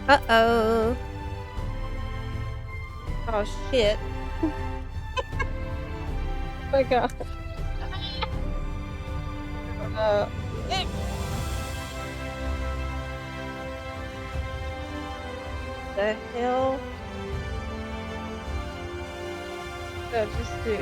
Uh-oh. Oh, shit. Oh my god. Eh. The hell? No, just do.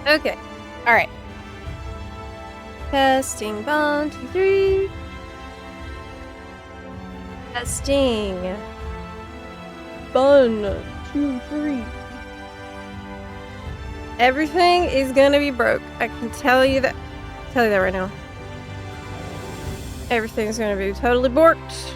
Okay. Alright. Testing. 1, 2, 3. Testing. 1, 2, 3. Everything is gonna be broke. I can tell you that. Tell you that right now. Everything's gonna be totally borked.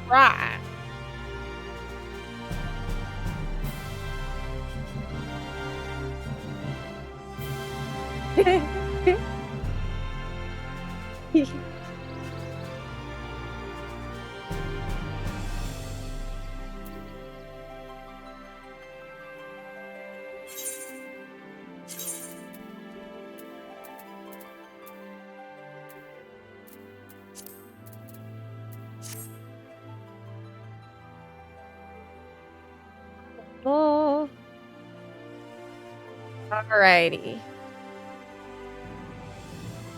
Right. Oh. Alrighty.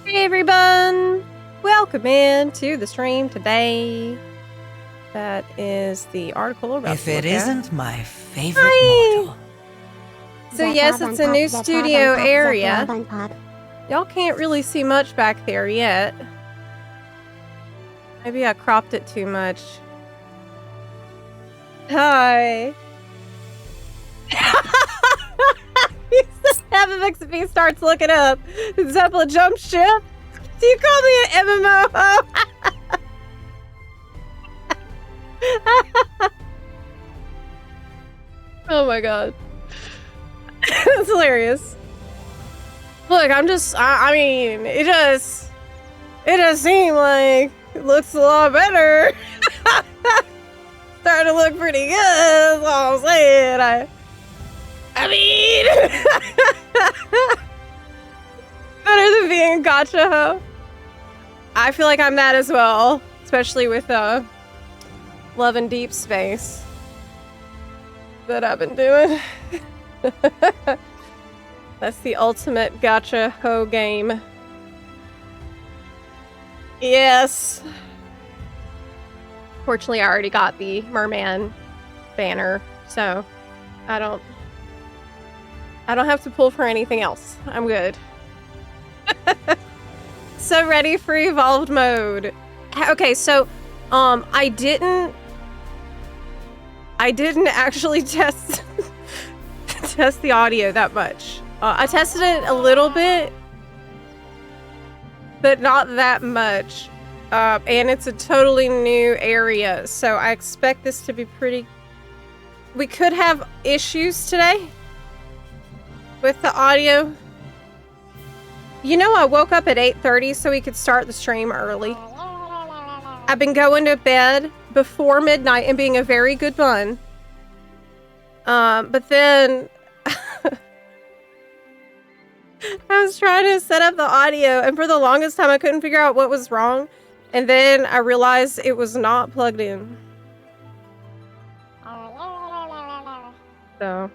Hey everyone! Welcome in to the stream today. That is the article we're about If to look it at. isn't my favorite Hi. mortal. So yes, it's a new studio area. Y'all can't really see much back there yet. Maybe I cropped it too much. Hi. He said, FFXP starts looking up. Zepla jump ship? Do you call me an MMO? Oh my god. That's hilarious. Look, I mean, it just seemed like it looks a lot better. Starting to look pretty good, that's all I'm saying. I mean, better than being a gotcha hoe. I feel like I'm that as well, especially with Love and Deep Space that I've been doing. That's the ultimate gotcha hoe game. Yes. Fortunately, I already got the merman banner, so I don't have to pull for anything else. I'm good. So ready for evolved mode. Okay, so I didn't actually test the audio that much. I tested it a little bit, but not that much. And it's a totally new area, so I expect this to be pretty... We could have issues today with the audio. You know, I woke up at 8:30 so we could start the stream early. I've been going to bed before midnight and being a very good bun. But then I was trying to set up the audio, and for the longest time I couldn't figure out what was wrong. And then I realized it was not plugged in. So.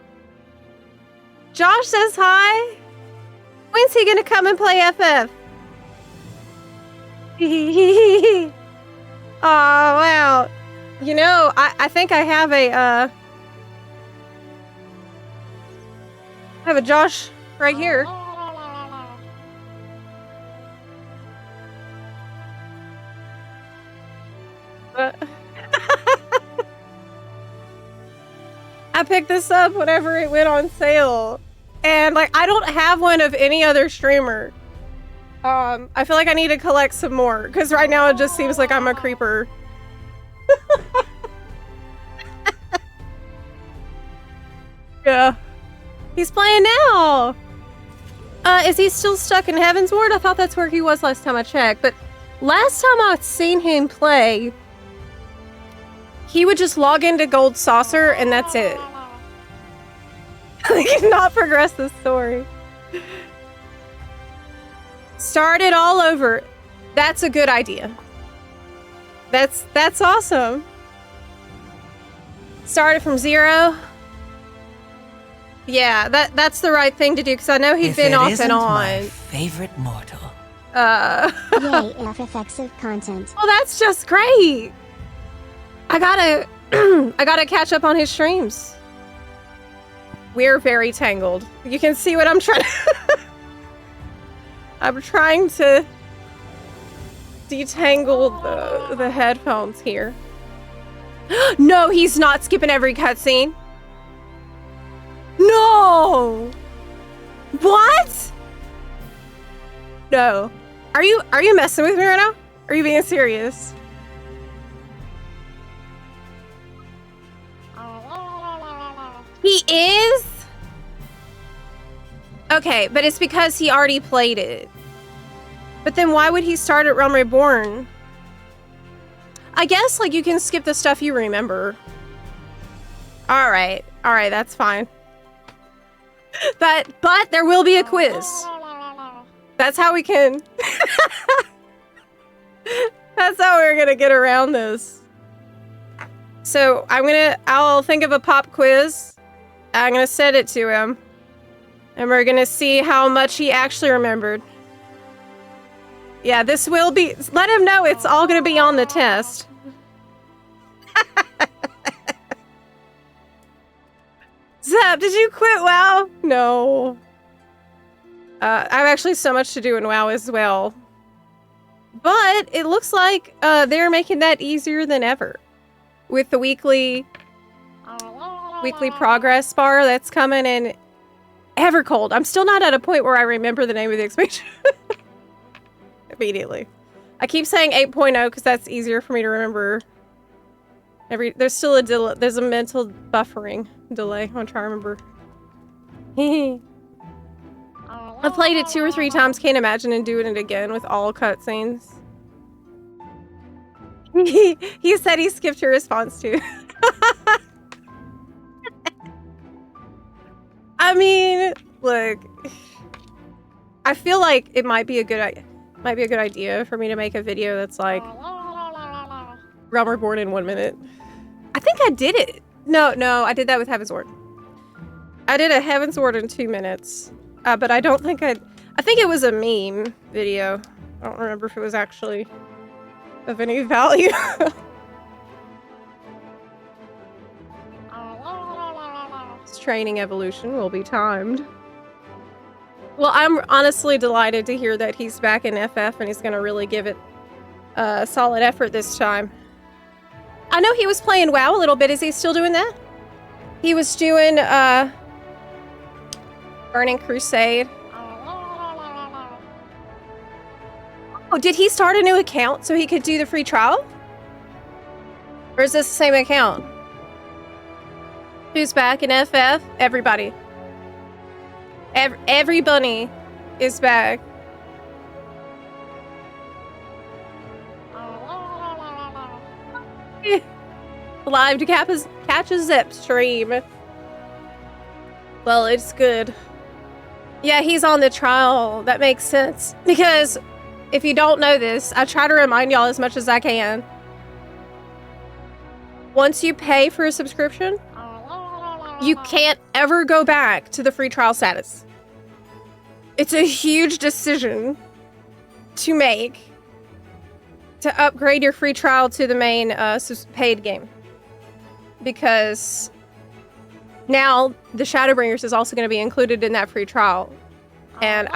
Josh says hi. When's he gonna come and play FF? Oh, wow. You know, I think I have a Josh right here. I picked this up whenever it went on sale, and like I don't have one of any other streamer. I feel like I need to collect some more because right now it just seems like I'm a creeper. Yeah, he's playing now. Is he still stuck in Heaven's Ward? I thought that's where he was last time I checked, but last time I'd seen him play, he would just log into Gold Saucer and that's it. He cannot progress the story. Start it all over. That's a good idea. That's awesome. Start it from 0. Yeah, that's the right thing to do because I know he'd been off and on. My favorite mortal. Yay, FFXive content. Well, that's just great. I gotta catch up on his streams. We're very tangled. You can see what I'm trying to... I'm trying to detangle the headphones here. No, he's not skipping every cutscene. No! What? No. Are you messing with me right now? Are you being serious? He is? Okay, but it's because he already played it. But then why would he start at Realm Reborn? I guess, like, you can skip the stuff you remember. Alright, that's fine. But there will be a quiz. That's how we can... That's how we're gonna get around this. So, I'll think of a pop quiz. I'm gonna send it to him. And we're gonna see how much he actually remembered. Yeah, this will be... Let him know it's all gonna be on the test. Zep, did you quit WoW? No. I have actually so much to do in WoW as well. But it looks like they're making that easier than ever. With the weekly progress bar that's coming in. Evercold. I'm still not at a point where I remember the name of the expansion. Immediately. I keep saying 8.0 because that's easier for me to remember. There's still a delay. There's a mental buffering delay. I'm trying to remember. I've played it 2 or 3 times. Can't imagine doing it again with all cutscenes. He said he skipped your response too. I mean, look, I feel like it might be a good idea for me to make a video that's like Realm Reborn in 1 minute. I think I did it. No, I did that with Heaven's Ward. I did a Heaven's Ward in 2 minutes, but I don't think I think it was a meme video. I don't remember if it was actually of any value. This training evolution will be timed. Well, I'm honestly delighted to hear that he's back in FF and he's going to really give it a solid effort this time. I know he was playing WoW a little bit. Is he still doing that? He was doing Burning Crusade. Oh, did he start a new account so he could do the free trial? Or is this the same account? Who's back in FF? Everybody. Every bunny is back. Live to catch a Zep stream. Well, it's good. Yeah, he's on the trial. That makes sense. Because if you don't know this, I try to remind y'all as much as I can. Once you pay for a subscription, you can't ever go back to the free trial status. It's a huge decision to make to upgrade your free trial to the main paid game. Because now the Shadowbringers is also going to be included in that free trial. And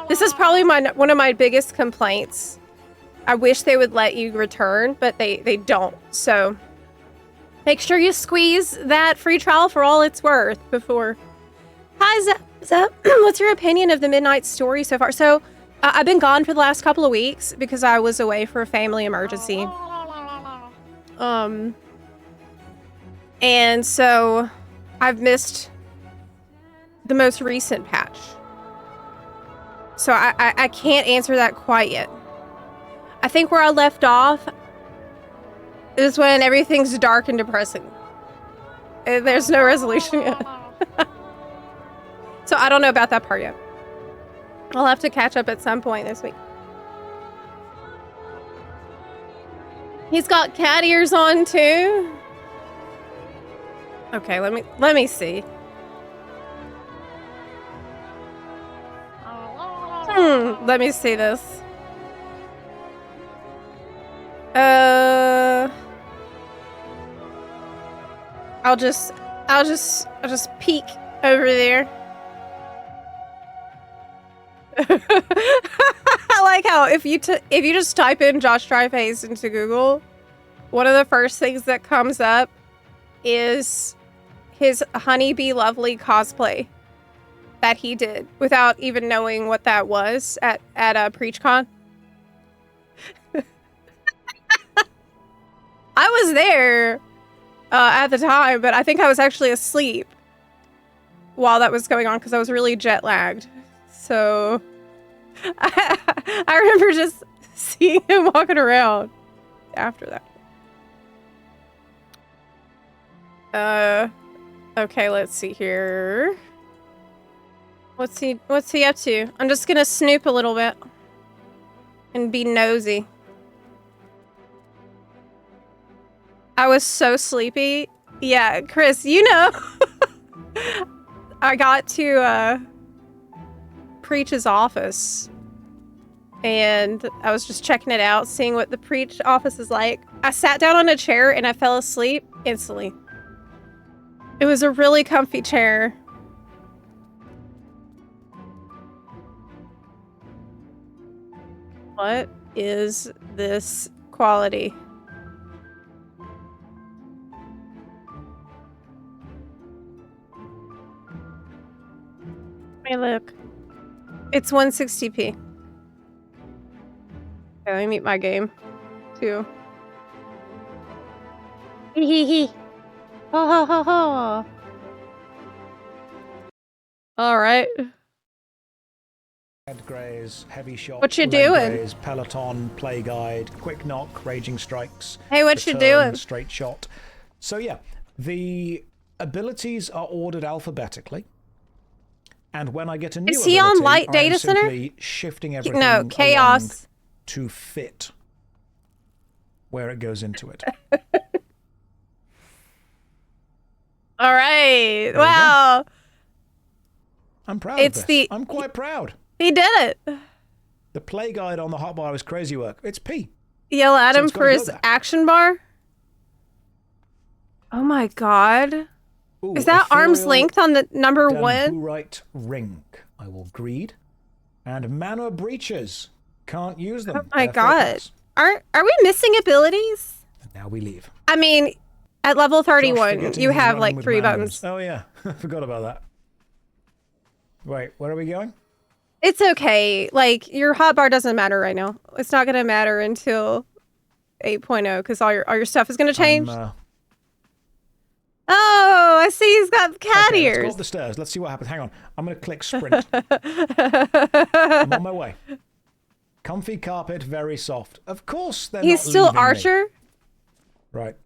this is probably one of my biggest complaints. I wish they would let you return, but they don't. So make sure you squeeze that free trial for all it's worth before. Hi, Zep. What's your opinion of the Midnight Story so far? So I've been gone for the last couple of weeks because I was away for a family emergency. And so I've missed the most recent patch. So I can't answer that quite yet. I think where I left off is when everything's dark and depressing. And there's no resolution yet. So I don't know about that part yet. I'll have to catch up at some point this week. He's got cat ears on too. Okay, let me see. Let me see this. I'll just peek over there. I like how if you just type in Josh Dryface into Google, one of the first things that comes up is his Honeybee Lovely cosplay that he did without even knowing what that was at PreachCon. I was there at the time, but I think I was actually asleep while that was going on because I was really jet lagged. So I remember just seeing him walking around after that. Okay, let's see here. What's he up to? I'm just gonna snoop a little bit and be nosy. I was so sleepy. Yeah, Chris, you know. I got to Preach's office and I was just checking it out, seeing what the Preach office is like. I sat down on a chair and I fell asleep instantly. It was a really comfy chair. What is this quality? Hey, look. It's 160p. Okay, let me mute my game, too. Hee hee hee. Ha ha ha ha. Alright. Graze, heavy shot, What you leg doing? graze, peloton, play guide, quick knock, raging strikes. Hey, what you return, doing? Straight shot. So yeah, the abilities are ordered alphabetically, and when I get a new Is he on ability, light I data am center? simply shifting everything No, along chaos. to fit where it goes into it. All right. There we Wow. I'm proud It's of this. the- I'm quite proud. He did it. The play guide on the hotbar is crazy work. It's P. Yell at So him it's for gotta go his there. action bar. Oh my god. Ooh, Is that arm's ethereal length on the number one? Denburite ring. I will greed. And mana breaches. Can't use them. Oh my They're god. focus. Are we missing abilities? And now we leave. I mean, at level Josh 31, forgetting you he's have running like with 3 randoms. buttons. Oh yeah, I forgot about that. Right, where are we going? It's okay. Like, your hotbar doesn't matter right now. It's not gonna matter until 8.0 because all your stuff is gonna change. Oh, I see he's got cat Okay, let's go ears. up the stairs. Let's see what happens. Hang on. I'm going to click sprint. I'm on my way. Comfy carpet, very soft. Of course they're He's not still leaving me. Archer? Right.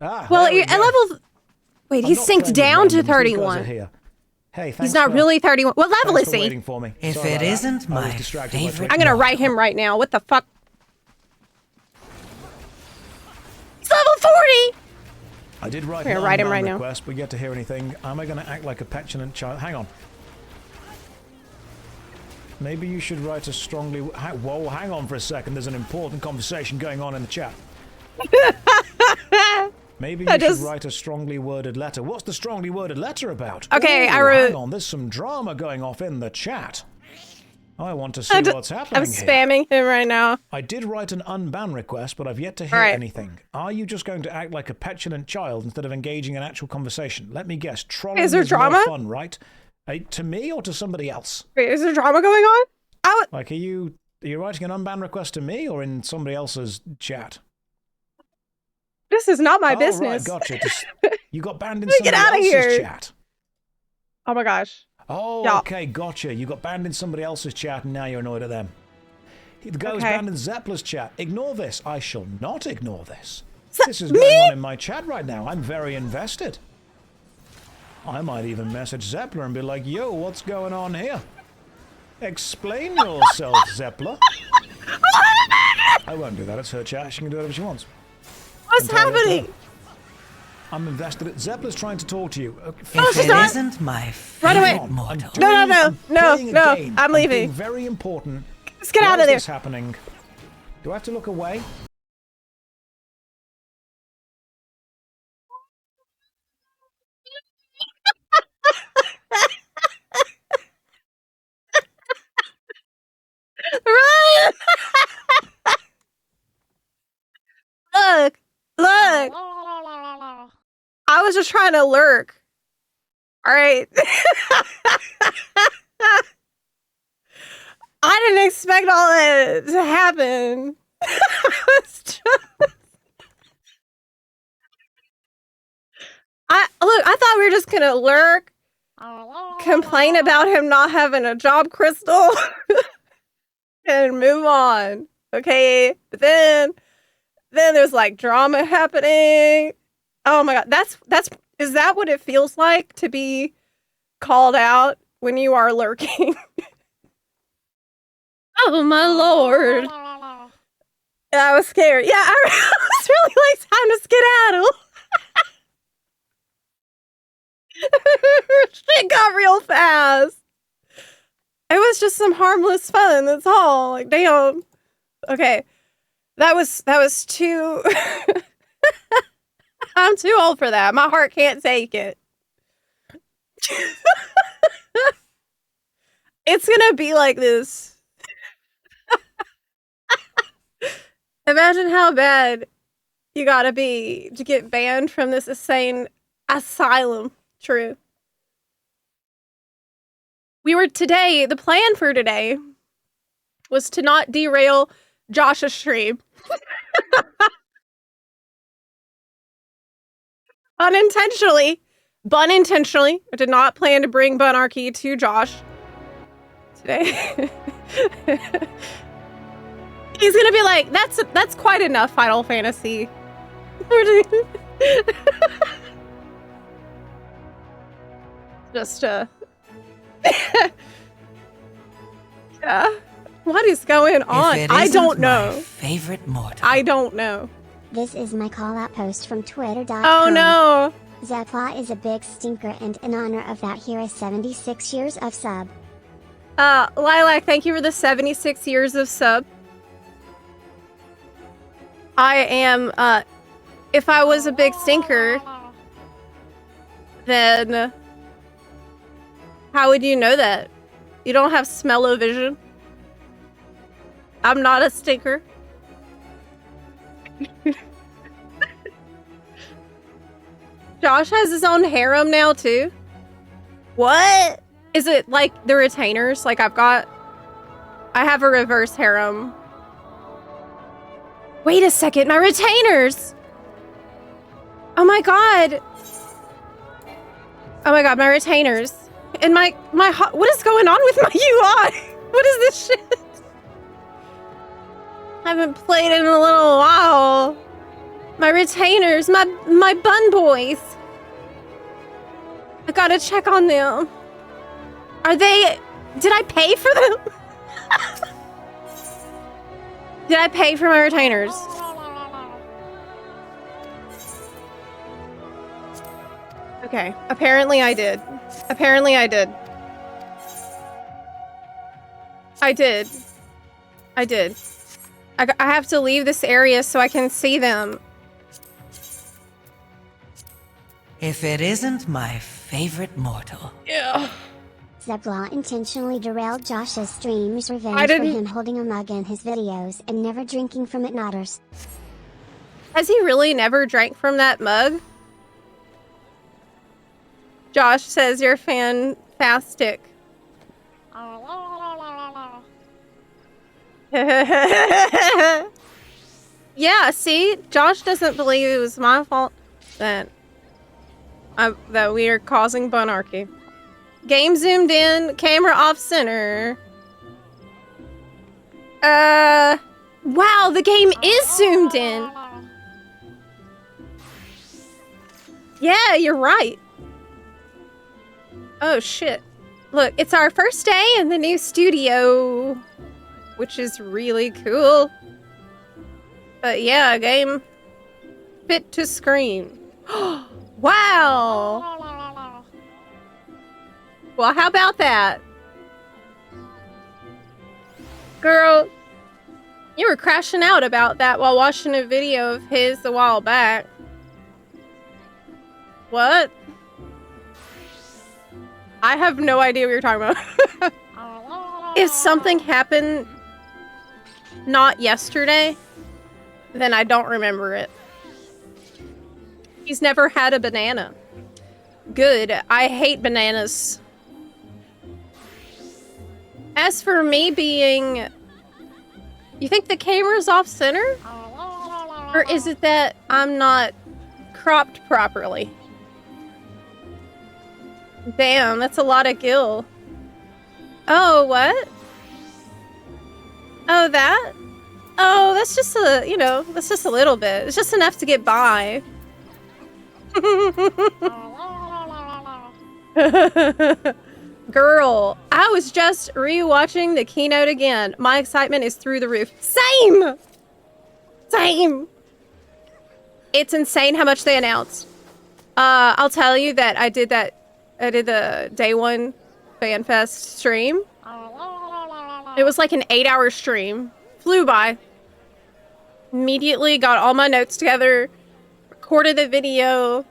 Ah, Well, there we at go. level... Wait, I'm he not synced playing with down to randoms. These guys are 31. here. Hey, thanks He's not for, really 31. What level thanks is for he? waiting for me. If Sorry it about that. isn't I was my distracted by favorite- Twitch. I'm gonna write him right now. What the fuck? He's level 40! I did write We're an gonna write him unbound right now. request, but yet to hear anything. Am I going to act like a petulant child? Hang on. Maybe you should write a strongly... Whoa, hang on for a second. There's an important conversation going on in the chat. Maybe you should write a strongly worded letter. What's the strongly worded letter about? Okay, Ooh, I wrote... hang on, there's some drama going off in the chat. I want to see what's happening I'm here. spamming him right now. I did write an unban request, but I've yet to hear Alright. anything. Are you just going to act like a petulant child instead of engaging in actual conversation? Let me guess. Trolling Is there more drama? fun, right? To me or to somebody else? Wait, is there drama going on? Like, are you writing an unban request to me or in somebody else's chat? This is not my Oh, business. right, gotcha. You got banned in Let me get somebody outta else's here. chat. Oh my gosh. Oh, Yeah. okay, gotcha. You got banned in somebody else's chat and now you're annoyed at them. The guy was Okay. banned in Zepla's chat. Ignore this. I shall not ignore this. This is me? going on in my chat right now. I'm very invested. I might even message Zepla and be like, yo, what's going on here? Explain yourself, Zepla. I won't do that. It's her chat. She can do whatever she wants. What's Entirely up to happening? her. I'm invested. Zepla's trying to talk to you. she's If it not- isn't my Run away. favorite I'm motto. No, no, no, I'm no, playing a no, game. I'm leaving. being very important. Let's get Why out of is there. this happening? Do I have to look away? Run! Look! Look! I was just trying to lurk. Alright. I didn't expect all that to happen. I thought we were just gonna lurk, complain about him not having a job crystal, and move on. Okay, but then there's like drama happening. Oh my god, is that what it feels like to be called out when you are lurking? Oh my lord. I was scared. Yeah, I was really like time to skedaddle. Shit got real fast. It was just some harmless fun, that's all. Like, damn. Okay. That was too... I'm too old for that. My heart can't take it. It's gonna be like this. Imagine how bad you gotta be to get banned from this insane asylum. True. The plan for today was to not derail Josh's stream. Unintentionally, I did not plan to bring Bunarchy to Josh today. He's gonna be like, that's quite enough Final Fantasy. Just yeah. What is going on? I don't know. Favorite mortal. I don't know. This is my call-out post from Twitter.com. Oh no. Zepla is a big stinker, and in honor of that, here is 76 years of sub. Lilac, thank you for the 76 years of sub. I am, if I was a big stinker, then how would you know that? You don't have smell-o-vision. I'm not a stinker. Josh has his own harem now, too. What? Is it like the retainers? Like I have a reverse harem. Wait a second, my retainers! Oh my god! Oh my god, my retainers. And what is going on with my UI? What is this shit? I haven't played in a little while. My retainers, my bun boys. I gotta check on them. Did I pay for them? Did I pay for my retainers? Okay, apparently I did. Apparently I did. I did. I have to leave this area so I can see them. If it isn't my favorite mortal. Yeah. Zepla intentionally derailed Josh's streams revenge I for didn't- him holding a mug in his videos and never drinking from it matters. Has he really never drank from that mug? Josh says you're fantastic. Yeah, see? Josh doesn't believe it was my fault that we are causing bunarchy. Game zoomed in, camera off center. Wow, the game is zoomed in. Yeah, you're right. Oh shit. Look, it's our first day in the new studio, which is really cool. But yeah, game fit to screen. Wow. Well, how about that? Girl, you were crashing out about that while watching a video of his a while back. What? I have no idea what you're talking about. If something happened not yesterday, then I don't remember it. He's never had a banana. Good. I hate bananas. As for me being... You think the camera's off center? Or is it that I'm not cropped properly? Damn, that's a lot of gil. Oh, what? Oh, that? Oh, that's just a, you know, that's just a little bit. It's just enough to get by. Girl, I was just rewatching the keynote again. My excitement is through the roof. Same! Same! It's insane how much they announced. I'll tell you that I did the day one FanFest stream. It was like an 8-hour stream. Flew by. Immediately got all my notes together. Recorded the video.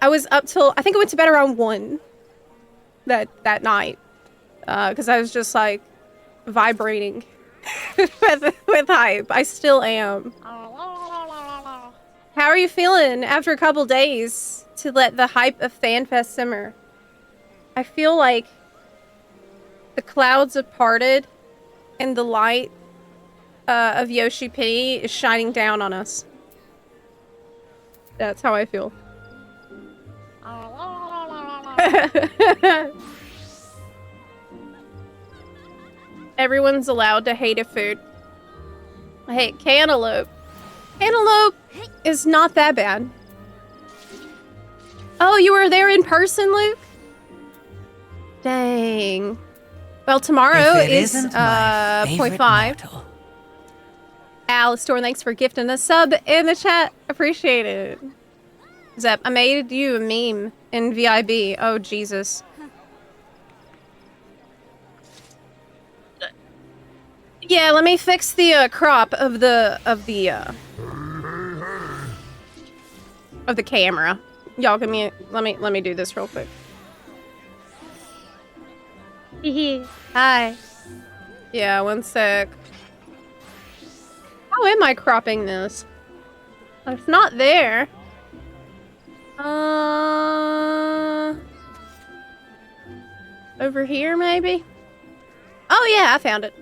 I was up till, I think I went to bed around 1 that night. Because I was just like vibrating with hype. I still am. How are you feeling after a couple days to let the hype of FanFest simmer? I feel like the clouds have parted and the light of Yoshi P is shining down on us. That's how I feel. Everyone's allowed to hate a food. I hate cantaloupe. Cantaloupe is not that bad. Oh, you were there in person, Luke? Dang. Well, tomorrow is point 5. Alistair, thanks for gifting a sub in the chat. Appreciate it. Zep, I made you a meme in VIB. Oh, Jesus. Yeah, let me fix the crop of the camera. Y'all give me let me do this real quick. Hi. Yeah, one sec. How am I cropping this? It's not there. Over here maybe? Oh yeah, I found it.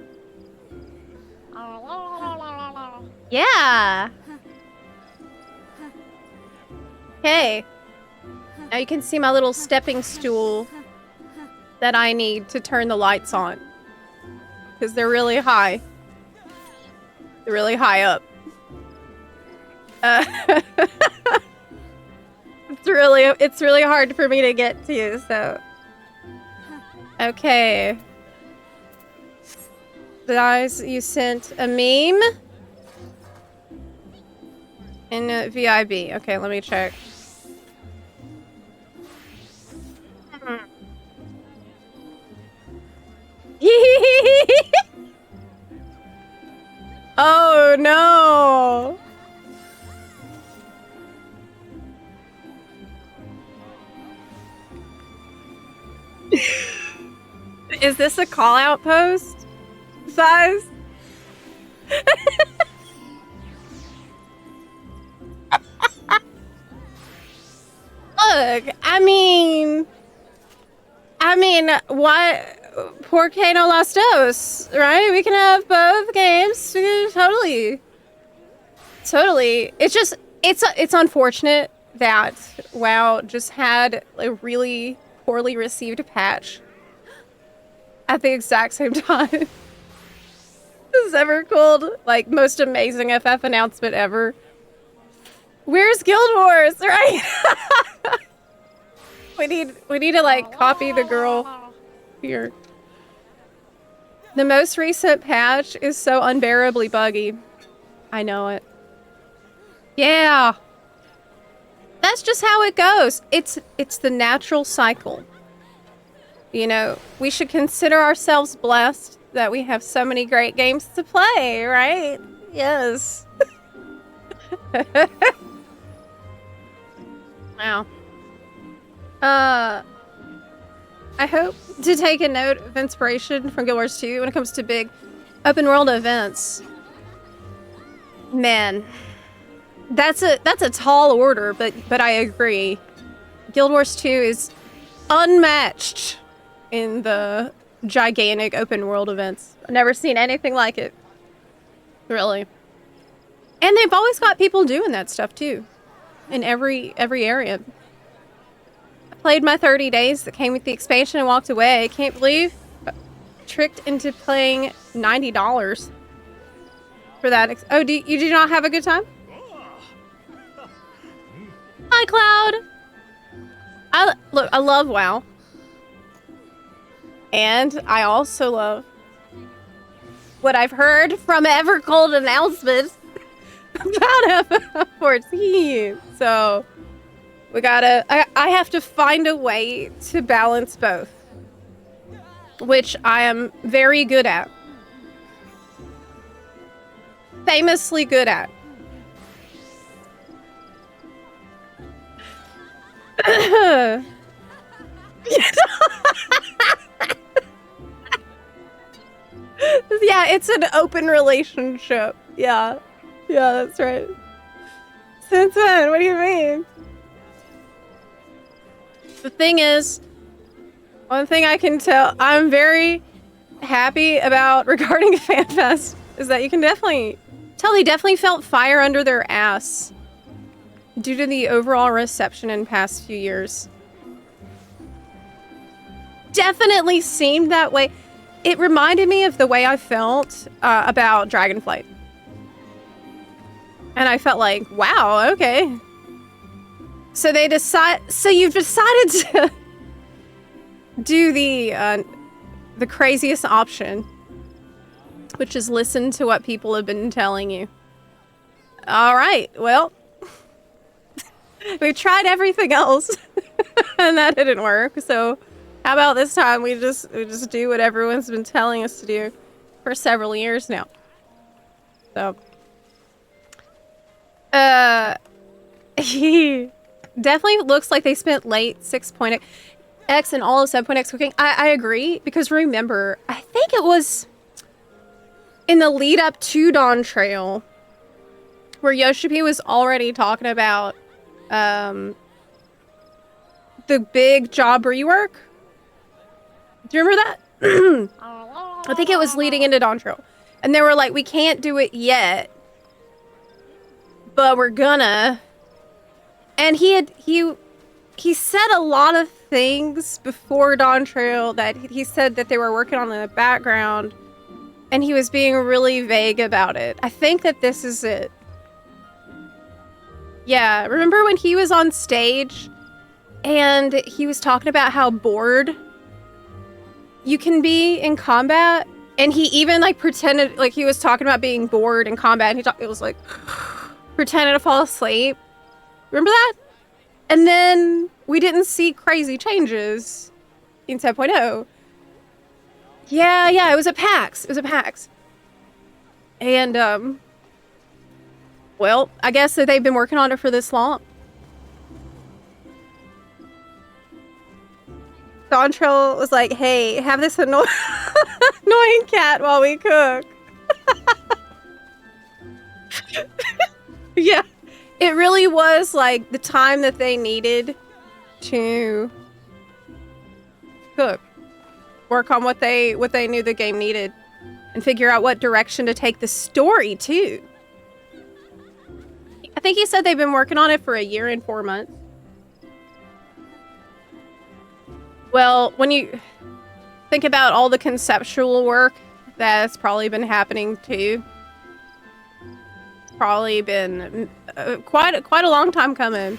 Yeah. Okay. Now you can see my little stepping stool that I need to turn the lights on. Because they're really high. They're really high up. It's really hard for me to get to, so. Okay. Guys, you sent a meme in VIB. Okay, let me check. Oh no! Is this a call out post? Size? Look, I mean, what? Por qué no las dos, right? We can have both games. Totally. It's just, it's unfortunate that WoW just had a really poorly received patch at the exact same time. This is ever called, like, most amazing FF announcement ever. Where's Guild Wars, right? we need to, like, copy the girl here. The most recent patch is so unbearably buggy. I know it. Yeah. That's just how it goes. It's the natural cycle. You know, we should consider ourselves blessed that we have so many great games to play, right? Yes. Wow. I hope to take a note of inspiration from Guild Wars 2 when it comes to big open world events. Man, that's a tall order, but I agree. Guild Wars 2 is unmatched in the gigantic open world events. I've never seen anything like it. Really. And they've always got people doing that stuff too. In every area. I played my 30 days that came with the expansion and walked away. Can't believe I tricked into playing $90 for that. Oh, you do not have a good time? Hi, Cloud. I love WoW. And I also love what I've heard from Evercold announcements about F14. So we gotta, I have to find a way to balance both, which I am very good at. Famously good at. Yeah, it's an open relationship. Yeah. Yeah, that's right. Since when? What do you mean? The thing is, one thing I can tell, I'm very happy about regarding FanFest is that you can definitely tell they definitely felt fire under their ass due to the overall reception in past few years. Definitely seemed that way. It reminded me of the way I felt about Dragonflight. And I felt like, wow, okay. So you've decided to do the craziest option, which is listen to what people have been telling you. All right, well, we tried everything else and that didn't work. So how about this time we just do what everyone's been telling us to do for several years now. So he definitely looks like they spent late 6.x and all of 7.x cooking. I agree, because remember, I think it was in the lead up to Dawn Trail where Yoshi was already talking about the big job rework. Do you remember that? I think it was leading into Dawn Trail. And they were like, we can't do it yet, but we're gonna. And he said a lot of things before Dawn Trail that he said that they were working on in the background, and he was being really vague about it. I think that this is it. Yeah, remember when he was on stage and he was talking about how bored you can be in combat? And he even like pretended like he was talking about being bored in combat, and it was like pretending to fall asleep. Remember that? And then we didn't see crazy changes in 10.0. Yeah, it was at PAX. And, well, I guess that they've been working on it for this long. Dontrell was like, hey, have this annoying cat while we cook. Yeah. It really was like the time that they needed to cook, work on what they knew the game needed, and figure out what direction to take the story too. I think he said they've been working on it for 1 year and 4 months. Well, when you think about all the conceptual work that's probably been happening too, probably been quite a long time coming.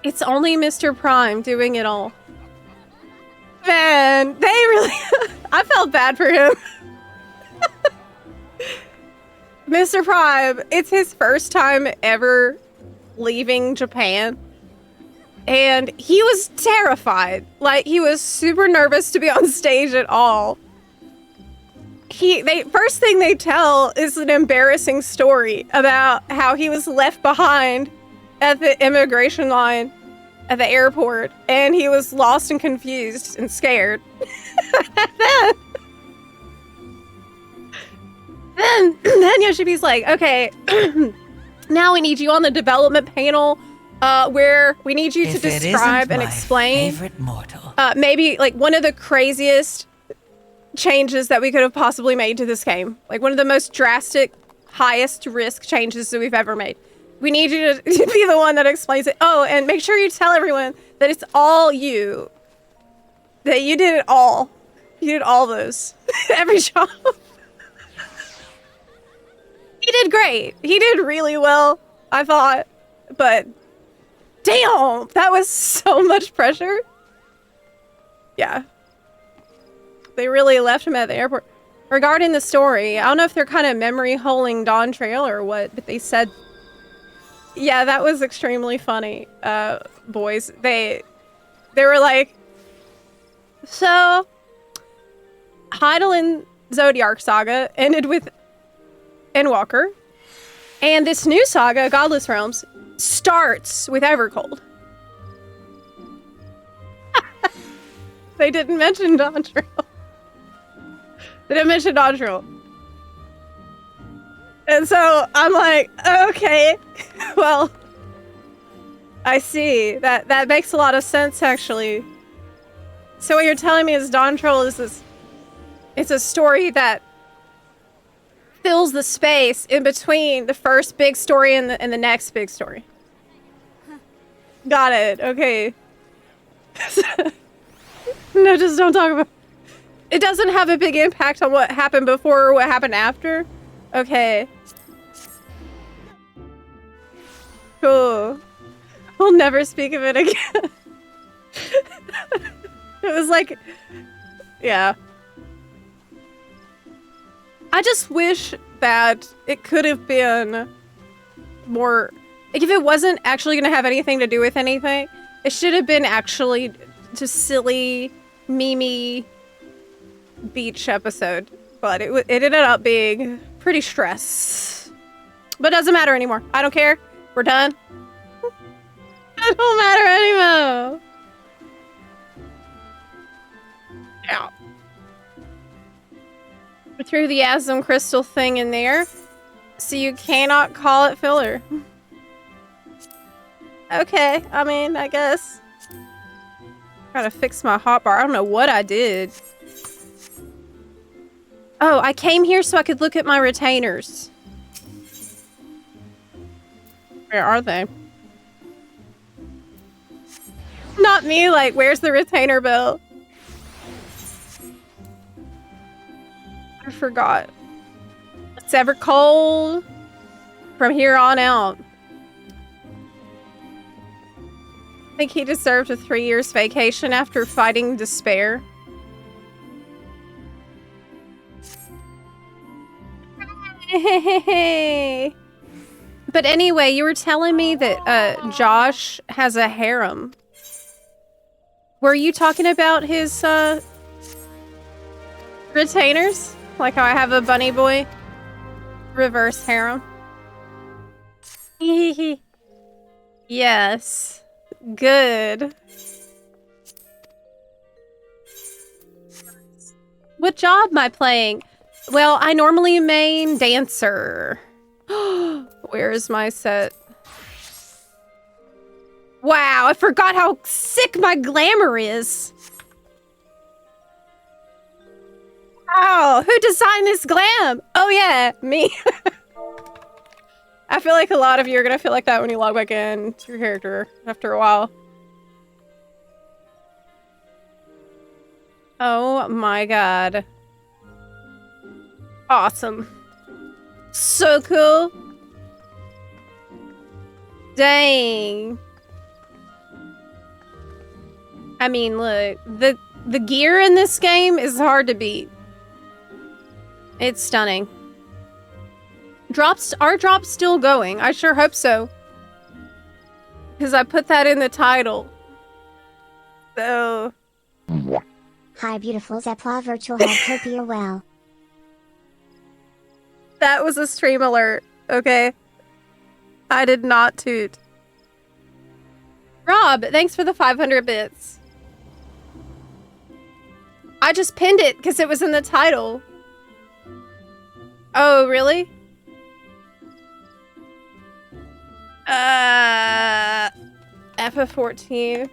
It's only Mr. Prime doing it all. Man, they really I felt bad for him. Mr. Prime, it's his first time ever leaving Japan, and he was terrified. Like, he was super nervous to be on stage at all. First thing they tell is an embarrassing story about how he was left behind at the immigration line at the airport, and he was lost and confused and scared. then Yoshibi's like, okay, now we need you on the development panel, where we need you to describe and explain favorite mortal. maybe like one of the craziest changes that we could have possibly made to this game. Like one of the most drastic, highest risk changes that we've ever made. We need you to be the one that explains it. Oh, and make sure you tell everyone that it's all you. That you did it all. You did all those. Every job. He did great. He did really well, I thought. But damn, that was so much pressure. Yeah. They really left him at the airport. Regarding the story, I don't know if they're kind of memory holing Dawn Trail or what, but they said, yeah, that was extremely funny, boys. They were like, so Hydaelyn Zodiark Saga ended with Endwalker, and this new saga, Godless Realms, starts with Evercold. They didn't mention Dawn Trail. They didn't mention Dawn Trail. And so I'm like, okay, well, I see. That makes a lot of sense, actually. So what you're telling me is Dawn Trail is this It's a story that fills the space in between the first big story and the next big story. Got it. Okay. No, just don't talk about. It doesn't have a big impact on what happened before or what happened after. Okay. Cool. We'll never speak of it again. It was like, yeah. I just wish that it could have been more, like if it wasn't actually going to have anything to do with anything, it should have been actually just silly, memey beach episode. But it ended up being pretty stress. But it doesn't matter anymore. I don't care. We're done. It don't matter anymore. Yeah. I threw the Asm crystal thing in there, so you cannot call it filler. Okay, I mean, I guess. Gotta fix my hotbar. I don't know what I did. Oh, I came here so I could look at my retainers. Where are they? Not me, like, where's the retainer belt? I forgot. It's ever cold from here on out. I think he deserved a 3 years vacation after fighting despair. But anyway, you were telling me that Josh has a harem. Were you talking about his retainers? Like how I have a bunny boy reverse harem? Yes. Good. What job am I playing? Well, I normally main dancer. Where is my set? Wow, I forgot how sick my glamour is. Wow, who designed this glam? Oh yeah, me. I feel like a lot of you are gonna feel like that when you log back in to your character after a while. Oh my god. Awesome. So cool. Dang. I mean, look, the gear in this game is hard to beat. It's stunning. Are drops still going? I sure hope so. Because I put that in the title. So... Hi beautiful Zepla virtual head, hope you're well. That was a stream alert, okay? I did not toot. Rob, thanks for the 500 bits. I just pinned it because it was in the title. Oh, really? FF14.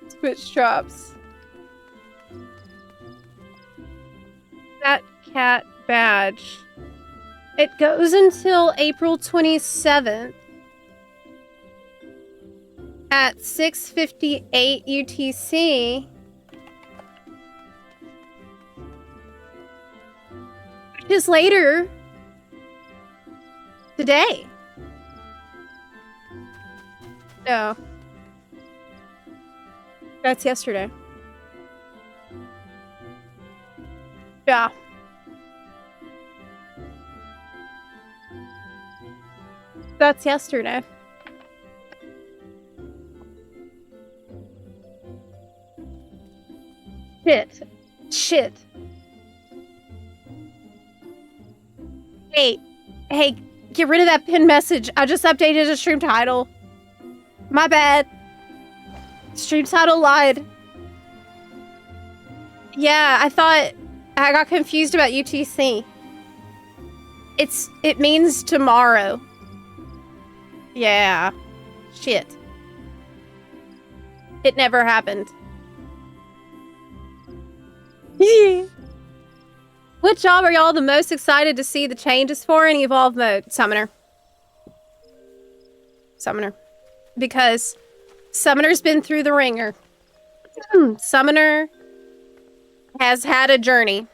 Switch drops. That cat badge. It goes until April 27th at 6:58 UTC. Which is later today. No. That's yesterday. Yeah. That's yesterday. Shit. Hey, get rid of that pinned message. I just updated the stream title. My bad. Stream title lied. Yeah, I got confused about UTC. It means tomorrow. Yeah. Shit. It never happened. What job are y'all the most excited to see the changes for in Evolve mode? Summoner. Summoner. Because Summoner's been through the ringer. Summoner has had a journey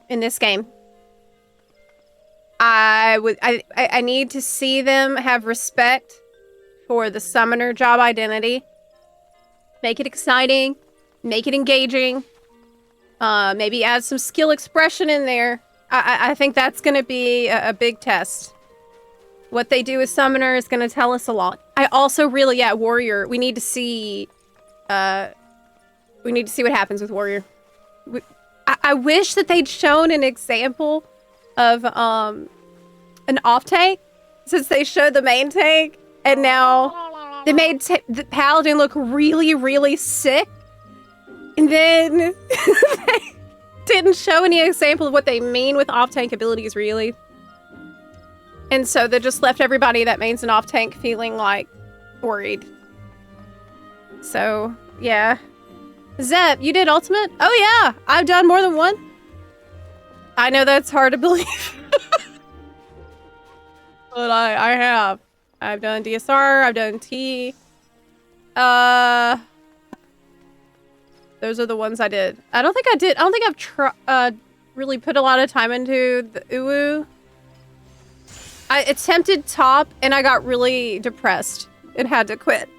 in this game. I need to see them have respect for the Summoner job identity. Make it exciting. Make it engaging. Maybe add some skill expression in there. I think that's going to be a big test. What they do with Summoner is going to tell us a lot. I also really, yeah, Warrior. We need to see what happens with Warrior. I wish that they'd shown an example of an off tank, since they showed the main tank, and now they made the Paladin look really, really sick. And then they didn't show any example of what they mean with off-tank abilities, really. And so they just left everybody that mains an off-tank feeling, like, worried. So, yeah. Zep, you did ultimate? Oh, yeah! I've done more than one. I know that's hard to believe. But I have. I've done DSR, I've done T. Those are the ones I did. I don't think I've really put a lot of time into the UWU. I attempted top and I got really depressed and had to quit.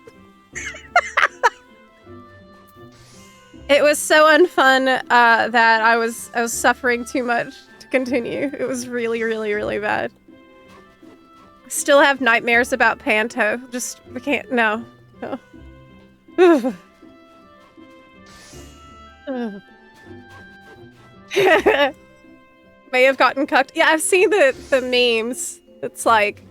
It was so unfun that I was suffering too much to continue. It was really, really, really bad. Still have nightmares about Panto. We can't, no. May have gotten cucked. Yeah, I've seen the memes. It's like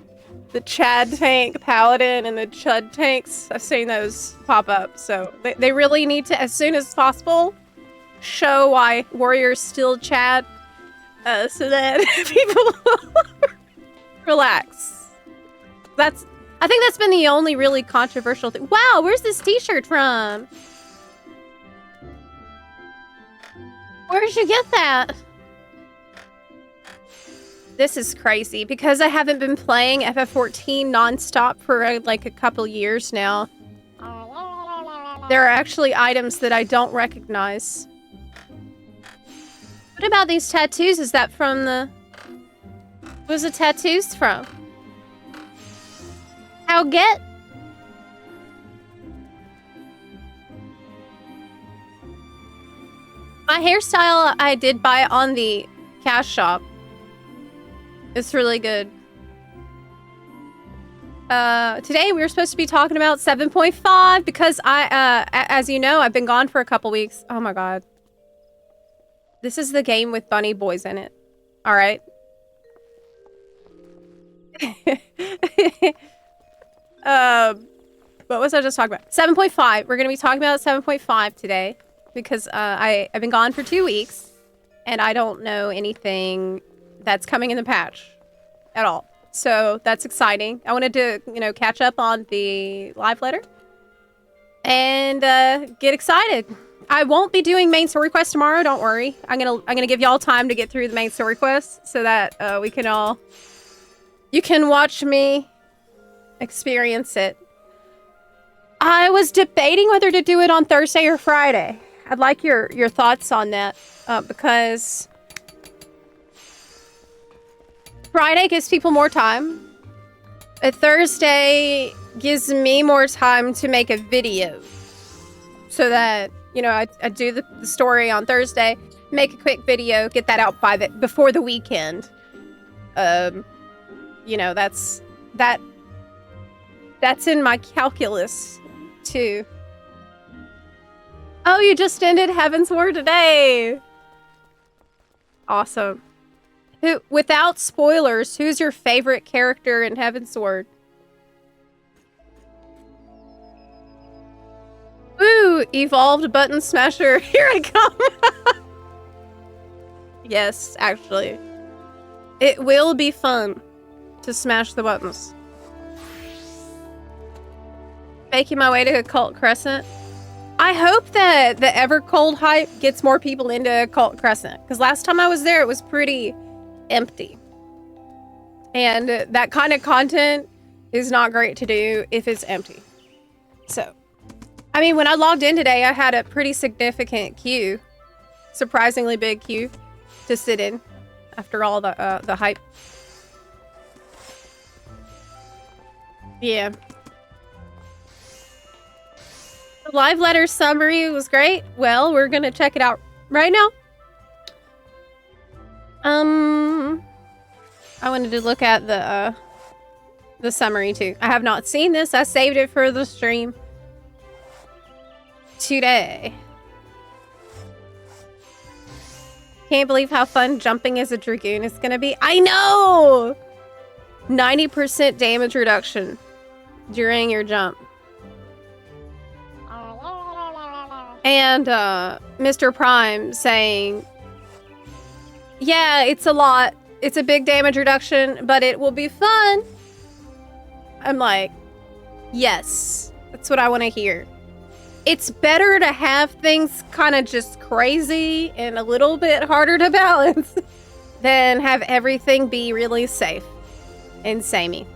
the Chad tank Paladin and the Chud tanks. I've seen those pop up. So they really need to, as soon as possible, show why Warrior's still Chad, so that people will relax. I think that's been the only really controversial thing. Wow, where's this t-shirt from? Where'd you get that? This is crazy because I haven't been playing FF14 nonstop for like a couple years now. There are actually items that I don't recognize. What about these tattoos? Is that from the... Where's the tattoos from? How get? My hairstyle, I did buy on the cash shop. It's really good. Today we were supposed to be talking about 7.5 because as you know, I've been gone for a couple weeks. Oh my god. This is the game with bunny boys in it. All right. What was I just talking about? 7.5. We're going to be talking about 7.5 today because I've been gone for 2 weeks and I don't know anything that's coming in the patch at all. So that's exciting. I wanted to, catch up on the live letter and get excited. I won't be doing main story quest tomorrow. Don't worry. I'm gonna give y'all time to get through the main story quest so that you can watch me experience it. I was debating whether to do it on Thursday or Friday. I'd like your thoughts on that because Friday gives people more time. A Thursday gives me more time to make a video so that, I do the story on Thursday, make a quick video, get that out before the weekend. That's in my calculus too. Oh, you just ended Heaven's Word today. Awesome. Without spoilers, who's your favorite character in Heaven's Word? Woo! Evolved button smasher. Here I come. Yes, actually. It will be fun to smash the buttons. Making my way to Occult Crescent. I hope that the Evercold hype gets more people into Cult Crescent, because last time I was there, it was pretty empty. And that kind of content is not great to do if it's empty. So, I mean, when I logged in today, I had a pretty significant queue, surprisingly big queue to sit in after all the hype. Yeah. The live letter summary was great. Well, we're gonna check it out right now. I wanted to look at the summary too. I have not seen this. I saved it for the stream today. Can't believe how fun jumping as a Dragoon is gonna be. I know! 90% damage reduction during your jump. And Mr. Prime saying, yeah, it's a lot. It's a big damage reduction, but it will be fun. I'm like, yes, that's what I want to hear. It's better to have things kind of just crazy and a little bit harder to balance than have everything be really safe and samey.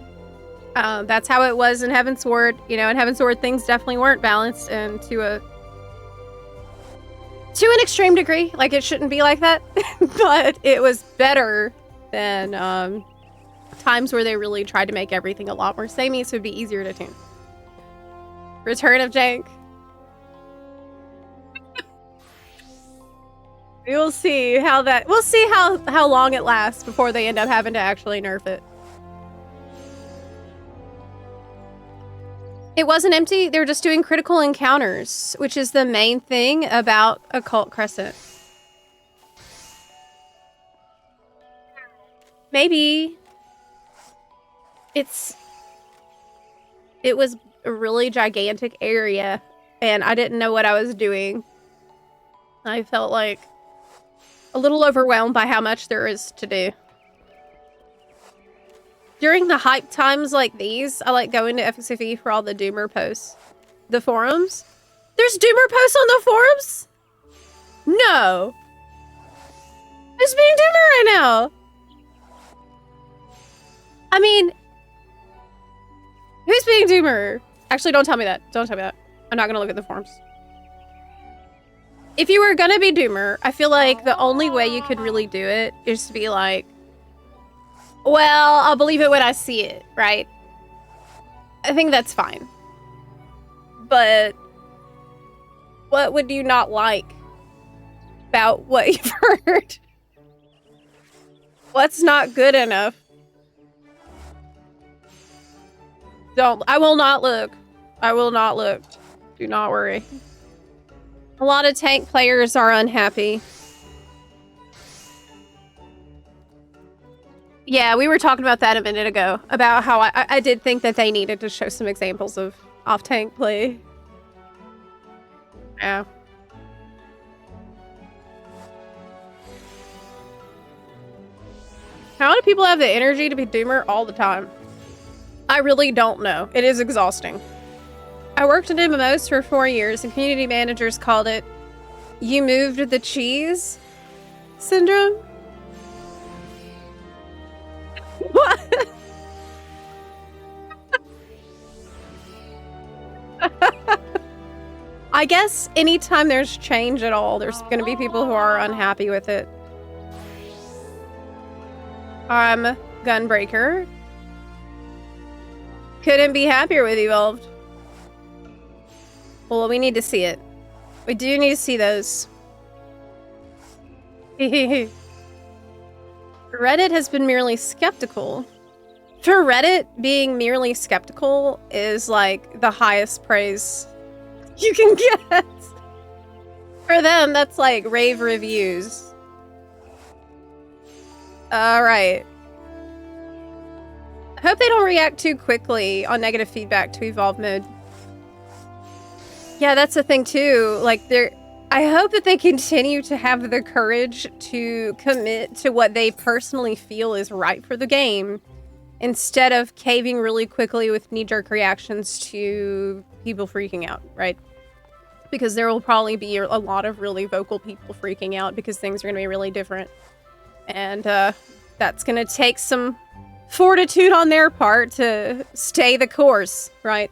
That's how it was in Heaven's Sword. You know, in Heaven's Sword, things definitely weren't balanced, and to an extreme degree. Like, it shouldn't be like that. But it was better than times where they really tried to make everything a lot more samey, so it'd be easier to tune. Return of Jank. We'll see how that... We'll see how long it lasts before they end up having to actually nerf it. It wasn't empty. They were just doing critical encounters, which is the main thing about Occult Crescent. Maybe it was a really gigantic area and I didn't know what I was doing. I felt like a little overwhelmed by how much there is to do. During the hype times like these, I like going to FSFE for all the Doomer posts. The forums? There's Doomer posts on the forums? No. Who's being Doomer right now? I mean, who's being Doomer? Actually, don't tell me that. Don't tell me that. I'm not gonna look at the forums. If you were gonna be Doomer, I feel like the only way you could really do it is to be like, well, I'll believe it when I see it, right? I think that's fine. But what would you not like about what you've heard? What's not good enough? I will not look. I will not look. Do not worry. A lot of tank players are unhappy. Yeah, we were talking about that a minute ago, about how I did think that they needed to show some examples of off-tank play. Yeah. How do people have the energy to be Doomer all the time? I really don't know. It is exhausting. I worked in MMOs for 4 years, and community managers called it, "You moved the cheese syndrome." What? I guess anytime there's change at all, there's going to be people who are unhappy with it. Gunbreaker. Couldn't be happier with Evolved. Well, we need to see it. We do need to see those. Reddit has been merely skeptical. For Reddit, being merely skeptical is like the highest praise you can get. For them, that's like rave reviews. Alright. I hope they don't react too quickly on negative feedback to Evolve mode. Yeah, that's the thing too. Like, I hope that they continue to have the courage to commit to what they personally feel is right for the game, instead of caving really quickly with knee-jerk reactions to people freaking out, right? because there will probably be a lot of really vocal people freaking out because things are going to be really different. And that's going to take some fortitude on their part to stay the course, right?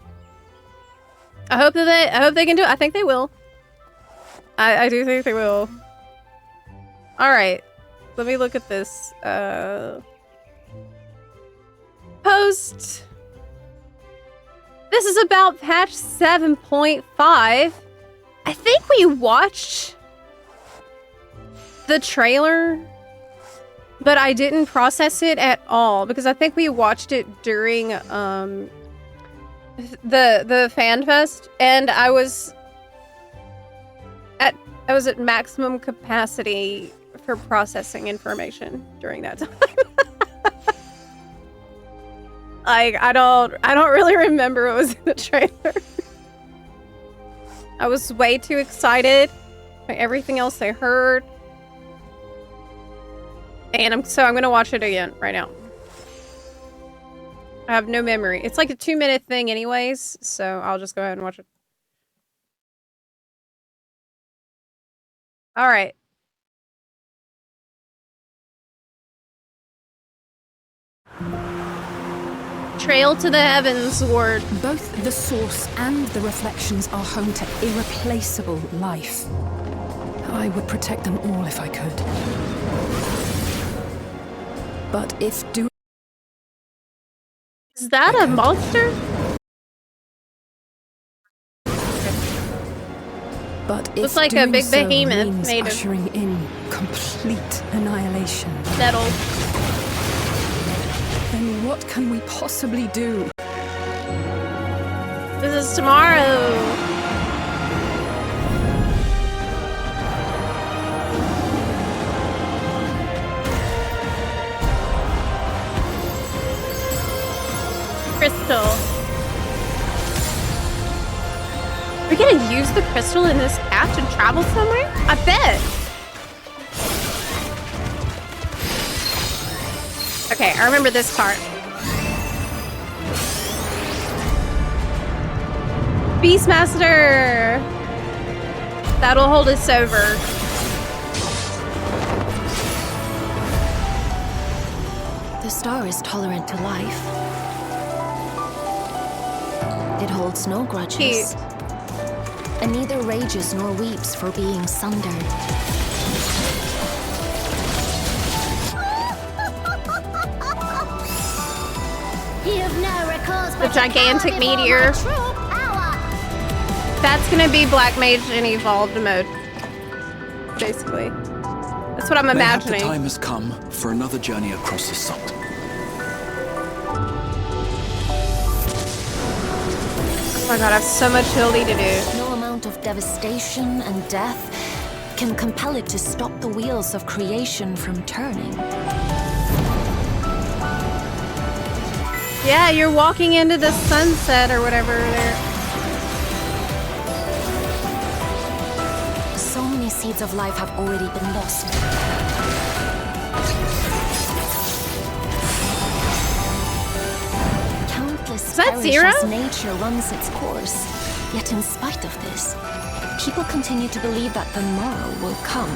I hope they can do it. I think they will. I do think they will. All right. Let me look at this. Post. This is about patch 7.5. I think we watched the trailer, but I didn't process it at all because I think we watched it during the fan fest, and I was at maximum capacity for processing information during that time. Like, I don't really remember what was in the trailer. I was way too excited by everything else I heard. And I'm gonna watch it again right now. I have no memory. It's like a 2-minute thing anyways, so I'll just go ahead and watch it. All right. Trail to the Heavens, Ward. Both the source and the reflections are home to irreplaceable life. I would protect them all if I could. But if do... Is that a monster? But if looks like a big so behemoth made of ushering in complete annihilation. Metal. Then what can we possibly do? This is tomorrow. Crystal. Are we gonna use the crystal in this path to travel somewhere? I bet. Okay, I remember this part. Beastmaster! That'll hold us over. The star is tolerant to life. It holds no grudges. Cute. And neither rages nor weeps for being sundered. The gigantic meteor. That's gonna be Black Mage in evolved mode. Basically. That's what I'm imagining. The time has come for another journey across the salt. Oh my god, I have so much Hildy to do. No amount of devastation and death can compel it to stop the wheels of creation from turning. Yeah, you're walking into the sunset or whatever there. So many seeds of life have already been lost. Countless perish as nature runs its course. Yet in spite of this, people continue to believe that the morrow will come.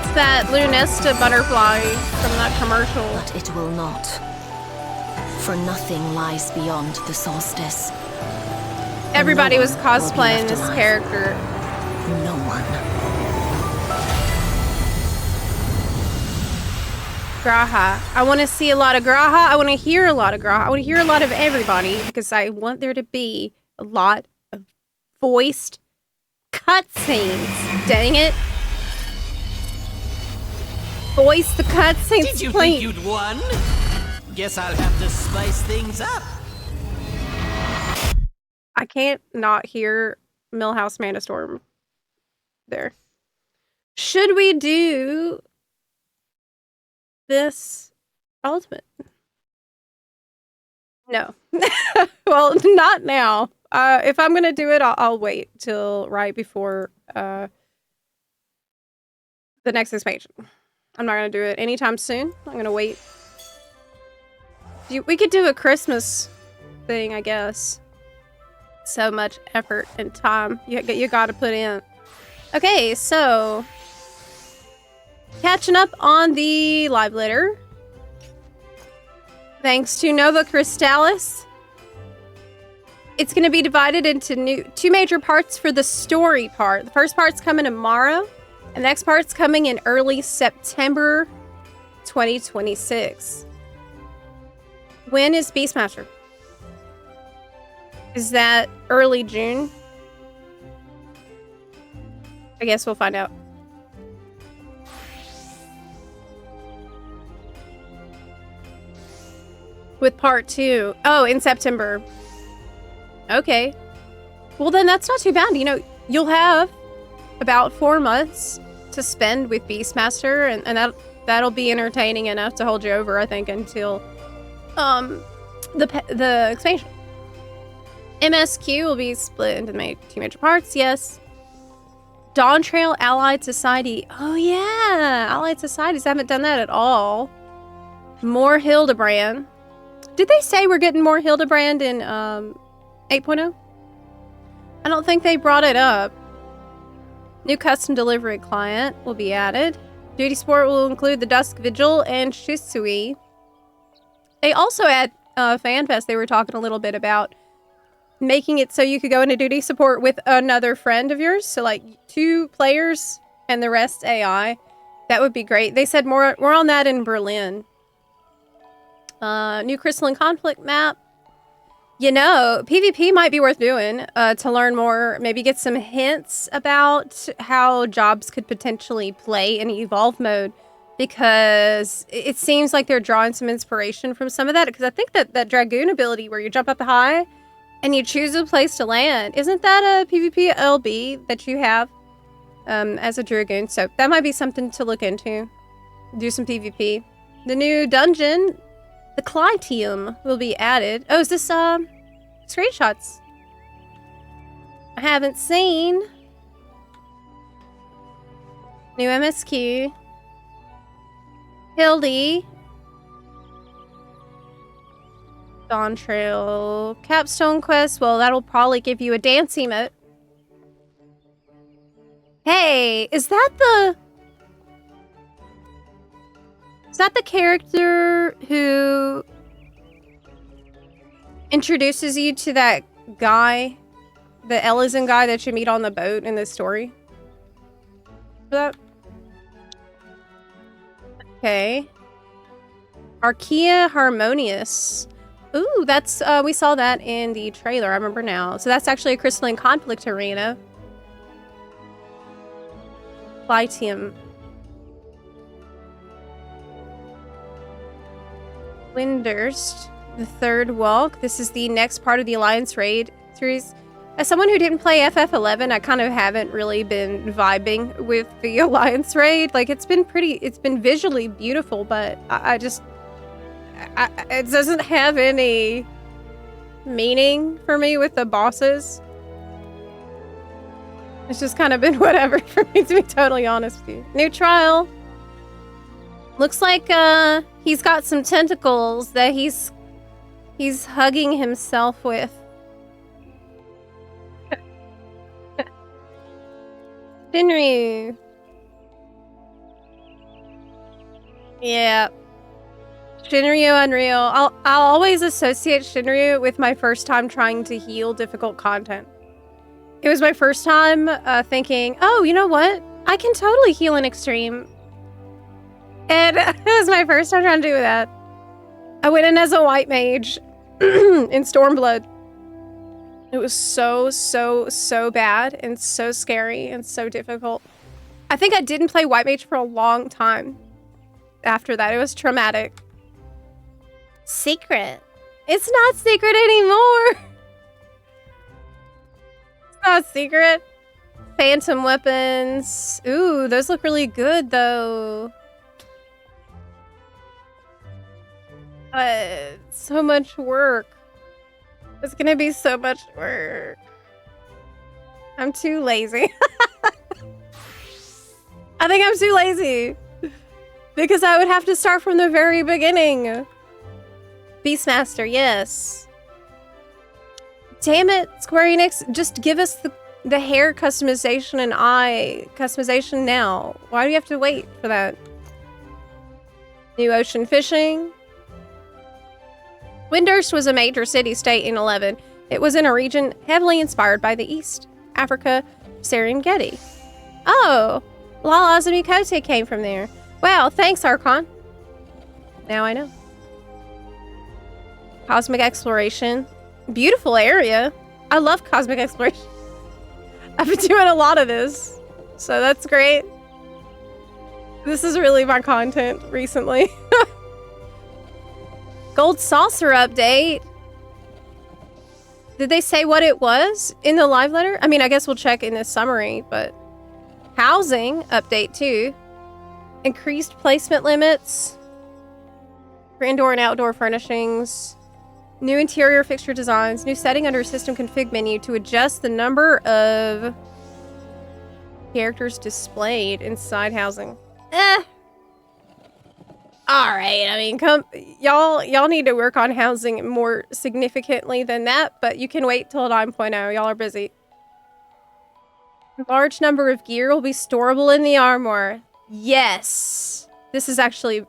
It's that Lunesta butterfly from that commercial. But it will not. For nothing lies beyond the solstice. Everybody was cosplaying this character. No one. Graha. I want to see a lot of Graha. I want to hear a lot of Graha. I want to hear a lot of everybody because I want there to be a lot of voiced cutscenes. Dang it. Voice the cutscenes. Did you think you'd won? Guess I'll have to spice things up. I can't not hear Millhouse Manastorm there. Should we do this ultimate? No. Well, not now. If I'm gonna do it, I'll wait till right before the next expansion. I'm not gonna do it anytime soon. I'm gonna wait. We could do a Christmas thing, I guess. So much effort and time you got to put in. Okay, so catching up on the live letter. Thanks to Nova Crystallis. It's going to be divided into two major parts for the story part. The first part's coming tomorrow, and the next part's coming in early September 2026. When is Beastmaster? Is that early June? I guess we'll find out. With part 2. Oh, in September. Okay. Well, then that's not too bad. You know, you'll have about 4 months to spend with Beastmaster, and that'll be entertaining enough to hold you over, I think, until the expansion. MSQ will be split into two major parts, yes. Dawn Trail Allied Society. Oh, yeah. Allied Societies. I haven't done that at all. More Hildebrand. Did they say we're getting more Hildebrand in 8.0? I don't think they brought it up. New custom delivery client will be added. Duty Sport will include the Dusk Vigil and Shisui. They also at FanFest, they were talking a little bit about making it so you could go into duty support with another friend of yours. So like 2 players and the rest AI. That would be great. They said more on that in Berlin. New Crystalline Conflict map. You know, PvP might be worth doing to learn more. Maybe get some hints about how jobs could potentially play in Evolve mode. Because it seems like they're drawing some inspiration from some of that. Because I think that Dragoon ability where you jump up high and you choose a place to land. Isn't that a PvP LB that you have as a Dragoon? So that might be something to look into. Do some PvP. The new dungeon, the Clytium, will be added. Oh, is this screenshots? I haven't seen. New MSQ. Hildy. Dawn Trail. Capstone Quest. Well, that'll probably give you a dance emote. Hey, is that the character who introduces you to that guy, the Ellison guy that you meet on the boat in this story? That? Okay. Archaea Harmonious. Ooh, that's, we saw that in the trailer, I remember now. So that's actually a Crystalline Conflict arena. Lytium. Windurst, the third walk. This is the next part of the Alliance Raid series. As someone who didn't play FF11, I kind of haven't really been vibing with the Alliance Raid. Like, it's been visually beautiful, but it doesn't have any meaning for me with the bosses. It's just kind of been whatever for me, to be totally honest with you. New trial. Looks like he's got some tentacles that he's hugging himself with. Shinryu. Yeah. Shinryu Unreal. I'll always associate Shinryu with my first time trying to heal difficult content. It was my first time thinking, oh, you know what? I can totally heal in extreme. And it was my first time trying to do that. I went in as a white mage in Stormblood. It was so bad and so scary and so difficult. I think I didn't play white mage for a long time after that. It was traumatic. Secret. It's not secret anymore. It's not secret. Phantom weapons. Ooh, those look really good though. So much work. It's gonna be so much work. I'm too lazy. I think I'm too lazy. Because I would have to start from the very beginning. Beastmaster, yes. Damn it, Square Enix, just give us the hair customization and eye customization now. Why do you have to wait for that? New ocean fishing. Windurst was a major city-state in 11. It was in a region heavily inspired by the East Africa Serengeti. Oh, Lala Azumikote came from there. Wow, thanks, Archon. Now I know. Cosmic exploration. Beautiful area. I love cosmic exploration. I've been doing a lot of this, so that's great. This is really my content recently. Gold saucer update. Did they say what it was in the live letter? I mean, I guess we'll check in this summary, but housing update too. Increased placement limits for indoor and outdoor furnishings. New interior fixture designs. New setting under system config menu to adjust the number of characters displayed inside housing. Alright, I mean, y'all need to work on housing more significantly than that, but you can wait till 9.0. Y'all are busy. Large number of gear will be storable in the armor. Yes. This is actually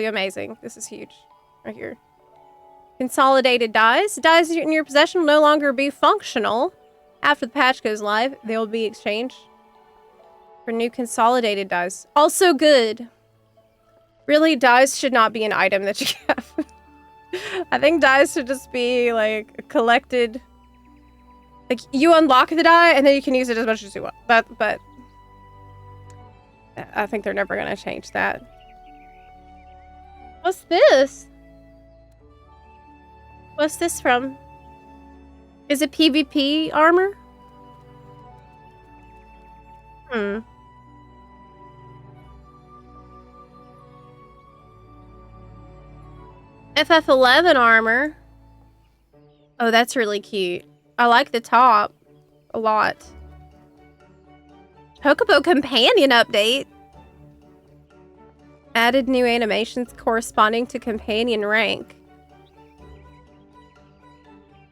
amazing. This is huge. Right here. Consolidated dies. Dies in your possession will no longer be functional. After the patch goes live, they will be exchanged for new consolidated dies. Also good. Really, dies should not be an item that you have. I think dies should just be, like, collected. Like, you unlock the die, and then you can use it as much as you want. But I think they're never gonna change that. What's this? What's this from? Is it PvP armor? FF11 armor. Oh, that's really cute. I like the top a lot. Chocobo companion update. Added new animations corresponding to companion rank.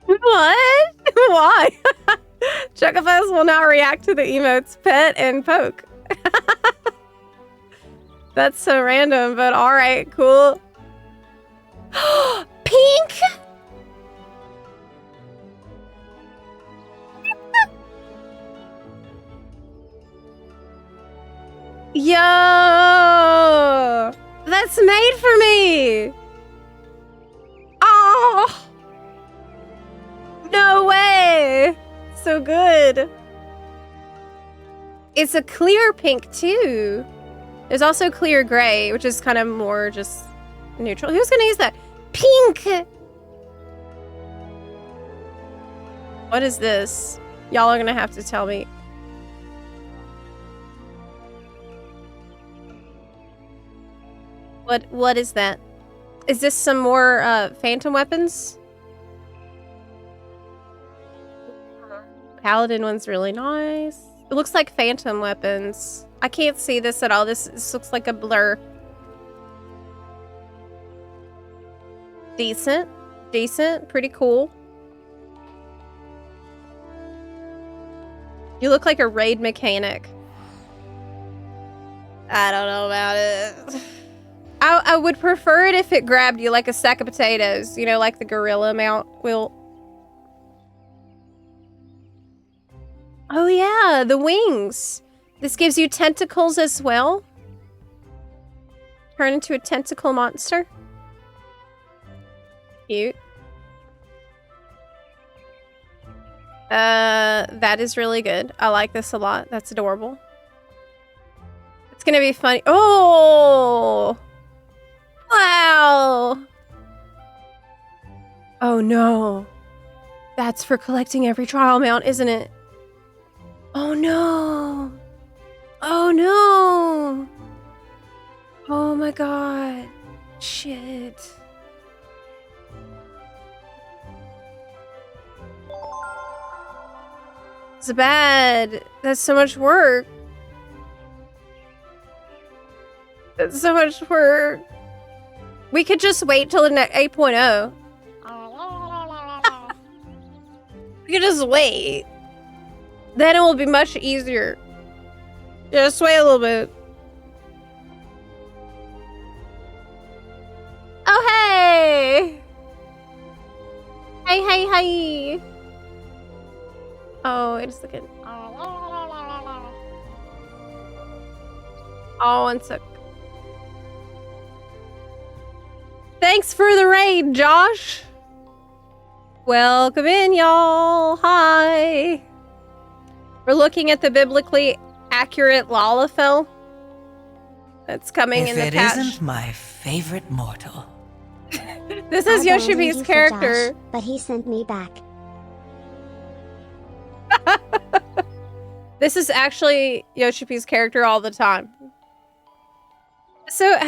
What? Why? Chocobos will now react to the emotes pet and poke. That's so random, but alright, cool. Pink! Yo! That's made for me! Oh! No way! So good. It's a clear pink too. There's also clear gray, which is kind of more just neutral. Who's gonna use that? Pink! What is this? Y'all are gonna have to tell me. What is that? Is this some more phantom weapons? Paladin one's really nice. It looks like phantom weapons. I can't see this at all. This looks like a blur. Decent. Decent. Pretty cool. You look like a raid mechanic. I don't know about it. I would prefer it if it grabbed you like a sack of potatoes. You know, like the gorilla mount will. Oh yeah, the wings. This gives you tentacles as well. Turn into a tentacle monster. Cute. That is really good. I like this a lot. That's adorable. It's gonna be funny. Oh! Wow! Oh no. That's for collecting every trial mount, isn't it? Oh no! Oh no! Oh my god. Shit. It's bad. That's so much work. That's so much work. We could just wait till the 8.0. We can just wait. Then it will be much easier. Just wait a little bit. Oh, hey! Hey, hey, hey! Oh, wait a second. Oh, 1 sec. Thanks for the raid, Josh! Welcome in, y'all! Hi! We're looking at the biblically accurate Lalafell that's coming in the patch. If it isn't my favorite mortal. This is I believe Yoshipi's you for character. Josh, but he sent me back. This is actually Yoshipi's character all the time. So,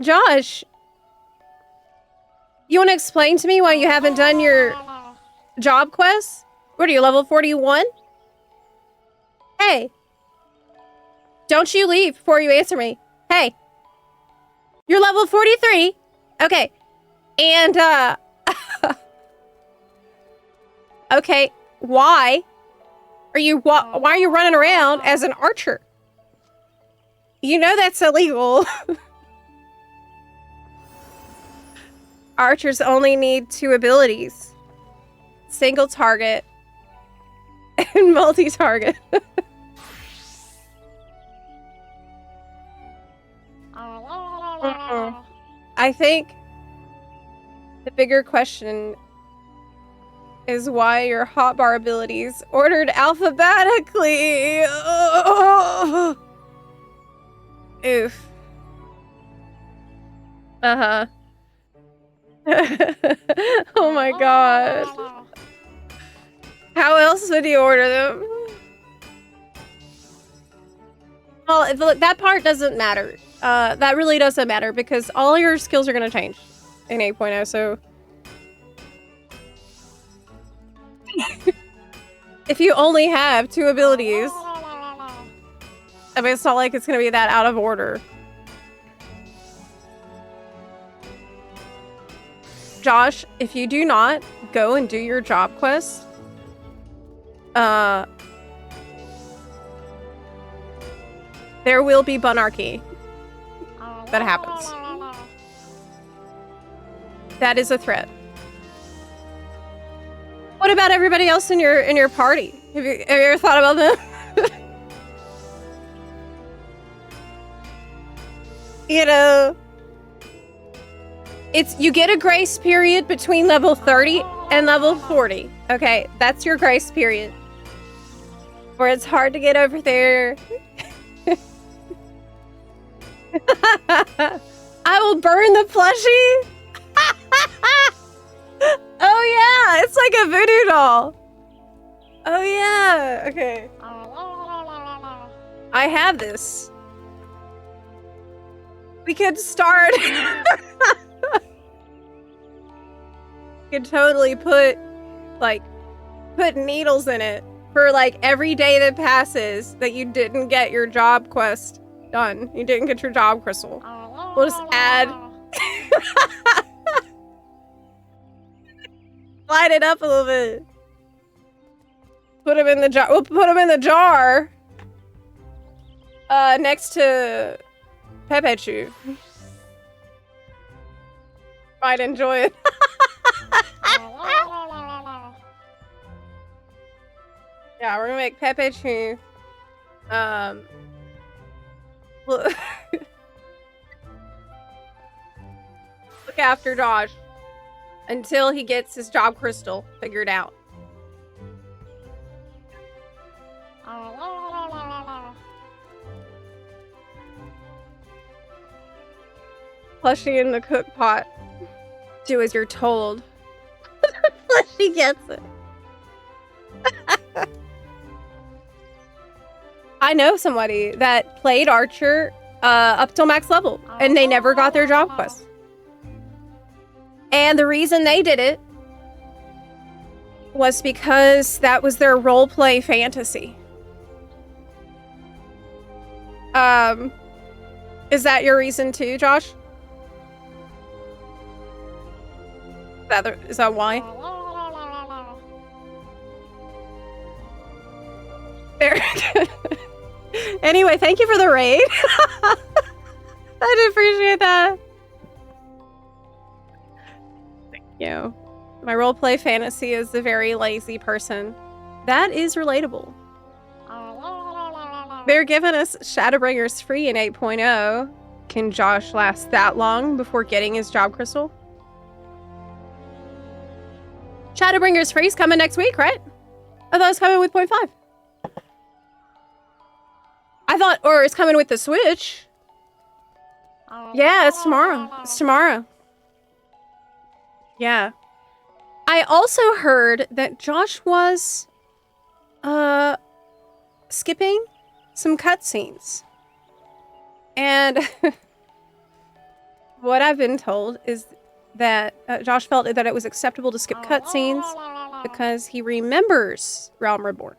Josh, you want to explain to me why you haven't done your job quest? What are you, level 41? Hey. Don't you leave before you answer me. Hey. You're level 43? Okay. And, okay, why are you running around as an archer? You know that's illegal. Archers only need 2 abilities. Single target and multi-target. I think the bigger question is why your hotbar abilities ordered alphabetically. Oh. Oof. Uh-huh. Oh my god. How else would you order them? Well, look, that part doesn't matter. That really doesn't matter because all your skills are going to change in 8.0, so... If you only have 2 abilities, I mean, it's not like it's going to be that out of order. Josh, if you do not go and do your job quest, there will be bunarchy that happens. That is a threat. What about everybody else in your party? Have you ever thought about them? You know, you get a grace period between level 30 and level 40. Okay, that's your grace period. Where it's hard to get over there. I will burn the plushie. Oh yeah, it's like a voodoo doll. Oh yeah, okay. I have this. We could start. You could totally put needles in it for like every day that passes that you didn't get your job quest done. You didn't get your job crystal. We'll just add. Light it up a little bit. Put them in the jar. We'll put them in the jar. Next to Pepechu. Might enjoy it. Yeah, we're gonna make Pepechu. Look after Josh until he gets his job crystal figured out. Plushie in the cook pot. Do as you're told. Plushie gets it. I know somebody that played Archer up till max level, and they never got their job quest. And the reason they did it was because that was their roleplay fantasy. Is that your reason too, Josh? Is that why? Anyway, thank you for the raid. I do appreciate that. Thank you. My roleplay fantasy is a very lazy person. That is relatable. They're giving us Shadowbringers free in 8.0. Can Josh last that long before getting his job crystal? Shadowbringers free is coming next week, right? I thought it was coming with 0.5. I thought, or it's coming with the Switch. Yeah, it's tomorrow. It's tomorrow. Yeah. I also heard that Josh was, skipping some cutscenes. And what I've been told is that Josh felt that it was acceptable to skip cutscenes because he remembers Realm Reborn.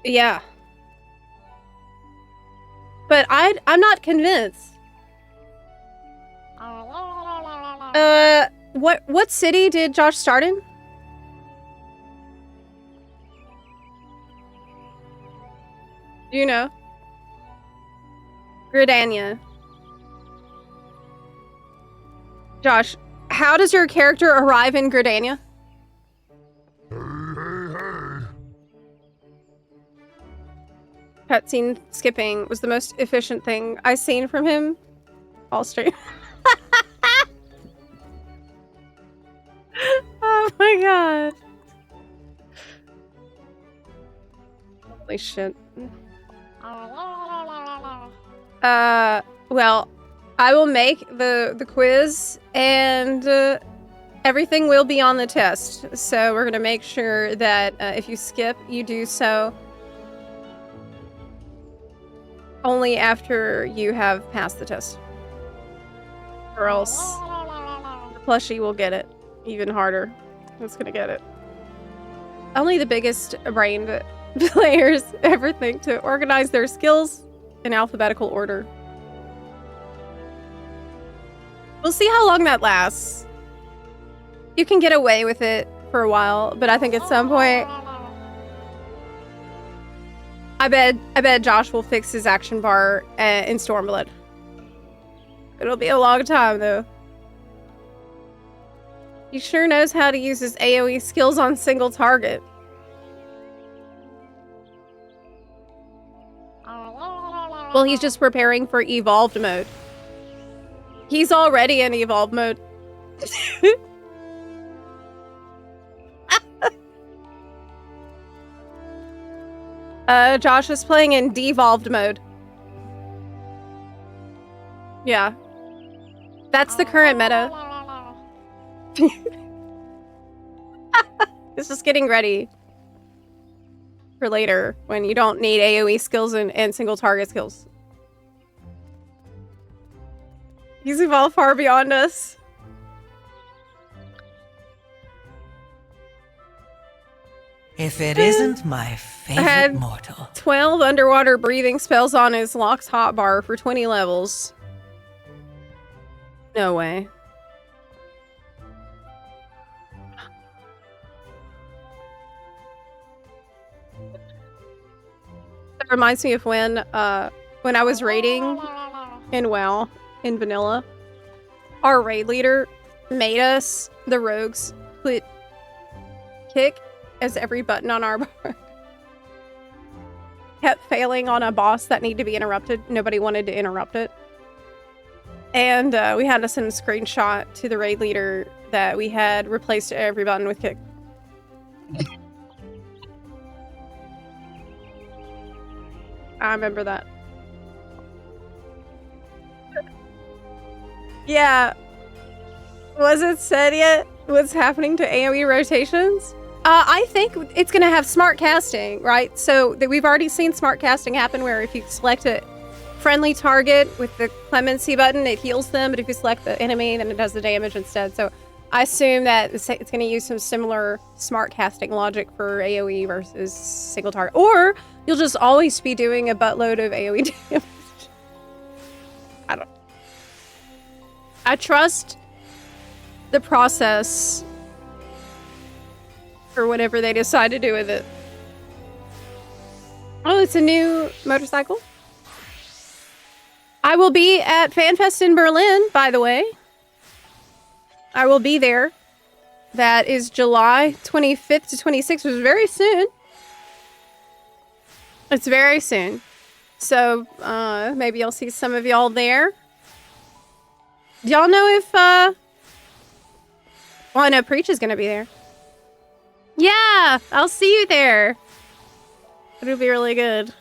Yeah. But I'm not convinced. What city did Josh start in? Do you know? Gridania. Josh, how does your character arrive in Gridania? Cutscene skipping was the most efficient thing I've seen from him all stream. Oh my god. Holy shit. Well, I will make the quiz and everything will be on the test. So we're gonna make sure that if you skip, you do so only after you have passed the test. Or else the plushie will get it even harder. It's gonna get it. Only the biggest brained players ever think to organize their skills in alphabetical order. We'll see how long that lasts. You can get away with it for a while, but I think at some point I bet Josh will fix his action bar in Stormblood. It'll be a long time though. He sure knows how to use his AoE skills on single target. Well, he's just preparing for evolved mode. He's already in evolved mode. Josh is playing in devolved mode. Yeah. That's the current meta. This is getting ready for later when you don't need AoE skills and single target skills. He's evolved far beyond us. If it isn't my favorite mortal. 12 underwater breathing spells on his Locks hotbar for 20 levels. No way. That reminds me of when I was raiding in WoW in vanilla. Our raid leader made us, the rogues, put kick as every button on our bar. Kept failing on a boss that needed to be interrupted. Nobody wanted to interrupt it. And we had to send a screenshot to the raid leader that we had replaced every button with kick. I remember that. Yeah. Was it said yet what's happening to AoE rotations? I think it's going to have smart casting, right? So we've already seen smart casting happen where if you select a friendly target with the clemency button, it heals them. But if you select the enemy, then it does the damage instead. So I assume that it's going to use some similar smart casting logic for AoE versus single target. Or you'll just always be doing a buttload of AoE damage. I don't know. I trust the process for whatever they decide to do with it. Oh, it's a new motorcycle. I will be at FanFest in Berlin, by the way. I will be there. That is July 25th to 26th, which is very soon. It's very soon. So, maybe I'll see some of y'all there. Do y'all know if, well, I know Preach is gonna be there. Yeah, I'll see you there. It'll be really good.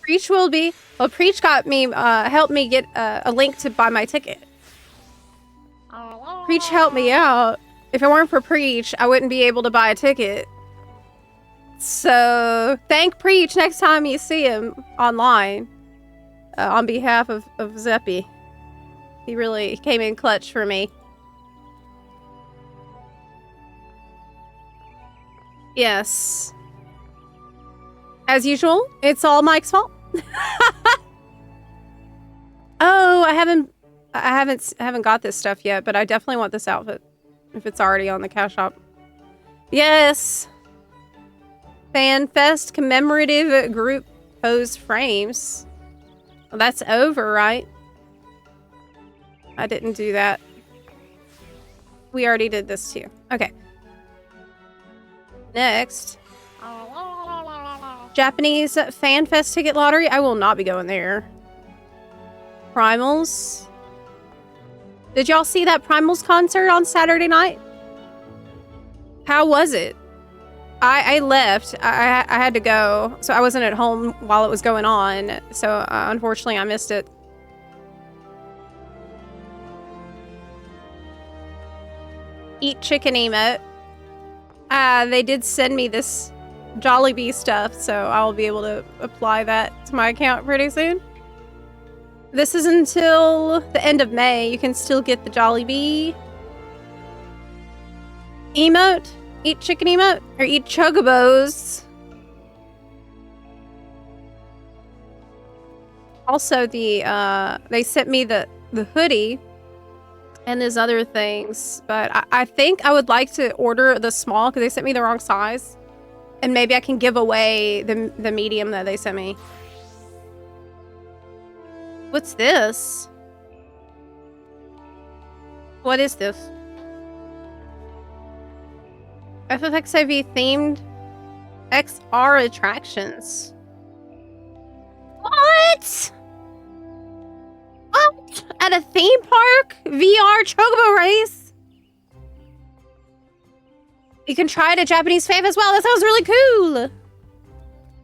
Preach will be... Well, Preach got me, helped me get a link to buy my ticket. Preach helped me out. If it weren't for Preach, I wouldn't be able to buy a ticket. So, thank Preach next time you see him online. On behalf of Zeppy. He really came in clutch for me. Yes. As usual, it's all Mike's fault. Oh, I haven't got this stuff yet, but I definitely want this outfit if it's already on the cash shop. Yes. FanFest commemorative group pose frames. Well, that's over, right? I didn't do that. We already did this too. Okay. Next. Japanese FanFest ticket lottery. I will not be going there. Primals. Did y'all see that Primals concert on Saturday night? How was it? I left. I had to go. So I wasn't at home while it was going on. So unfortunately I missed it. Eat chicken emote. They did send me this Jollibee stuff, so I'll be able to apply that to my account pretty soon. This is until the end of May. You can still get the Jollibee emote. Eat chicken emote. Or eat chocobos. Also, they sent me the hoodie and there's other things, but I think I would like to order the small because they sent me the wrong size. And maybe I can give away the medium that they sent me. What's this? What is this? FFXIV themed XR attractions. What? What? At a theme park? VR chocobo race? You can try it at Japanese Fave as well. That sounds really cool.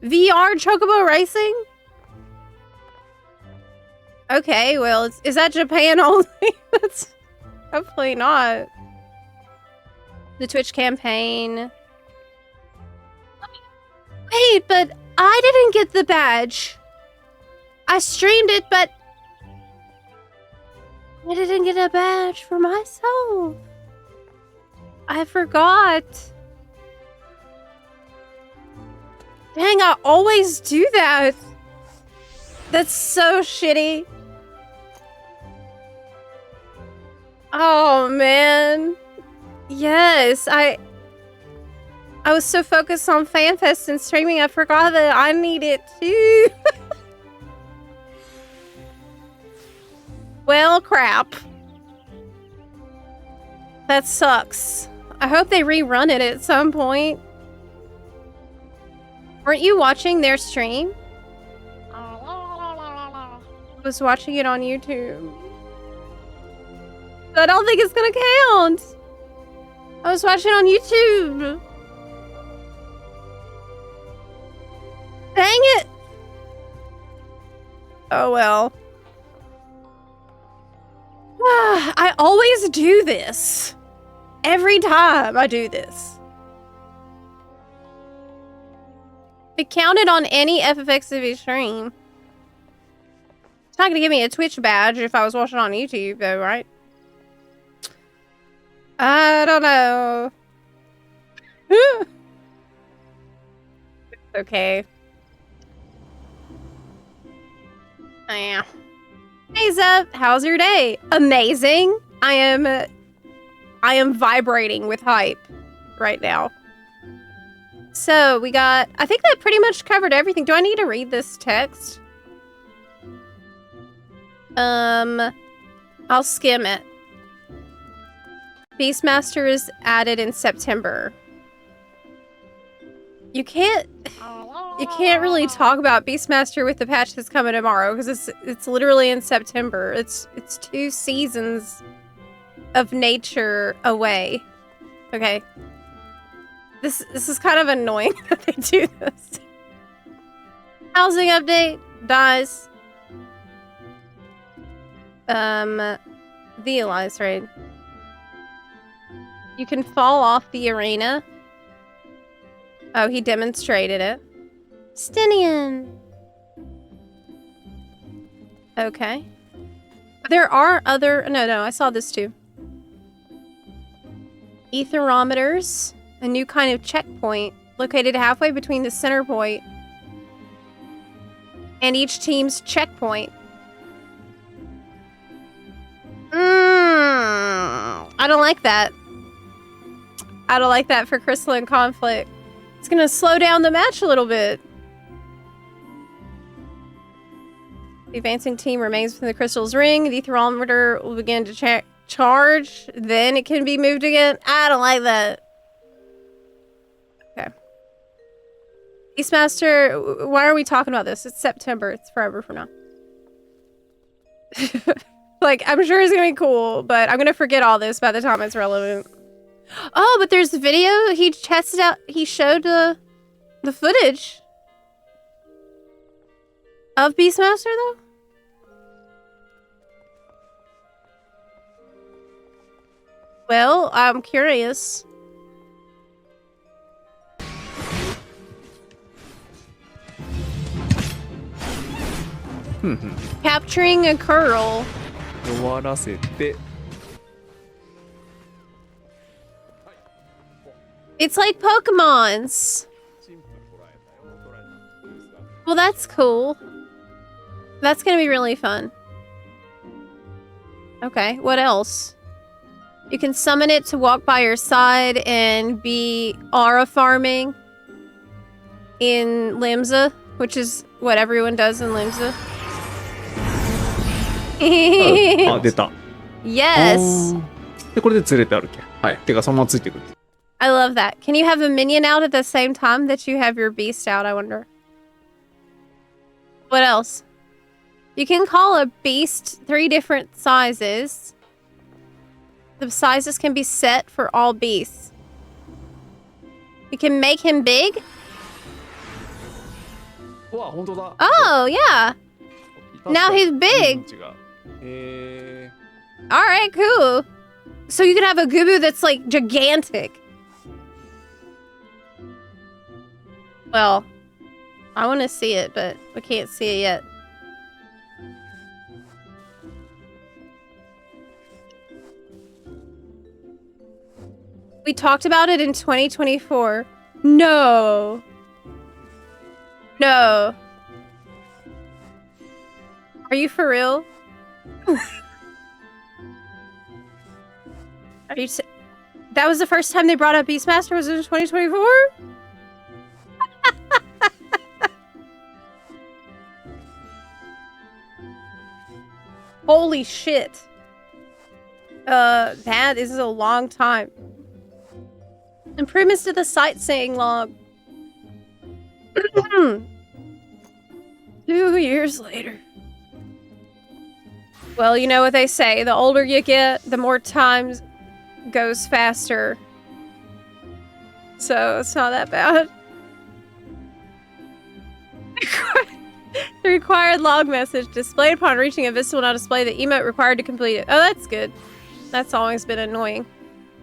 VR chocobo racing? Okay, well, is that Japan only? That's hopefully not. The Twitch campaign. Wait, but I didn't get the badge. I streamed it, but I didn't get a badge for myself. I forgot. Dang, I always do that. That's so shitty. Oh, man. Yes, I was so focused on FanFest and streaming, I forgot that I need it too. Well, crap. That sucks. I hope they rerun it at some point. Weren't you watching their stream? I was watching it on YouTube. I don't think it's gonna count. I was watching on YouTube. Dang it. Oh well. I always do this. Every time I do this. It counted on any FFXTV stream. It's not gonna give me a Twitch badge if I was watching on YouTube though, right? I don't know. It's okay. Oh, yeah. Hey Zep, how's your day? Amazing. I am vibrating with hype right now. So we got, I think that pretty much covered everything. Do I need to read this text? I'll skim it. Beastmaster is added in September. You can't really talk about Beastmaster with the patch that's coming tomorrow because it's literally in September. It's 2 seasons of nature away. Okay. This is kind of annoying that they do this. Housing update dies. The Alliance raid. You can fall off the arena. Oh, he demonstrated it. Stinian. Okay. There are other... No, I saw this too. Etherometers. A new kind of checkpoint located halfway between the center point and each team's checkpoint. I don't like that. I don't like that for Crystalline Conflict. It's gonna slow down the match a little bit. The advancing team remains within the crystal's ring. The etherometer will begin to charge. Then it can be moved again. I don't like that. Okay. Beastmaster, why are we talking about this? It's September. It's forever from now. Like, I'm sure it's gonna be cool, but I'm gonna forget all this by the time it's relevant. Oh, but there's video. He tested out. He showed the footage of Beastmaster, though. Well, I'm curious. Capturing a curl. It's like Pokemon's. Well, that's cool. That's gonna be really fun. Okay, what else? You can summon it to walk by your side and be aura farming in Limsa, which is what everyone does in Limsa. Yes. でこれで釣れてあるけん。はい。てかそのままついてくる。 I love that. Can you have a minion out at the same time that you have your beast out, I wonder? What else? You can call a beast 3 different sizes. The sizes can be set for all beasts. You can make him big. Oh, yeah. Now he's big. Alright, cool. So you can have a Gubu that's like gigantic. Well, I want to see it, but we can't see it yet. We talked about it in 2024. No. No. Are you for real? Are you... That was the first time they brought up Beastmaster? Was it in 2024? Holy shit. That is a long time. Improvements to the sightseeing log. 2 years later. Well, you know what they say. The older you get, the more time goes faster. So, it's not that bad. The required log message displayed upon reaching a vista will now display the emote required to complete it. Oh, that's good. That's always been annoying.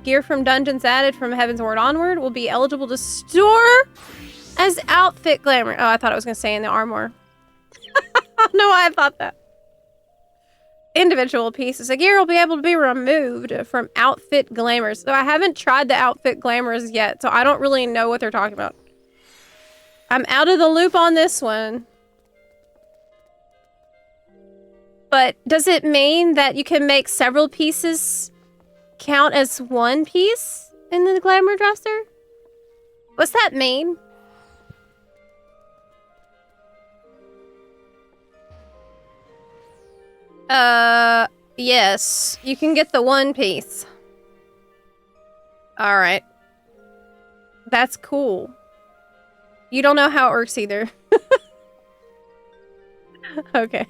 Gear from dungeons added from Heaven's Word onward will be eligible to store as outfit glamour. Oh, I thought I was going to say in the armor. I don't know why I thought that. Individual pieces of gear will be able to be removed from outfit glamours. So I haven't tried the outfit glamours yet, so I don't really know what they're talking about. I'm out of the loop on this one. But does it mean that you can make several pieces count as one piece in the glamour dresser? What's that mean? Yes. You can get the one piece. Alright. That's cool. You don't know how it works either. Okay.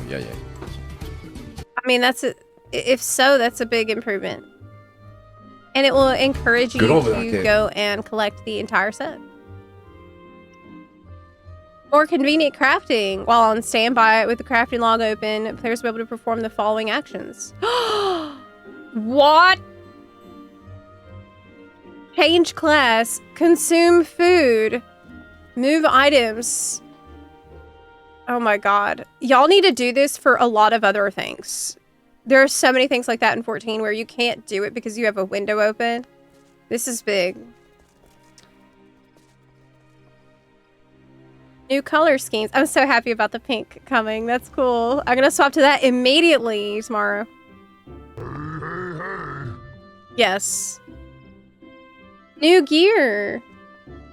Yeah. I mean, if so, that's a big improvement. And it will encourage you to go and collect the entire set. More convenient crafting. While on standby with the crafting log open, players will be able to perform the following actions. What? Change class. Consume food. Move items. Oh my god. Y'all need to do this for a lot of other things. There are so many things like that in 14 where you can't do it because you have a window open. This is big. New color schemes. I'm so happy about the pink coming. That's cool. I'm gonna swap to that immediately tomorrow. Yes. New gear.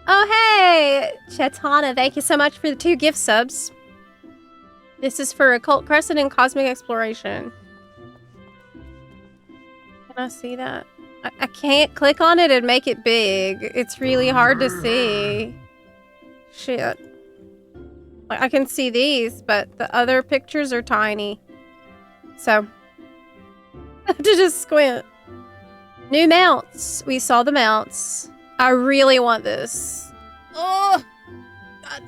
Oh, hey! Chetana, thank you so much for the 2 gift subs. This is for Occult Crescent and Cosmic Exploration. Can I see that? I can't click on it and make it big. It's really hard to see. Shit. I can see these, but the other pictures are tiny. So, I have to just squint. New mounts. We saw the mounts. I really want this. Oh! God.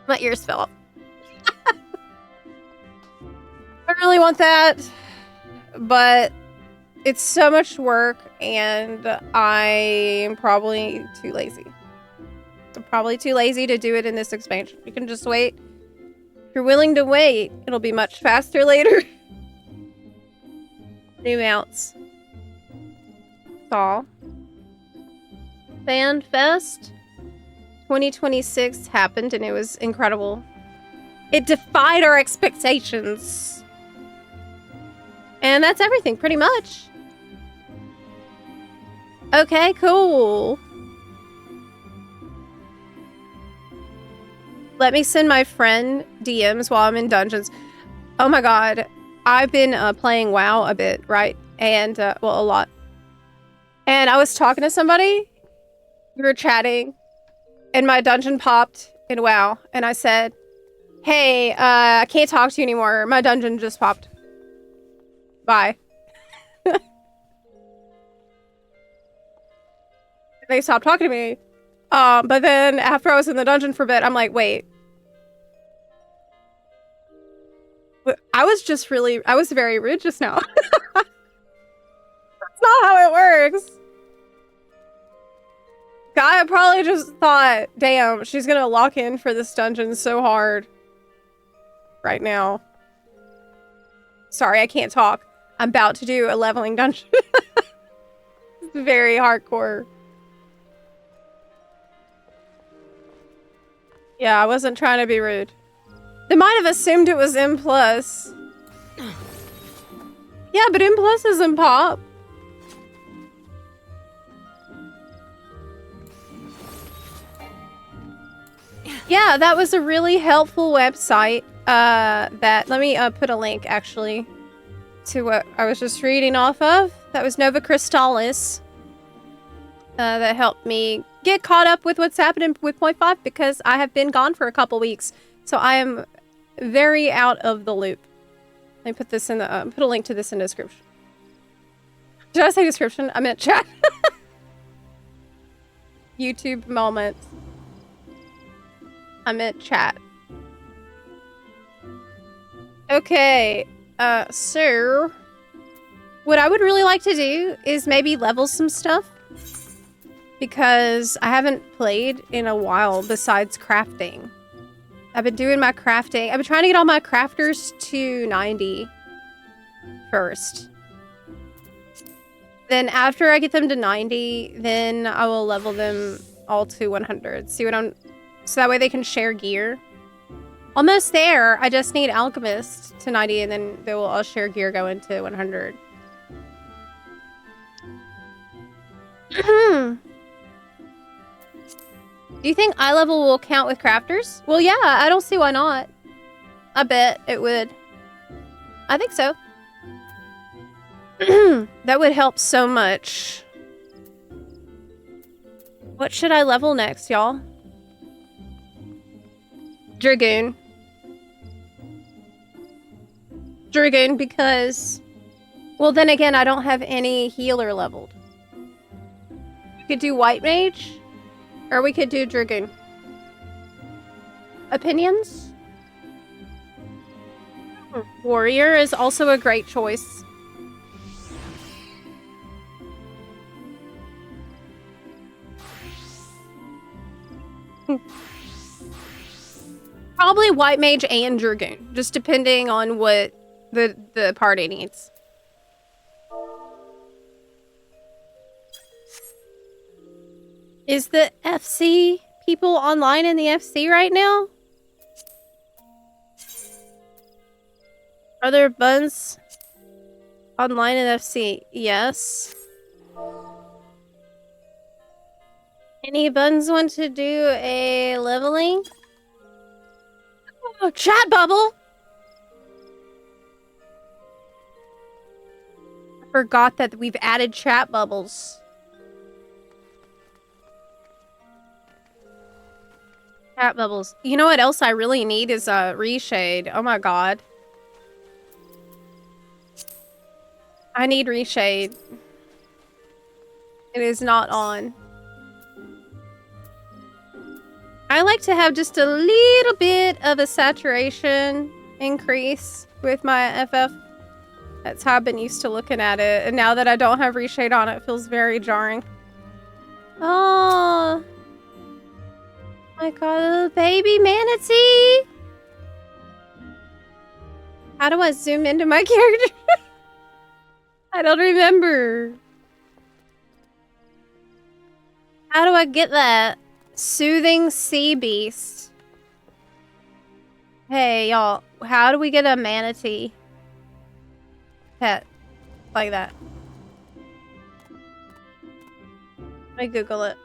My ears fell off. I really want that, but it's so much work, and I'm probably too lazy. I'm probably too lazy to do it in this expansion. You can just wait. If you're willing to wait, it'll be much faster later. New mounts. Saw. Fan Fest 2026 happened, and it was incredible. It defied our expectations. And that's everything, pretty much. Okay, cool. Let me send my friend DMs while I'm in dungeons. Oh my god. I've been playing WoW a bit, right? And, well, a lot. And I was talking to somebody. We were chatting. And my dungeon popped in WoW. And I said, hey, I can't talk to you anymore. My dungeon just popped. Bye. They stopped talking to me. But then after I was in the dungeon for a bit, I'm like, wait. I was very rude just now. That's not how it works. Guy probably just thought, damn, she's gonna lock in for this dungeon so hard right now. Sorry, I can't talk. I'm about to do a leveling dungeon. It's very hardcore. Yeah, I wasn't trying to be rude. They might have assumed it was M+. Yeah, but M+ isn't pop. Yeah, that was a really helpful website. Let me put a link actually to what I was just reading off of. That was Nova Crystallis. That helped me get caught up with what's happening with 0.5 because I have been gone for a couple weeks. So I am very out of the loop. Let me put this in the put a link to this in the description. Did I say description? I meant chat. YouTube moment. I meant chat. Okay, so what I would really like to do is maybe level some stuff because I haven't played in a while besides crafting. I've been doing my crafting. I've been trying to get all my crafters to 90 first. Then after I get them to 90, then I will level them all to 100. See what I'm... So that way they can share gear. Almost there. I just need Alchemist to 90, and then they will all share gear go into 100. Do you think eye level will count with crafters? Well, yeah, I don't see why not. I bet it would. I think so. That would help so much. What should I level next, y'all? Dragoon. Dragoon, because... Well, then again, I don't have any healer leveled. We could do White Mage, or we could do Dragoon. Opinions? Warrior is also a great choice. Probably White Mage and Dragoon, just depending on what the party needs. Is the FC people online in the FC right now? Are there buns online in FC? Yes. Any buns want to do a leveling? Oh, chat bubble! I forgot that we've added chat bubbles. Chat bubbles. You know what else I really need is a reshade. Oh my god. I need reshade. It is not on. I like to have just a little bit of a saturation increase with my FF. That's how I've been used to looking at it. And now that I don't have reshade on, it feels very jarring. Oh my god, little baby manatee! How do I zoom into my character? I don't remember. How do I get that? Soothing Sea Beast. Hey, y'all. How do we get a manatee pet like that? Let me Google it.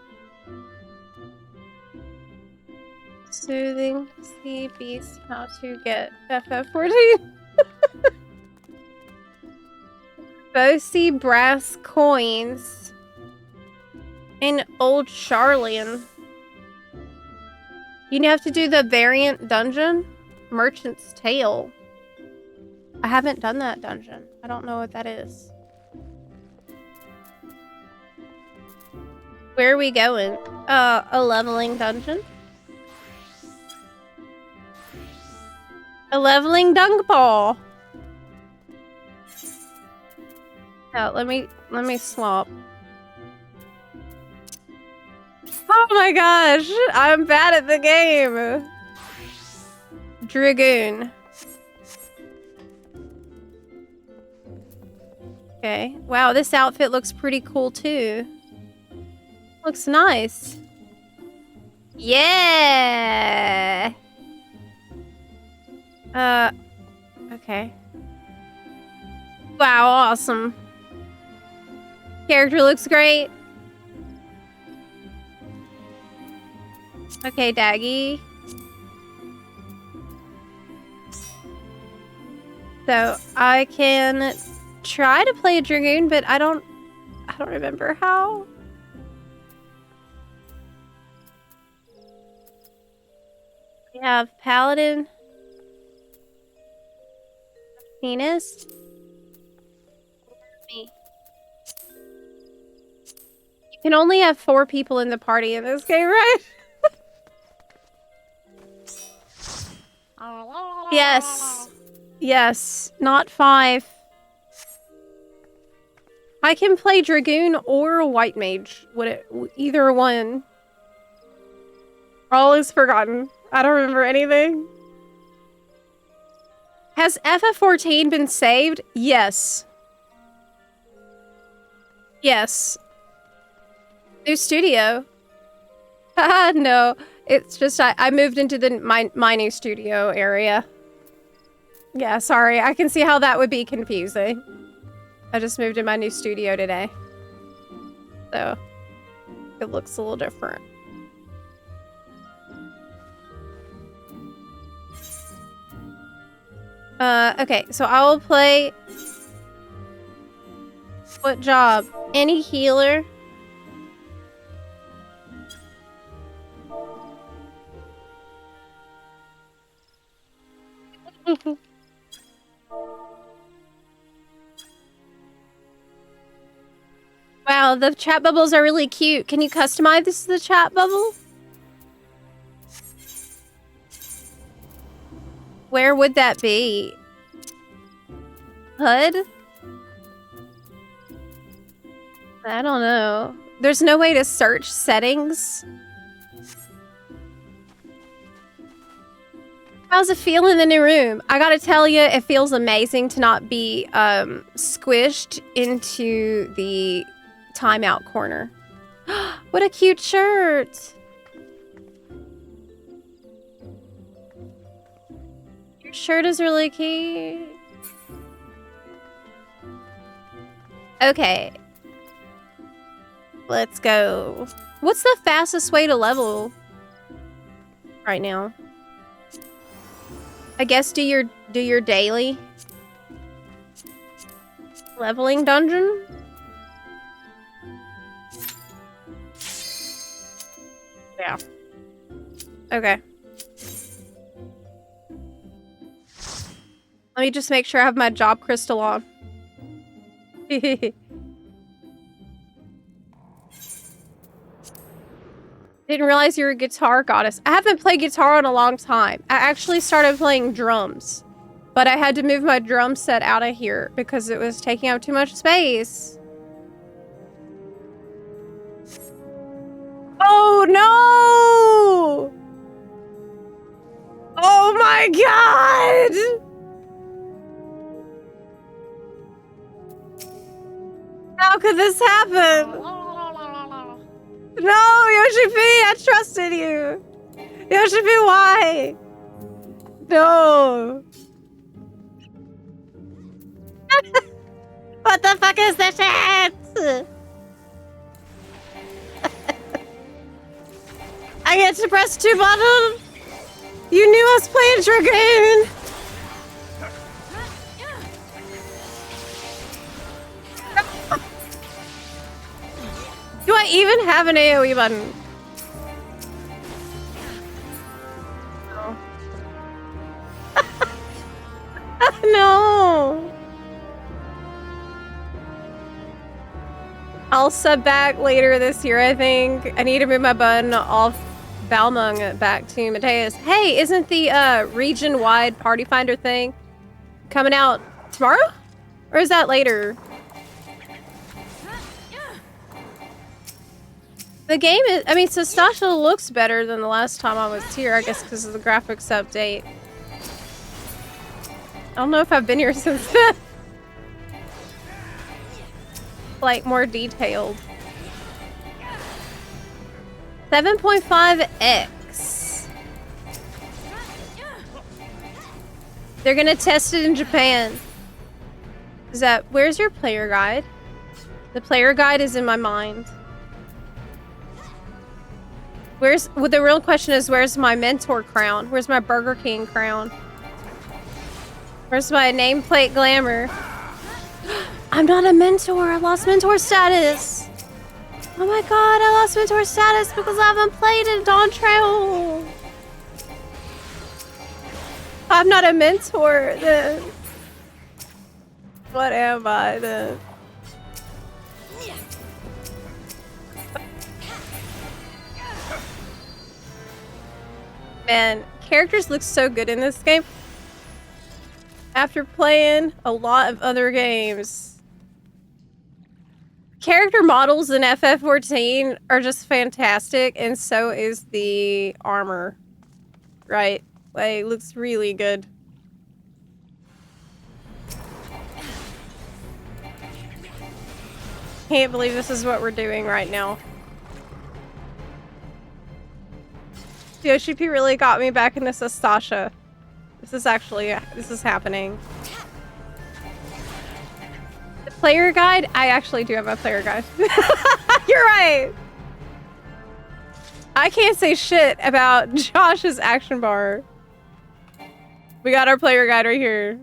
Soothing Sea Beast. How to get FF14. Bossy brass coins. And old Charlian. You have to do the variant dungeon? Merchant's Tale. I haven't done that dungeon. I don't know what that is. Where are we going? A leveling dungeon? A leveling dung ball. Oh, let me swap. Oh my gosh, I'm bad at the game. Dragoon. Okay. Wow, this outfit looks pretty cool too. Looks nice. Yeah. Okay. Wow, awesome. Character looks great. Okay, Daggy. So I can try to play a Dragoon, but I don't remember how. We have Paladin. Penis. Me. You can only have 4 people in the party in this game, right? Yes. Yes. Not 5. I can play Dragoon or White Mage. Either one. All is forgotten. I don't remember anything. Has FF14 been saved? Yes. Yes. New studio. Haha, no. It's just I moved into my new studio area. Yeah, sorry. I can see how that would be confusing. I just moved in my new studio today. So, it looks a little different. Okay, so I will play... What job? Any healer? Wow, the chat bubbles are really cute. Can you customize the chat bubble? Where would that be? HUD? I don't know. There's no way to search settings. How's it feel in the new room? I gotta tell you, it feels amazing to not be squished into the timeout corner. What a cute shirt! Your shirt is really cute. Okay. Let's go. What's the fastest way to level right now? I guess do your daily leveling dungeon. Yeah. Okay. Let me just make sure I have my job crystal on. Didn't realize you were a guitar goddess. I haven't played guitar in a long time. I actually started playing drums, but I had to move my drum set out of here because it was taking up too much space. Oh no! Oh my god! How could this happen? No, Yoshi P, I trusted you. Yoshi P, why? No. What the fuck is this shit? I get to press 2 buttons? You knew I was playing Dragoon. Do I even have an AoE button? No. No. I'll sub back later this year, I think. I need to move my button off Balmung back to Mateus. Hey, isn't the region-wide Party Finder thing coming out tomorrow? Or is that later? The game is, I mean, Sastasha looks better than the last time I was here, I guess because of the graphics update. I don't know if I've been here since then. Like, more detailed. 7.5x. They're gonna test it in Japan. Is that, where's your player guide? The player guide is in my mind. Where's, well, the real question is, where's my mentor crown? Where's my Burger King crown? Where's my nameplate glamour? I'm not a mentor. I lost mentor status. Oh my god, I lost mentor status because I haven't played in Dawn Trail. I'm not a mentor then. What am I then? Man, characters look so good in this game. After playing a lot of other games. Character models in FF14 are just fantastic, and so is the armor. Right? Like, it looks really good. Can't believe this is what we're doing right now. Yoshi-P really got me back into Sastasha. This is happening. The player guide? I actually do have a player guide. You're right. I can't say shit about Josh's action bar. We got our player guide right here.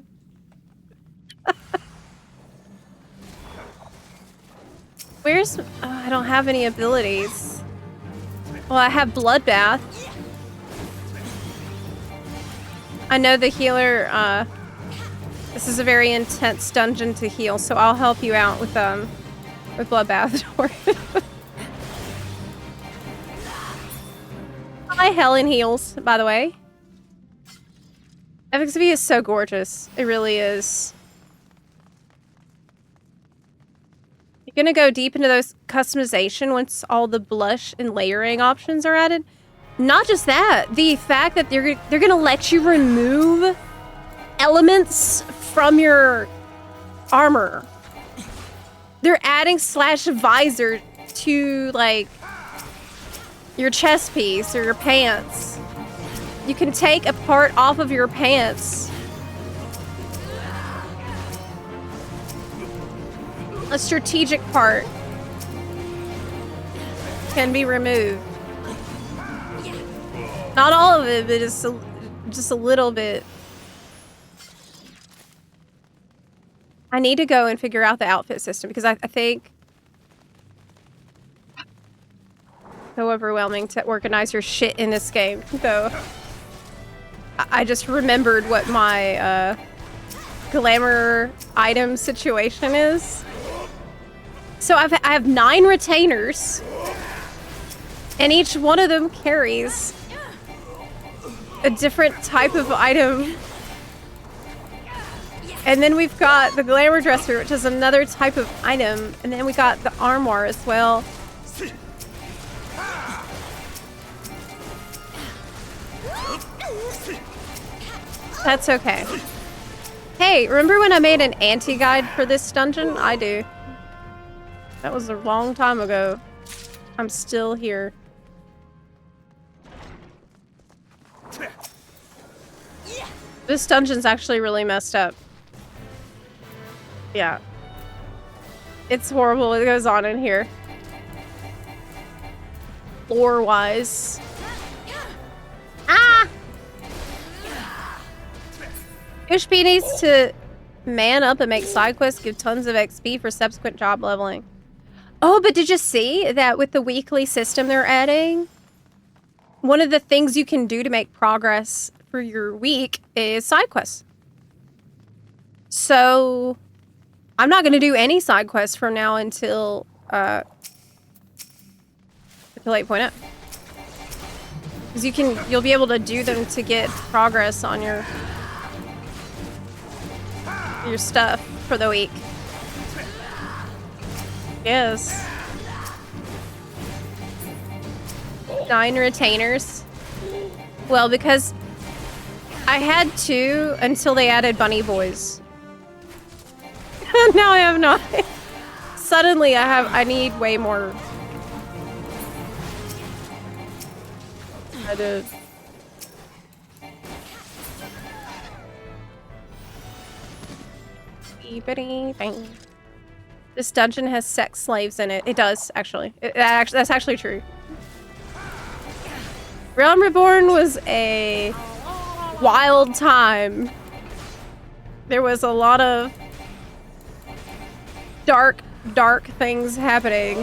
Where's... Oh, I don't have any abilities. Well, I have Bloodbath. I know the healer, this is a very intense dungeon to heal, so I'll help you out with Bloodbath. Hi, Helen heals, by the way. FXV is so gorgeous. It really is. You're gonna go deep into those customization once all the blush and layering options are added. Not just that, the fact that they're gonna let you remove elements from your armor. They're adding slash visor to like your chest piece or your pants. You can take a part off of your pants. A strategic part can be removed. Not all of it, but just a little bit. I need to go and figure out the outfit system because I think so overwhelming to organize your shit in this game. So I just remembered what my glamour item situation is. So I have 9 retainers, and each one of them carries a different type of item. And then we've got the glamour dresser, which is another type of item, and then we got the armoire as well. That's okay. Hey, remember when I made an anti-guide for this dungeon? I do. That was a long time ago. I'm still here. This dungeon's actually really messed up. Yeah. It's horrible what goes on in here. Lore-wise. Ah! Yoshi-P needs to man up and make side quests, give tons of XP for subsequent job leveling. Oh, but did you see that with the weekly system they're adding? One of the things you can do to make progress for your week is side quests. So I'm not going to do any side quests from now until 8.0. Because you'll be able to do them to get progress on your stuff for the week. Yes. 9 retainers. Well, because I had 2 until they added bunny boys. Now I have 9. Suddenly I need way more. I did. Bing. This dungeon has sex slaves in it. It does, actually. That's actually true. Realm Reborn was a wild time. There was a lot of dark things happening.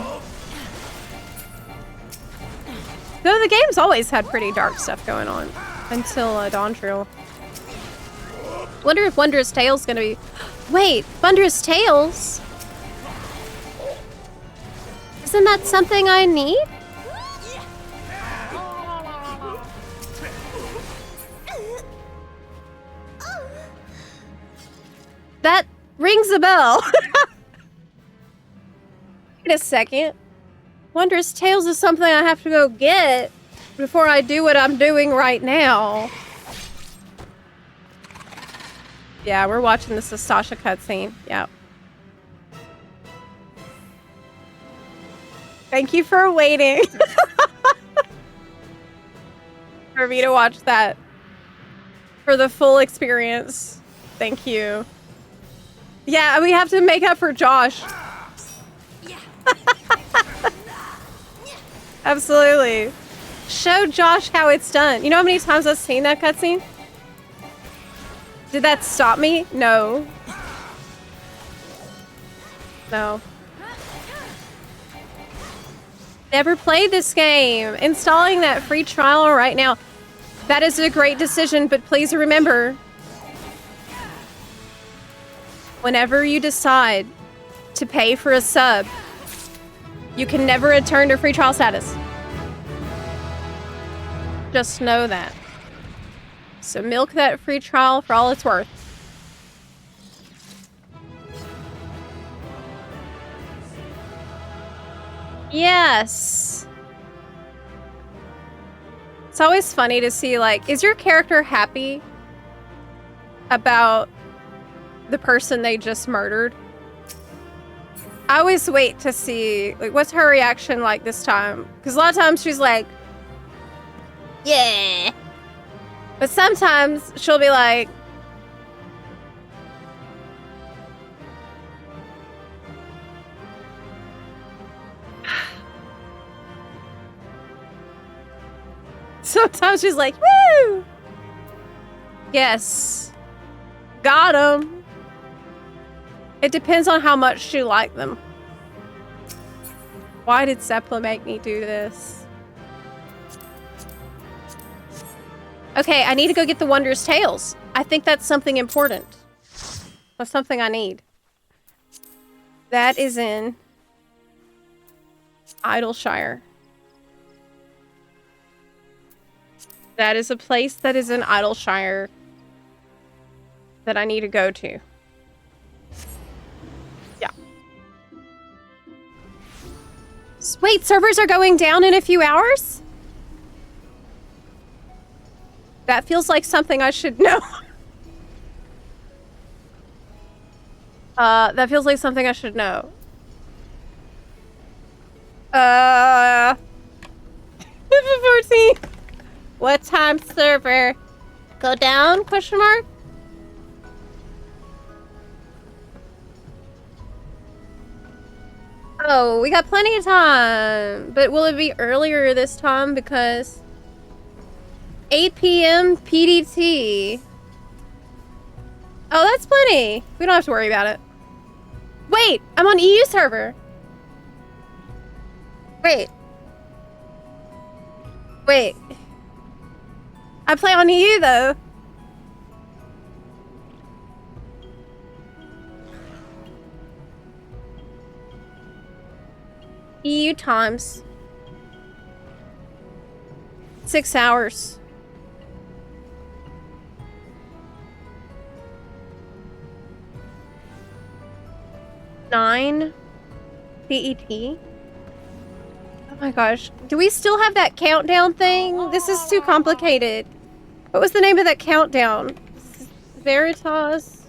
Though the game's always had pretty dark stuff going on. Until Dawntrail. Wonder if Wondrous Tale's gonna be... Wait, Wondrous Tales? Isn't that something I need? That rings a bell. Wait a second. Wondrous Tales is something I have to go get before I do what I'm doing right now. Yeah, we're watching the Sastasha cutscene. Yeah. Thank you for waiting. for me to watch that for the full experience. Thank you. Yeah, we have to make up for Josh. Absolutely. Show Josh how it's done. You know how many times I've seen that cutscene? Did that stop me? No. No. Never played this game. Installing that free trial right now. That is a great decision, but please remember, whenever you decide to pay for a sub, you can never return to free trial status. Just know that. So milk that free trial for all it's worth. Yes. It's always funny to see, like, is your character happy about the person they just murdered? I always wait to see, like, what's her reaction like this time? Because a lot of times she's like, yeah. But sometimes she'll be like, sometimes she's like, woo! Yes. Got him. It depends on how much you like them. Why did Zepla make me do this? Okay, I need to go get the Wondrous Tales. I think that's something important. That's something I need. That is in Idleshire. That is a place that is in Idleshire that I need to go to. Yeah. Wait, servers are going down in a few hours? That feels like something I should know. That feels like something I should know. 14. What time server? Go down? Question mark? Oh, we got plenty of time. But will it be earlier this time? Because 8 p.m. PDT. Oh, that's plenty. We don't have to worry about it. Wait, I'm on EU server. Wait. I play on EU though. EU times 6 hours. $9 PET. Oh my gosh. Do we still have that countdown thing? This is too complicated. What was the name of that countdown? Veritas?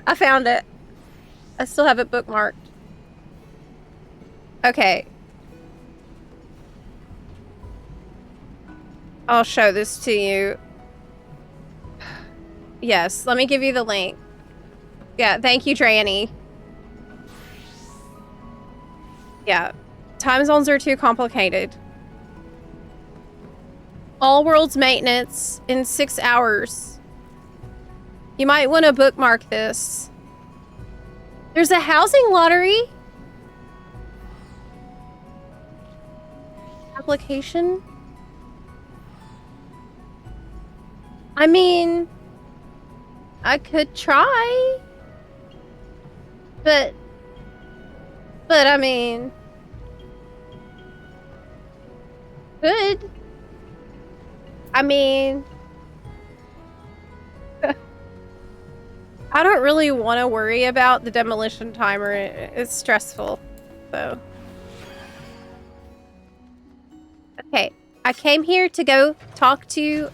I found it. I still have it bookmarked. Okay. I'll show this to you. Yes, let me give you the link. Yeah, thank you, Tranny. Yeah. Time zones are too complicated. All worlds maintenance in 6 hours. You might want to bookmark this. There's a housing lottery. Application. I mean, I could try. But I mean, good. I mean, I don't really want to worry about the demolition timer. It's stressful, so. Okay, I came here to go talk to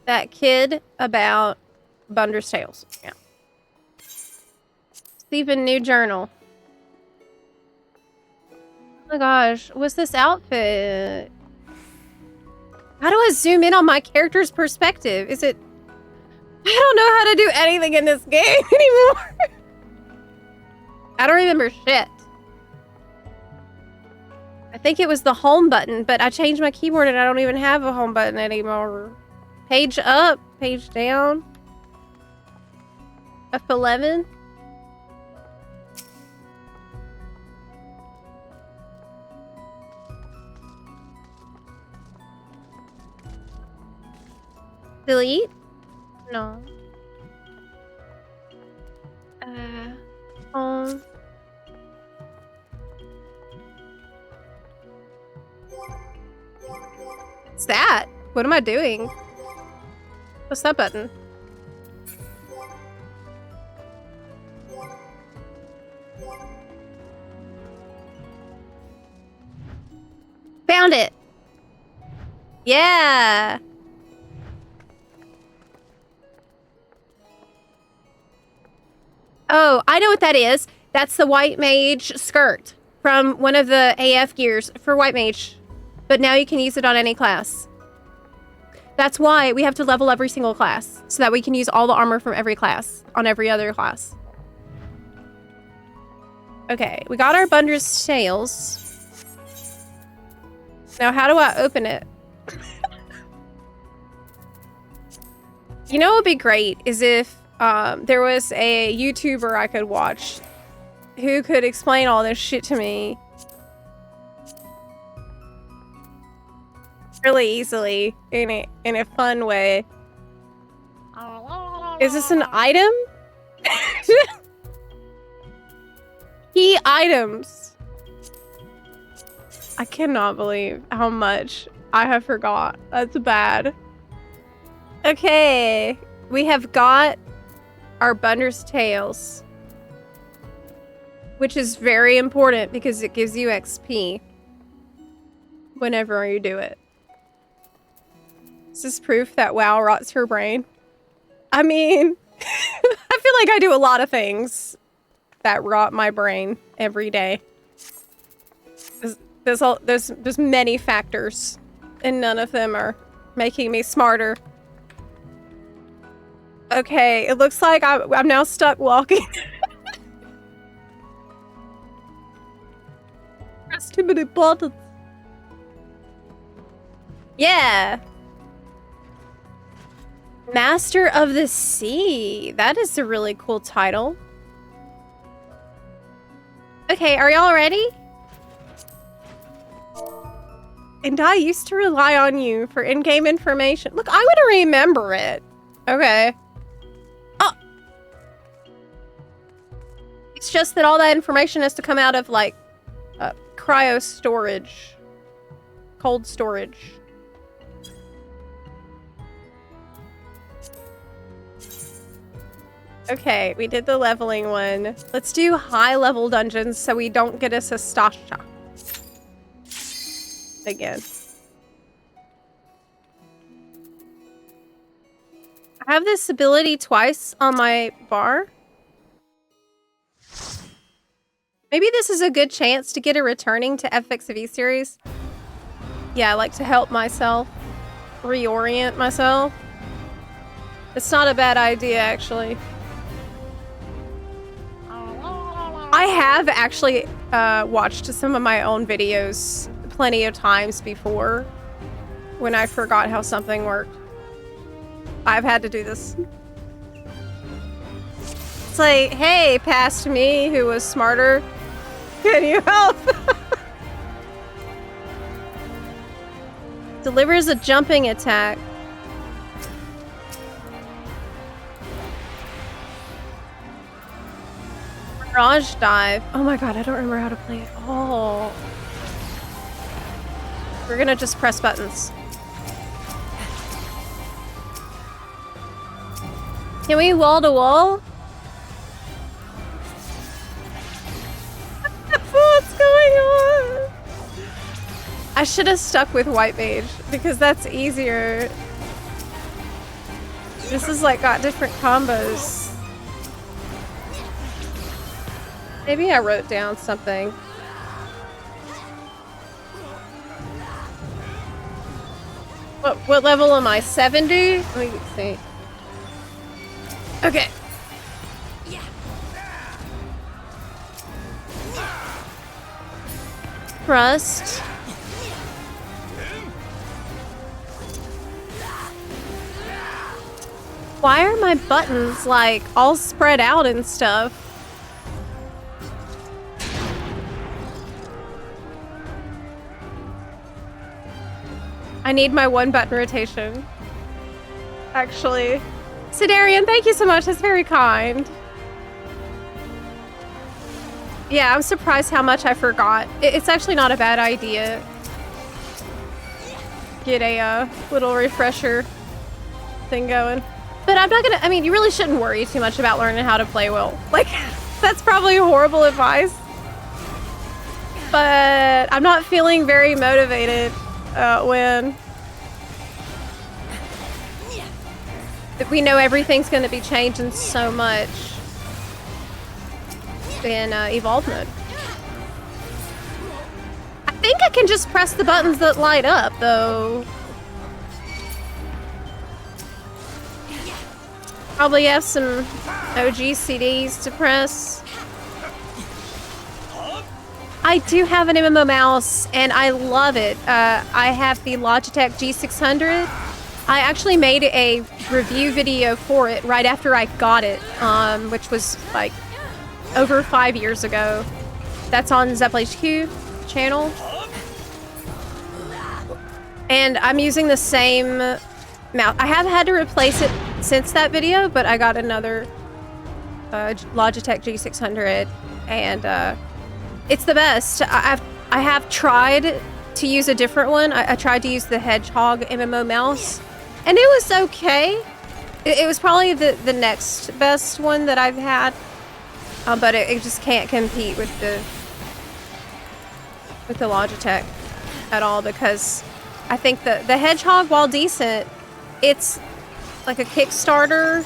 that kid about Bunder's Tales. Yeah. Even new journal. Oh my gosh, what's this outfit? How do I zoom in on my character's perspective? Is it... I don't know how to do anything in this game anymore. I don't remember shit. I think it was the home button, but I changed my keyboard and I don't even have a home button anymore. Page up, page down. F11. Delete? No. Home. What's that? What am I doing? What's that button? Found it! Yeah! Oh, I know what that is. That's the White Mage skirt from one of the AF gears for White Mage. But now you can use it on any class. That's why we have to level every single class, so that we can use all the armor from every class on every other class. Okay, we got our Bundra's tails. Now how do I open it? You know what would be great is if there was a YouTuber I could watch who could explain all this shit to me really easily in a fun way. Is this an item? Key items. I cannot believe how much I have forgot. That's bad. Okay, we have got our Bundra's tails, which is very important because it gives you XP whenever you do it. Is this proof that WoW rots your brain? I mean, I feel like I do a lot of things that rot my brain every day. There's many factors, and none of them are making me smarter. Okay, it looks like I'm now stuck walking. Press too many buttons. Yeah. Master of the Sea. That is a really cool title. Okay, are y'all ready? And I used to rely on you for in-game information. Look, I would remember it. Okay. Oh. It's just that all that information has to come out of, like, cryo storage. Cold storage. Okay, we did the leveling one. Let's do high-level dungeons so we don't get a Sastasha. Again. I have this ability twice on my bar. Maybe this is a good chance to get a returning to FXV series. Yeah, I like to help myself reorient myself. It's not a bad idea, actually. I have actually watched some of my own videos plenty of times before when I forgot how something worked. I've had to do this. It's like, hey, past me who was smarter, can you help? Delivers a jumping attack. Mirage dive. Oh my god, I don't remember how to play it. Oh. We're gonna just press buttons. Can we wall to wall? What's going on? I should have stuck with White Mage because that's easier. This is like got different combos. Maybe I wrote down something. What level am I? 70? Let me see. Okay. Trust. Why are my buttons like all spread out and stuff? I need my 1 button rotation. Actually. Sidarian, thank you so much. That's very kind. Yeah, I'm surprised how much I forgot. It's actually not a bad idea. Get a little refresher thing going. But I'm not gonna, I mean, you really shouldn't worry too much about learning how to play well. Like, that's probably horrible advice. But I'm not feeling very motivated when we know everything's gonna be changing so much in Evolved mode. I think I can just press the buttons that light up, though. Probably have some OG CDs to press. I do have an MMO mouse, and I love it. I have the Logitech G600. I actually made a review video for it right after I got it, which was like over 5 years ago. That's on Zepla HQ channel. And I'm using the same mouse. I have had to replace it since that video, but I got another Logitech G600, and it's the best. I have tried to use a different one. I tried to use the Hedgehog MMO mouse, and it was okay. It was probably the next best one that I've had, but it just can't compete with the Logitech at all, because I think the Hedgehog, while decent, it's like a Kickstarter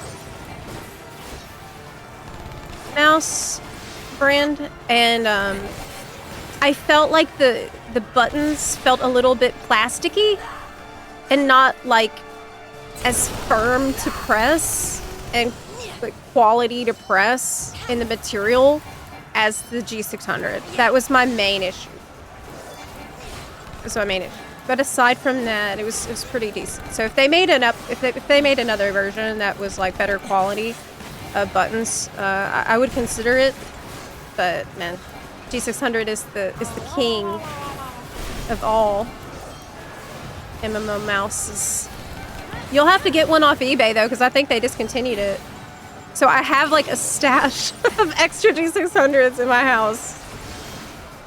mouse brand, and I felt like the buttons felt a little bit plasticky and not like as firm to press and like quality to press in the material as the G600. That was my main issue. But aside from that, it was pretty decent. So if they made if they made another version that was like better quality of buttons, I would consider it. But man, G600 is the king of all MMO mouses. You'll have to get one off eBay though, because I think they discontinued it. So I have like a stash of extra G600s in my house,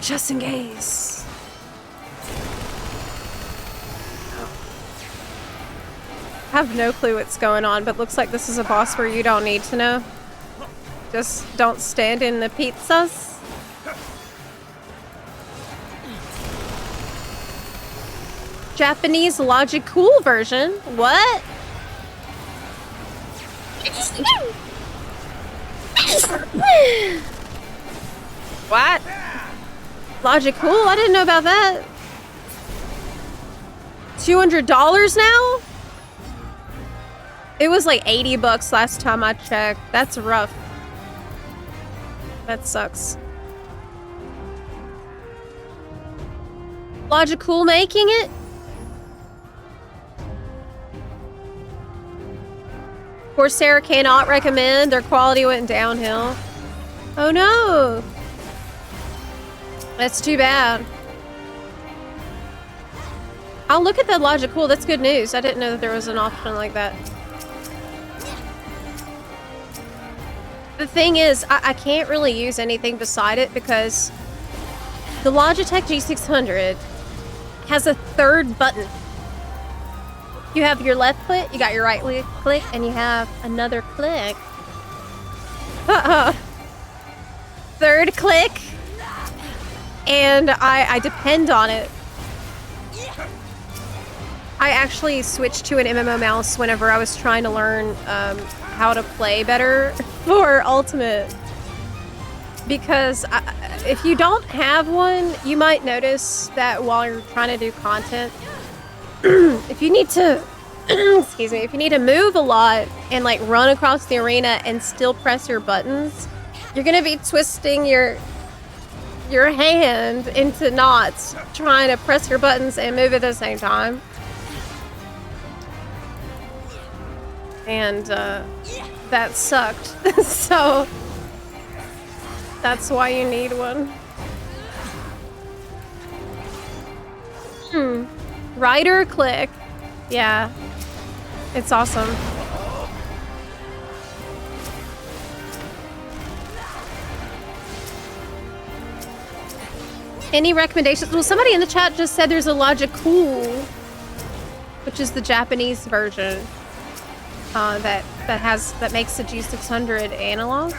just in case. I have no clue what's going on, but looks like this is a boss where you don't need to know. Just don't stand in the pizzas. Japanese Logic Cool version? What? What? Logic Cool? I didn't know about that. $200 now? It was like 80 bucks last time I checked. That's rough. That sucks. Logicool making it? Corsair cannot recommend. Their quality went downhill. Oh no! That's too bad. I'll look at the Logicool. That's good news. I didn't know that there was an option like that. The thing is, I can't really use anything beside it because the Logitech G600 has a third button. You have your left click, you got your right click, and you have another click. Third click, and I depend on it. I actually switched to an MMO mouse whenever I was trying to learn how to play better for Ultimate. Because if you don't have one, you might notice that while you're trying to do content, if you need to, excuse me, if you need to move a lot and like run across the arena and still press your buttons, you're gonna be twisting your hand into knots trying to press your buttons and move at the same time. And that sucked. So that's why you need one. Rider click. Yeah. It's awesome. Any recommendations? Well, somebody in the chat just said there's a Logic Cool, which is the Japanese version that makes the G600 analog.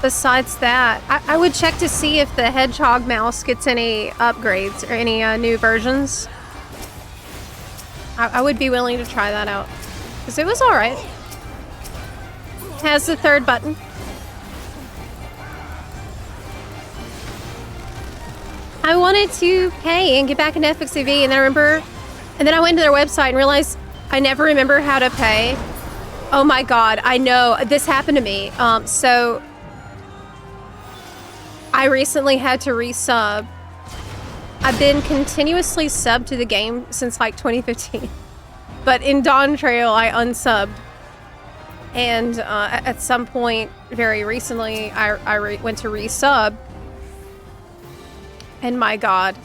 Besides that, I would check to see if the Hedgehog mouse gets any upgrades or any new versions. I would be willing to try that out because it was all right. Has the third button. I wanted to pay and get back into FXCV, and then I went to their website and realized I never remember how to pay. Oh my god, I know. This happened to me. So I recently had to resub. I've been continuously subbed to the game since like 2015. But in Dawn Trail, I unsubbed. And at some point, very recently, I went to resub. And my god.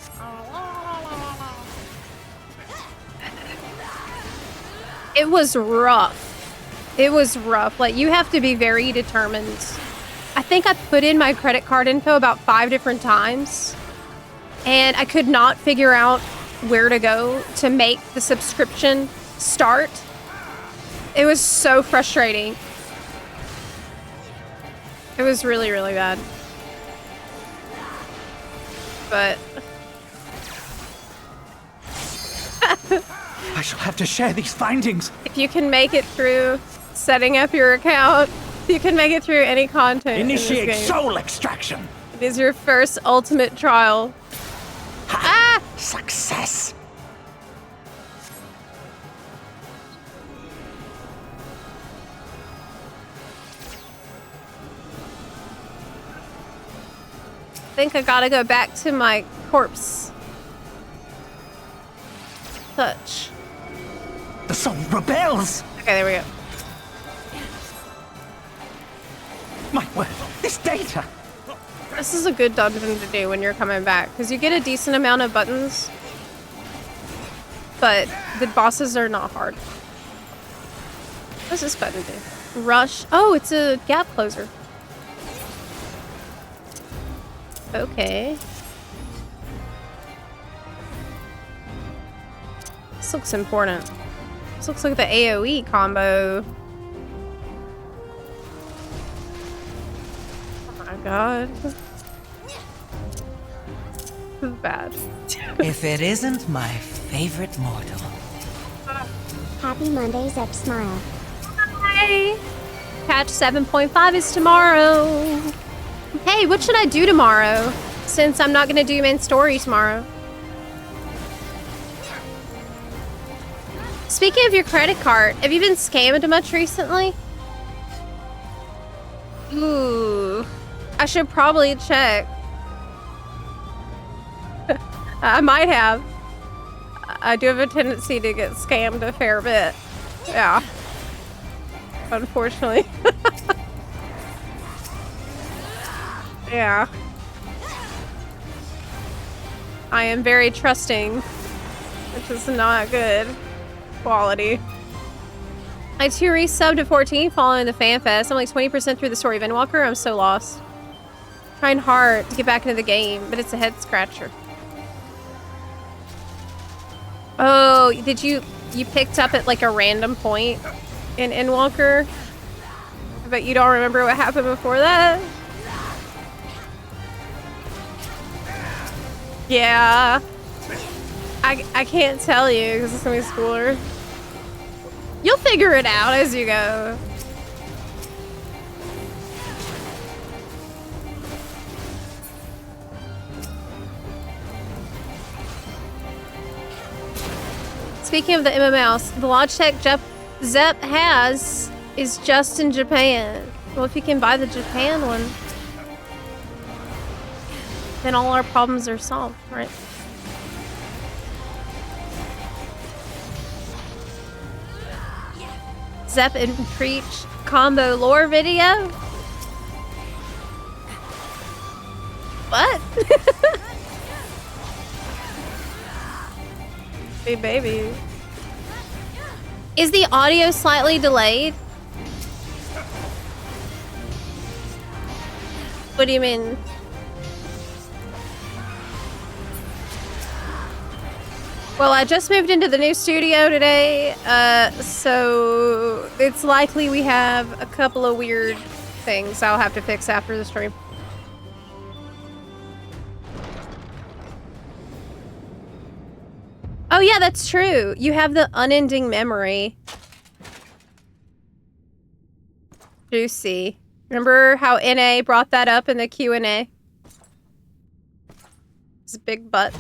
It was rough. It was rough. Like, you have to be very determined. I think I put in my credit card info about 5 different times. And I could not figure out where to go to make the subscription start. It was so frustrating. It was really, really bad. But I shall have to share these findings. if you can make it through setting up your account, you can make it through any content. Initiate in this game. soul extraction. It is your first ultimate trial. Ah! Success. I think I gotta go back to my corpse touch. The soul rebels. Okay, there we go. My word, this data. This is a good dungeon to do when you're coming back, because you get a decent amount of buttons, but the bosses are not hard. What's this button do? Rush. Oh, it's a gap closer. Okay. This looks important. This looks like the AoE combo. Oh my god. This is bad. If it isn't my favorite mortal. Happy Monday, Zep Smile. Hi! Patch 7.5 is tomorrow. Hey, what should I do tomorrow? Since I'm not gonna do main story tomorrow. Speaking of your credit card, have you been scammed much recently? Ooh, I should probably check. I might have. I do have a tendency to get scammed a fair bit. Yeah. Unfortunately. Yeah. I am very trusting, which is not good quality. I too resubbed to 14 following the fan fest. I'm like 20% through the story of Endwalker. I'm so lost. Trying hard to get back into the game, but it's a head scratcher. Oh, did you picked up at like a random point in Endwalker? But you don't remember what happened before that? Yeah. I can't tell you because it's gonna be spoiler. You'll figure it out as you go. speaking of the MMOs, the Logitech Zep has is just in Japan. Well, if you can buy the Japan one, then all our problems are solved, right? Zep and Preach combo lore video? What? Hey, baby. Is the audio slightly delayed? What do you mean? Well, I just moved into the new studio today, so it's likely we have a couple of weird things I'll have to fix after the stream. Oh yeah, that's true. You have the unending memory. Juicy. Remember how NA brought that up in the Q&A? It's a big butt.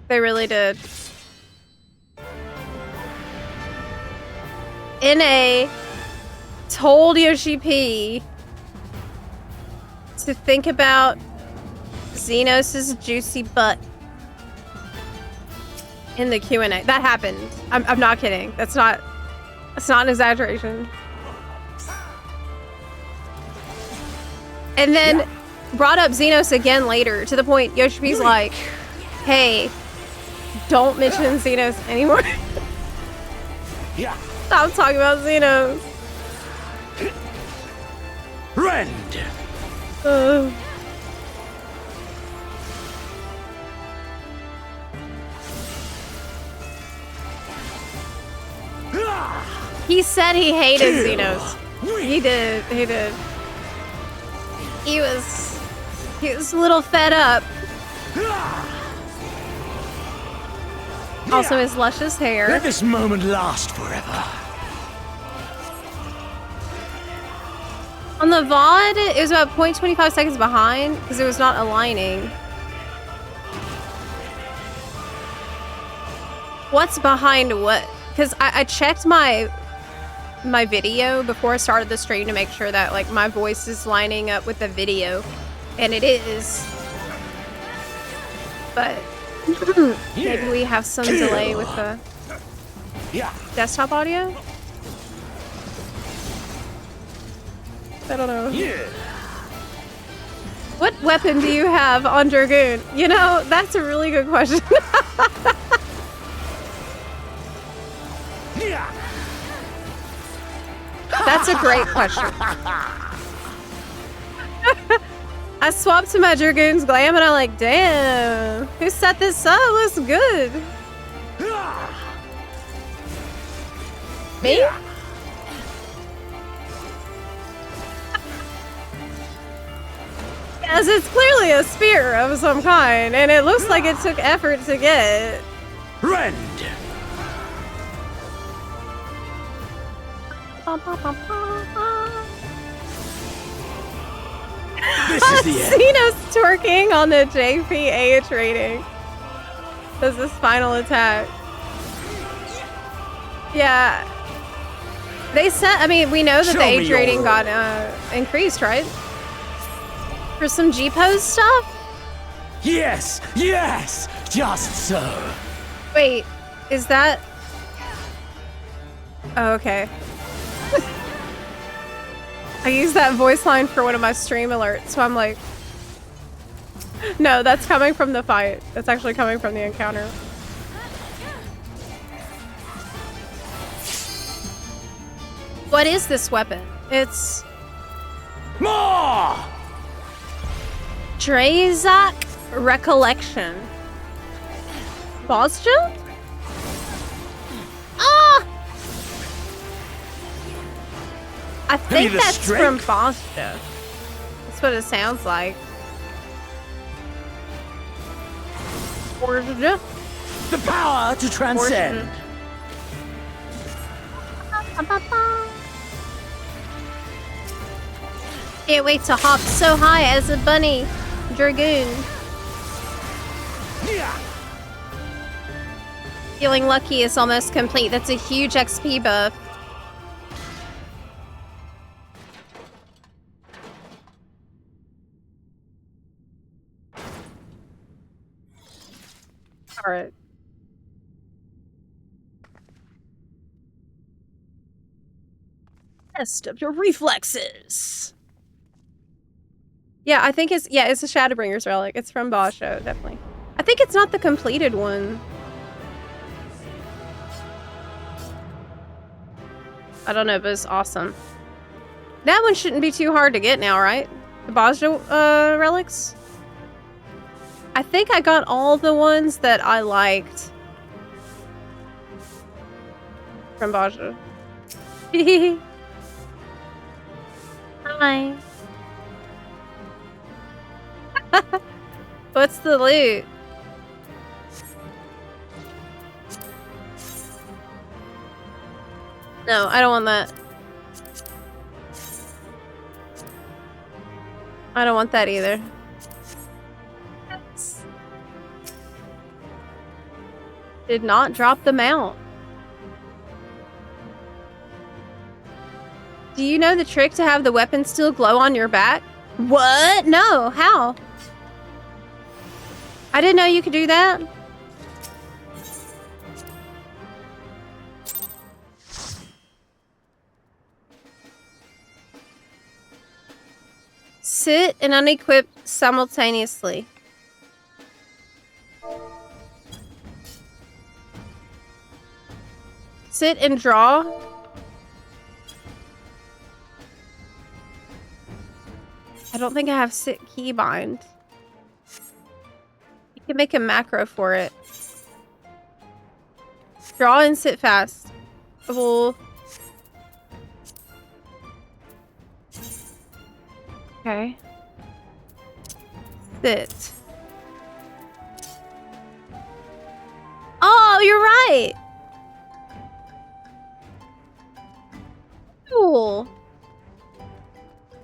They really did. NA told Yoshi P to think about Xenos' juicy butt in the Q&A. That happened. I'm not kidding. That's not an exaggeration. And then brought up Xenos again later, to the point Yoshi P's like, hey, don't mention Xenos anymore. Stop talking about Xenos. Rend. He said he hated Xenos. He did. He was a little fed up. Also his luscious hair. Let this moment last forever. On the VOD, it was about 0.25 seconds behind because it was not aligning. What's behind what? Because I checked my video before I started the stream to make sure that like my voice is lining up with the video, and it is. But maybe we have some delay with the desktop audio. I don't know. What weapon do you have on Dragoon? You know, that's a really good question. That's a great question. I swapped to my Dragoon's Glam and I'm like, damn, who set this up? Looks good. Me? Yes, it's clearly a spear of some kind, and it looks like it took effort to get. Rend. This is the end. Xenos twerking on the JPH rating. That's his final attack. Yeah. They said, I mean, we know that the age rating got increased, right? For some G-pose stuff? Yes, just so. Wait, is that... Oh, okay. I used that voice line for one of my stream alerts, so I'm like... No, that's coming from the fight. That's actually coming from the encounter. What is this weapon? It's... More! Drazak Recollection. Boss jump? Ah! I think that's from Boss jump. That's what it sounds like. The power to transcend. Can't wait to hop so high as a bunny. Dragoon. Feeling lucky is almost complete. That's a huge XP buff. Alright. Test of your reflexes. Yeah, I think it's a Shadowbringer's relic. It's from Basho, definitely. I think it's not the completed one. I don't know, but it's awesome. That one shouldn't be too hard to get now, right? The Basho relics? I think I got all the ones that I liked from Basho. Hi. What's the loot? No, I don't want that. I don't want that either. Did not drop the mount. Do you know the trick to have the weapon still glow on your back? What? No, how? I didn't know you could do that. Sit and unequip simultaneously. Sit and draw. I don't think I have sit keybind. You can make a macro for it. Draw and sit fast. Well, okay. Sit. Oh, you're right. Cool.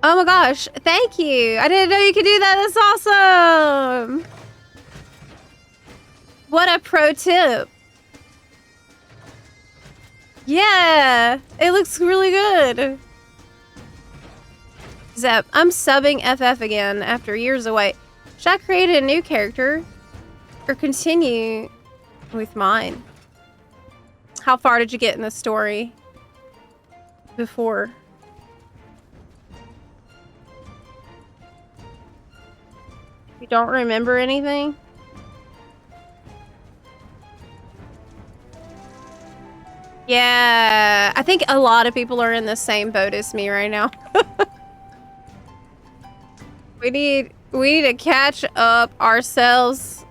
Oh my gosh, thank you. I didn't know you could do that. That's awesome. What a pro tip. Yeah, it looks really good. Zep, I'm subbing FF again after years away. Should I create a new character or continue with mine? How far did you get in the story before? You don't remember anything? Yeah, I think a lot of people are in the same boat as me right now. We need to catch up ourselves,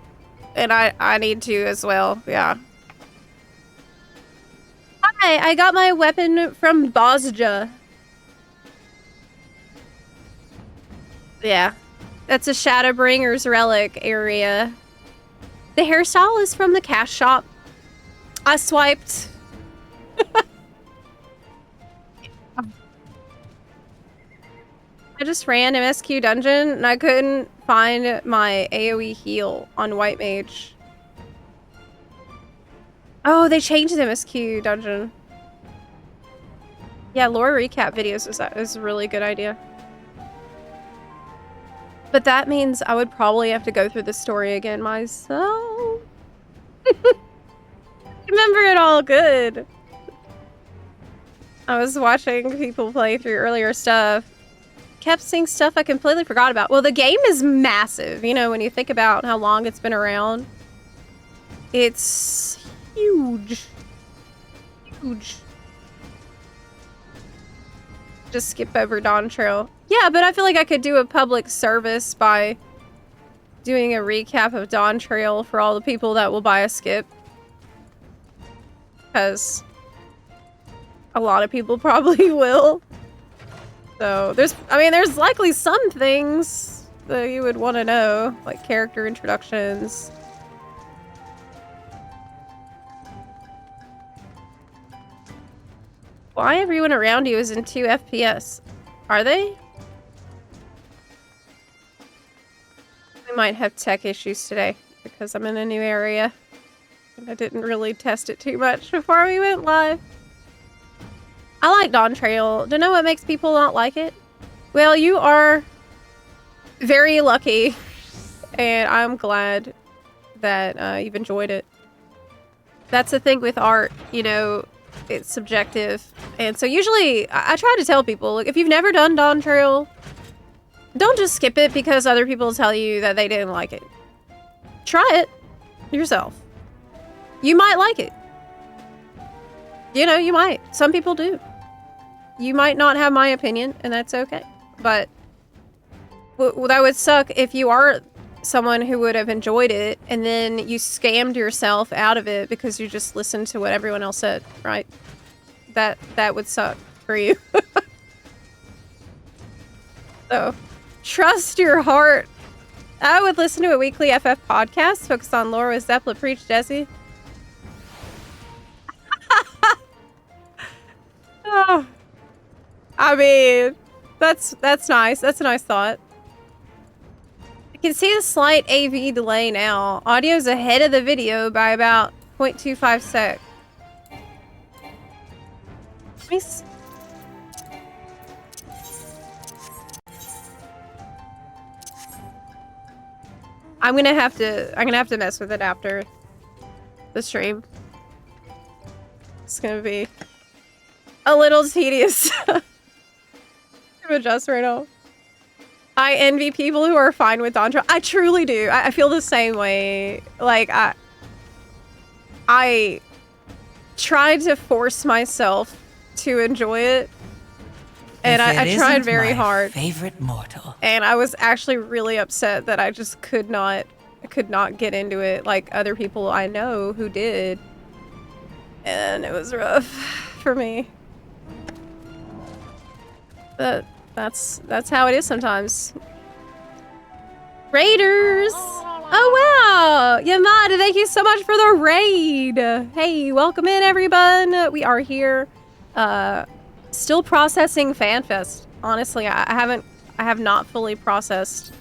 and I need to as well. Yeah. Hi, I got my weapon from Bozja. Yeah. That's a Shadowbringer's relic area. The hairstyle is from the cash shop. I swiped. I just ran MSQ dungeon and I couldn't find my AoE heal on White Mage. Oh, they changed the MSQ dungeon. Yeah, lore recap videos is a really good idea. But that means I would probably have to go through the story again myself. Remember it all good. I was watching people play through earlier stuff. Kept seeing stuff I completely forgot about. Well, the game is massive. You know, when you think about how long it's been around. It's huge. Huge. Just skip over Dawn Trail. Yeah, but I feel like I could do a public service by doing a recap of Dawn Trail for all the people that will buy a skip. Because a lot of people probably will. So there's likely some things that you would want to know, like character introductions. Why everyone around you is in 2 FPS? Are they? We might have tech issues today because I'm in a new area. I didn't really test it too much before we went live. I like Dawn Trail. Don't know what makes people not like it. Well, you are very lucky, and I'm glad that you've enjoyed it. That's the thing with art, you know, it's subjective. And so usually, I try to tell people, like, if you've never done Dawn Trail, don't just skip it because other people tell you that they didn't like it. Try it yourself. You might like it. You know, you might. Some people do. You might not have my opinion, and that's okay. But that would suck if you are someone who would have enjoyed it, and then you scammed yourself out of it because you just listened to what everyone else said, right? That would suck for you. So, trust your heart. I would listen to a weekly FF podcast focused on lore with Zepla. Preach, Jesse. Oh, I mean, that's nice. That's a nice thought. You can see the slight AV delay now. Audio's ahead of the video by about 0.25 sec. Let me I'm gonna have to mess with it after the stream. It's gonna be a little tedious to adjust right now. I envy people who are fine with Dawn Trail. I truly do. I feel the same way. Like, I tried to force myself to enjoy it. And I tried very hard. Favorite mortal. And I was actually really upset that I just could not get into it like other people I know who did. And it was rough for me. But that's how it is sometimes. Raiders! Oh wow! Yamada, thank you so much for the raid! Hey, welcome in everyone! We are here. Still processing FanFest. Honestly, I have not fully processed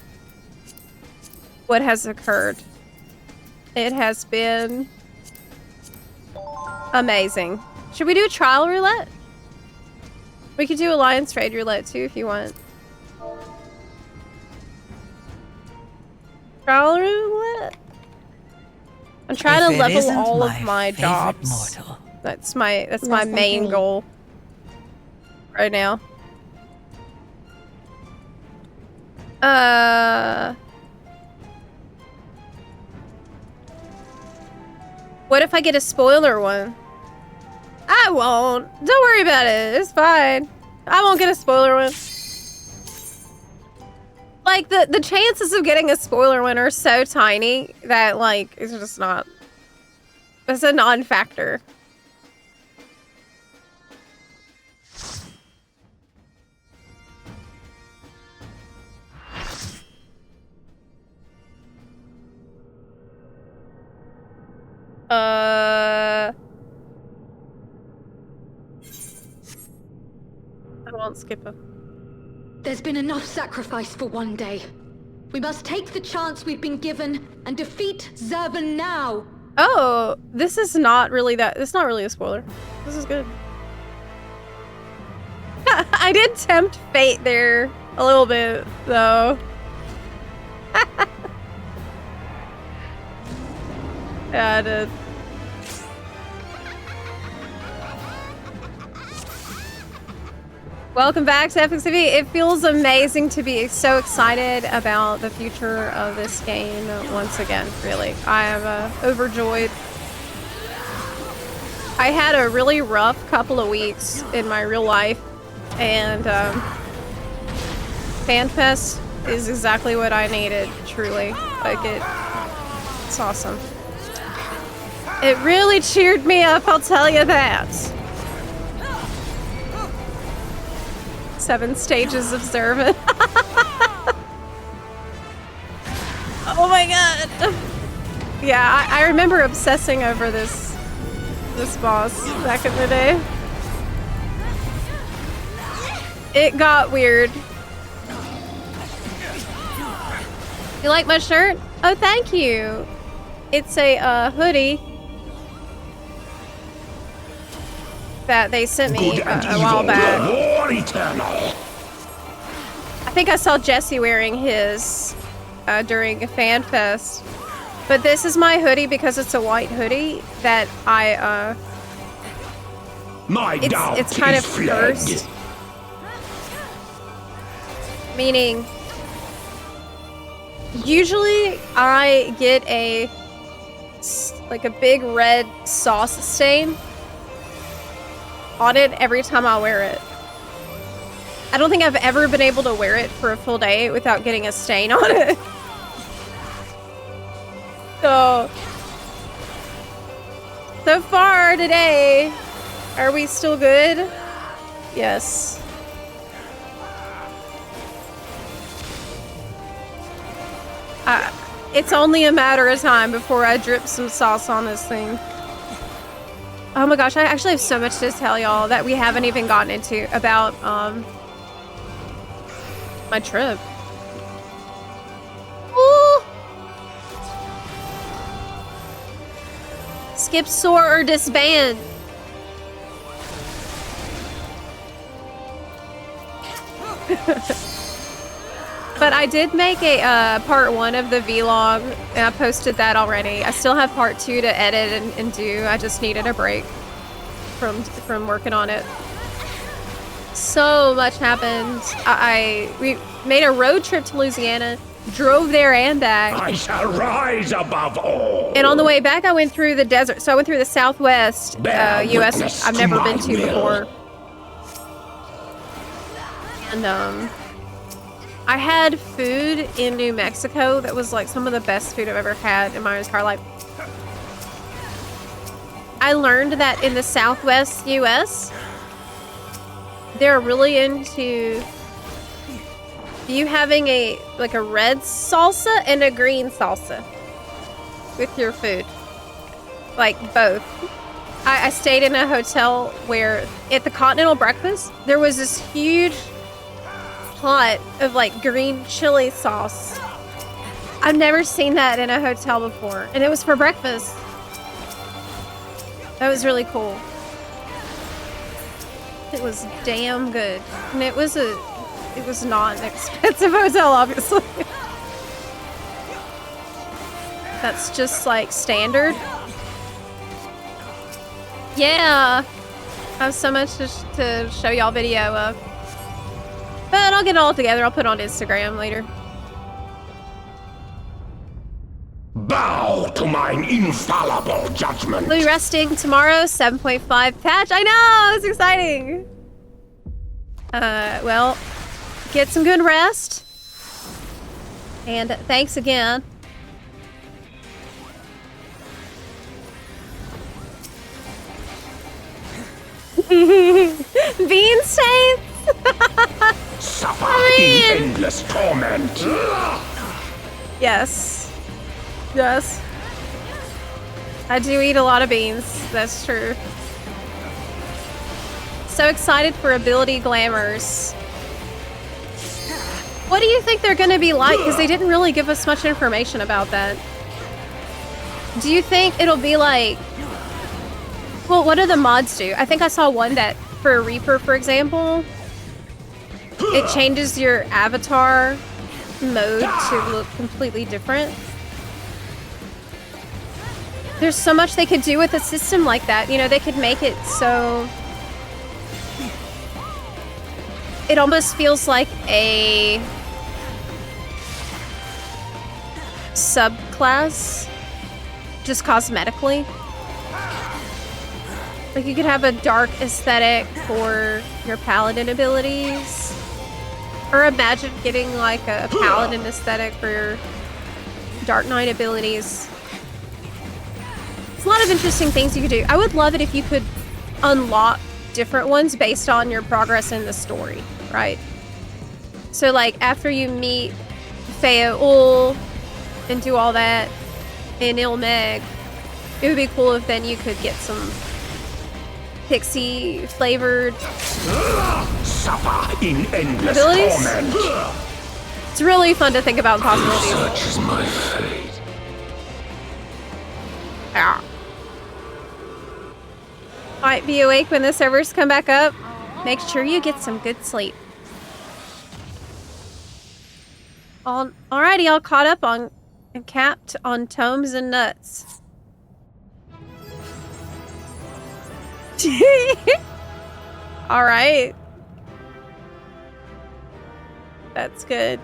what has occurred. It has been amazing. Should we do a trial roulette? We could do Alliance Raid Roulette too if you want. Trial roulette? I'm trying to level all of my jobs. Mortal. That's my main goal right now. What if I get a spoiler one? I won't. Don't worry about it. It's fine. I won't get a spoiler one. Like, the chances of getting a spoiler one are so tiny that, like, it's just not... It's a non-factor. I won't skip it. There's been enough sacrifice for one day. We must take the chance we've been given and defeat Zervan now. Oh, this is not really that. It's not really a spoiler. This is good. I did tempt fate there a little bit, though. Yeah, I did. Welcome back to Epic TV. It feels amazing to be so excited about the future of this game once again, really. I am overjoyed. I had a really rough couple of weeks in my real life, and FanFest is exactly what I needed, truly. Like, it's awesome. It really cheered me up, I'll tell you that. 7 stages of Zervan. Oh my god. Yeah, I remember obsessing over this boss back in the day. It got weird. You like my shirt? Oh, thank you. It's a hoodie that they sent me a while back. I think I saw Jesse wearing his during a fan fest. But this is my hoodie because it's a white hoodie that it's kind of cursed. Meaning, usually I get a big red sauce stain on it every time I wear it. I don't think I've ever been able to wear it for a full day without getting a stain on it. So far today, are we still good? Yes. It's only a matter of time before I drip some sauce on this thing. Oh my gosh, I actually have so much to tell y'all that we haven't even gotten into about my trip. Ooh. Skip, soar, or disband. But I did make a part 1 of the vlog, and I posted that already. I still have part 2 to edit and do. I just needed a break from working on it. So much happened. We made a road trip to Louisiana, drove there and back. I shall rise above all. And on the way back, I went through the desert. So I went through the Southwest U.S. I've never been to before. And I had food in New Mexico that was like some of the best food I've ever had in my entire life. I learned that in the Southwest U.S., they're really into you having a red salsa and a green salsa with your food. Like both. I stayed in a hotel where at the continental breakfast, there was this huge pot of like green chili sauce. I've never seen that in a hotel before, and it was for breakfast. That was really cool. It was damn good, and it was not an expensive hotel, obviously. That's just like standard. Yeah, I have so much to show y'all video of. But I'll get it all together. I'll put it on Instagram later. Bow to mine infallible judgment. We'll be resting tomorrow, 7.5 patch. I know, it's exciting. Well, get some good rest. And thanks again. Bean stains? Suffer in endless torment. Yes. Yes. I do eat a lot of beans. That's true. So excited for ability glamours. What do you think they're going to be like? Because they didn't really give us much information about that. Do you think it'll be like... Well, what do the mods do? I think I saw one that, for a Reaper, for example, it changes your avatar mode to look completely different. There's so much they could do with a system like that. You know, they could make it so... It almost feels like a subclass, just cosmetically. Like you could have a dark aesthetic for your paladin abilities. Or imagine getting like a paladin aesthetic for your Dark Knight abilities. There's a lot of interesting things you could do. I would love it if you could unlock different ones based on your progress in the story, right? So like after you meet Feaul and do all that in Ilmeg, it would be cool if then you could get some pixie flavored Suffer in endless abilities. torment. It's really fun to think about the possibilities. Such is my fate. Yeah. might be awake when the servers come back up. Make sure you get some good sleep. Alrighty, all caught up on and capped on tomes and nuts. Alright. That's good.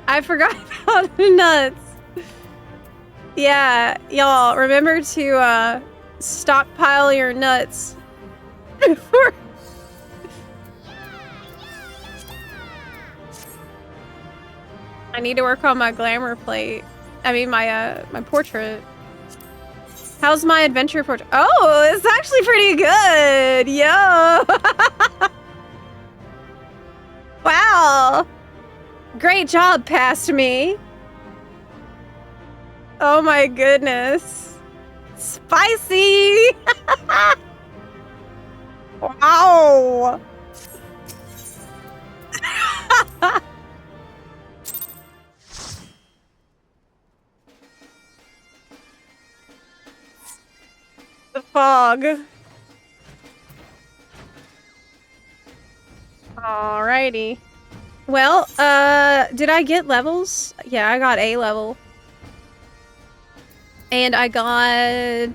I forgot about the nuts. Yeah, y'all, remember to stockpile your nuts before. I need to work on my glamour plate. I mean, my my portrait. How's my adventure portrait? Oh, it's actually pretty good. Yo. Wow. Great job, past me. Oh my goodness. Spicy. Wow. The fog. Alrighty. Well, did I get levels? Yeah, I got A level. And I got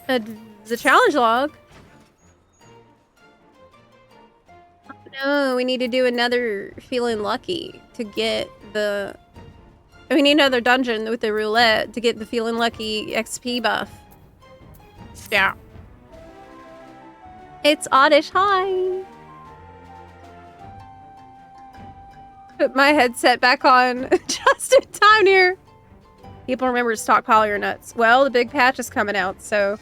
the challenge log. Oh no, we need to do another feeling lucky to get the... We need another dungeon with the roulette to get the feeling lucky XP buff. Yeah. It's Oddish, hi! Put my headset back on just in time here. People remember to stockpile your nuts. Well, the big patch is coming out, so...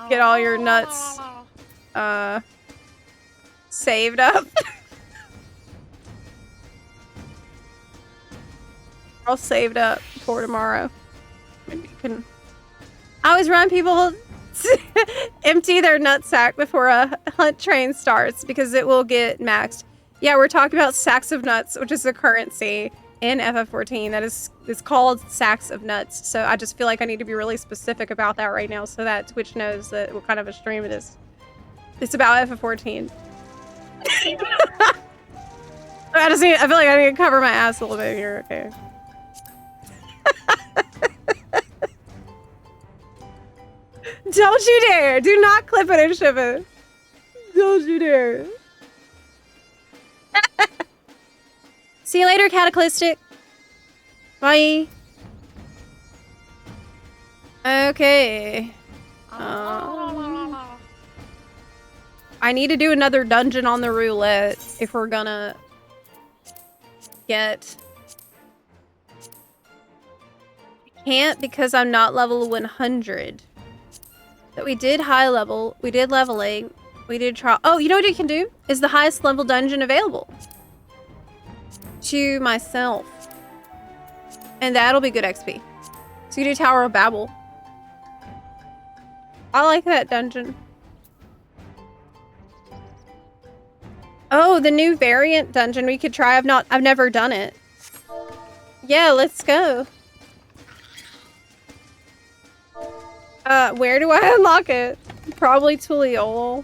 Get all your nuts, saved up. All saved up for tomorrow. Maybe you can... I always remind people to empty their nutsack before a hunt train starts because it will get maxed. Yeah, we're talking about sacks of nuts, which is a currency in FF14 that is called sacks of nuts. So I just feel like I need to be really specific about that right now so that Twitch knows that what kind of a stream it is. It's about FF14. I feel like I need to cover my ass a little bit here, okay? Don't you dare! Do not clip it and ship it. Don't you dare. See you later, Cataclysmic. Bye. Okay. I need to do another dungeon on the roulette if we're gonna get... I can't because I'm not level 100. But we did high level, we did leveling, we did trial. Oh, you know what you can do? Is the highest level dungeon available to myself. And that'll be good XP. So you do Tower of Babel. I like that dungeon. Oh, the new variant dungeon we could try. I've never done it. Yeah, let's go. Where do I unlock it? Probably Tuliol.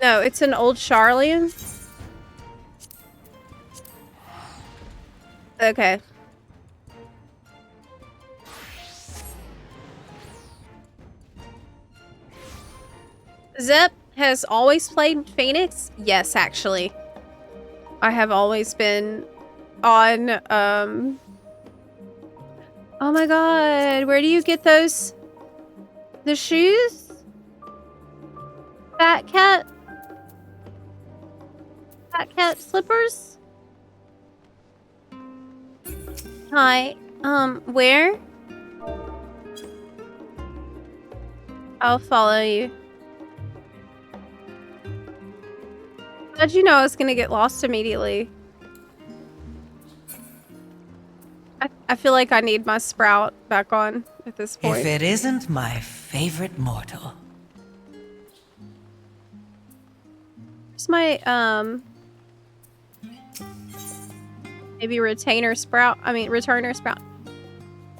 No, it's an old Charlian. Okay. Zep has always played Phoenix? Yes, actually. I have always been on, Oh my god, where do you get those? The shoes? Fat cat? Fat cat slippers? Hi, where? I'll follow you. How'd you know I was gonna get lost immediately? I feel like I need my sprout back on at this point. If it isn't my favorite mortal. Where's my, Maybe returner sprout.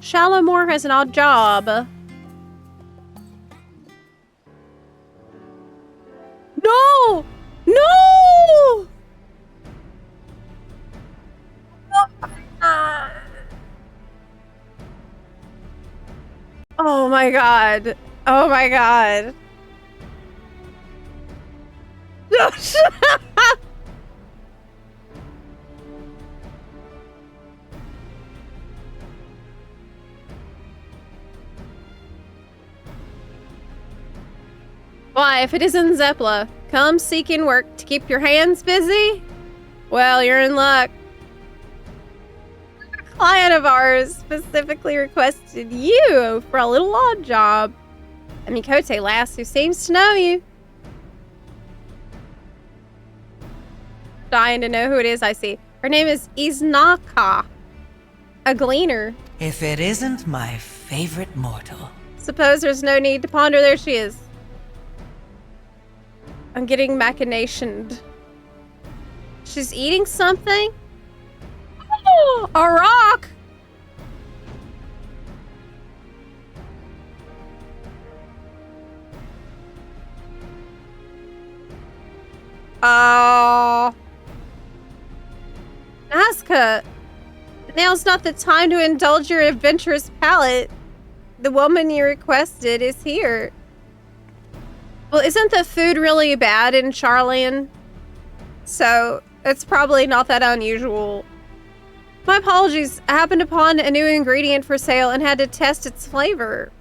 Shallowmore has an odd job. No! No! Oh my god. Oh my god. Why, if it isn't Zepla, come seeking work to keep your hands busy? Well, you're in luck. A client of ours specifically requested you for a little odd job. A Mikote lass who seems to know you. Dying to know who it is, I see. Her name is Iznaka, a gleaner. If it isn't my favorite mortal. Suppose there's no need to ponder. There she is. I'm getting machinationed. She's eating something? Oh, a rock! Oh. Nazca, now's not the time to indulge your adventurous palate. The woman you requested is here. Well, isn't the food really bad in Charlian? So, it's probably not that unusual. My apologies. I happened upon a new ingredient for sale and had to test its flavor.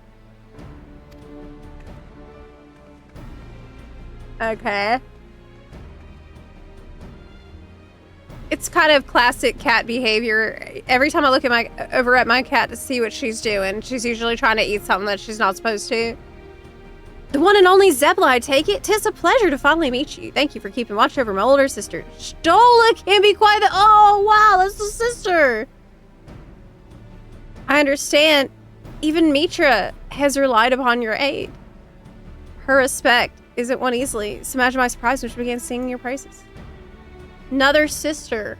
Okay. It's kind of classic cat behavior. Every time I look at over at my cat to see what she's doing, she's usually trying to eat something that she's not supposed to. The one and only Zepla, I take it. 'Tis a pleasure to finally meet you. Thank you for keeping watch over my older sister. Stola can't be quite the— oh, wow, that's the sister. I understand. Even Mitra has relied upon your aid. Her respect isn't won easily, so imagine my surprise when she began singing your praises. Another sister.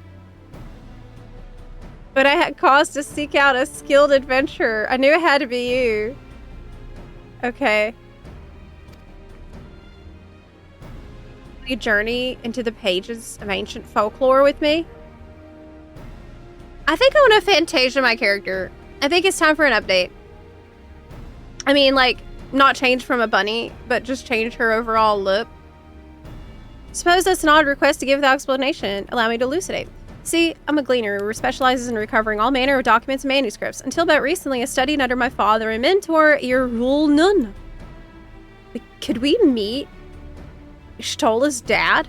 But I had cause to seek out a skilled adventurer. I knew it had to be you. Okay. You journey into the pages of ancient folklore with me? I think I want to Fantasia my character. I think it's time for an update. I mean, like, not change from a bunny, but just change her overall look. Suppose that's an odd request to give without explanation. Allow me to elucidate. See, I'm a gleaner who specializes in recovering all manner of documents and manuscripts. Until about recently, I studied under my father and mentor, Irul Nun. Could we meet Stola's dad?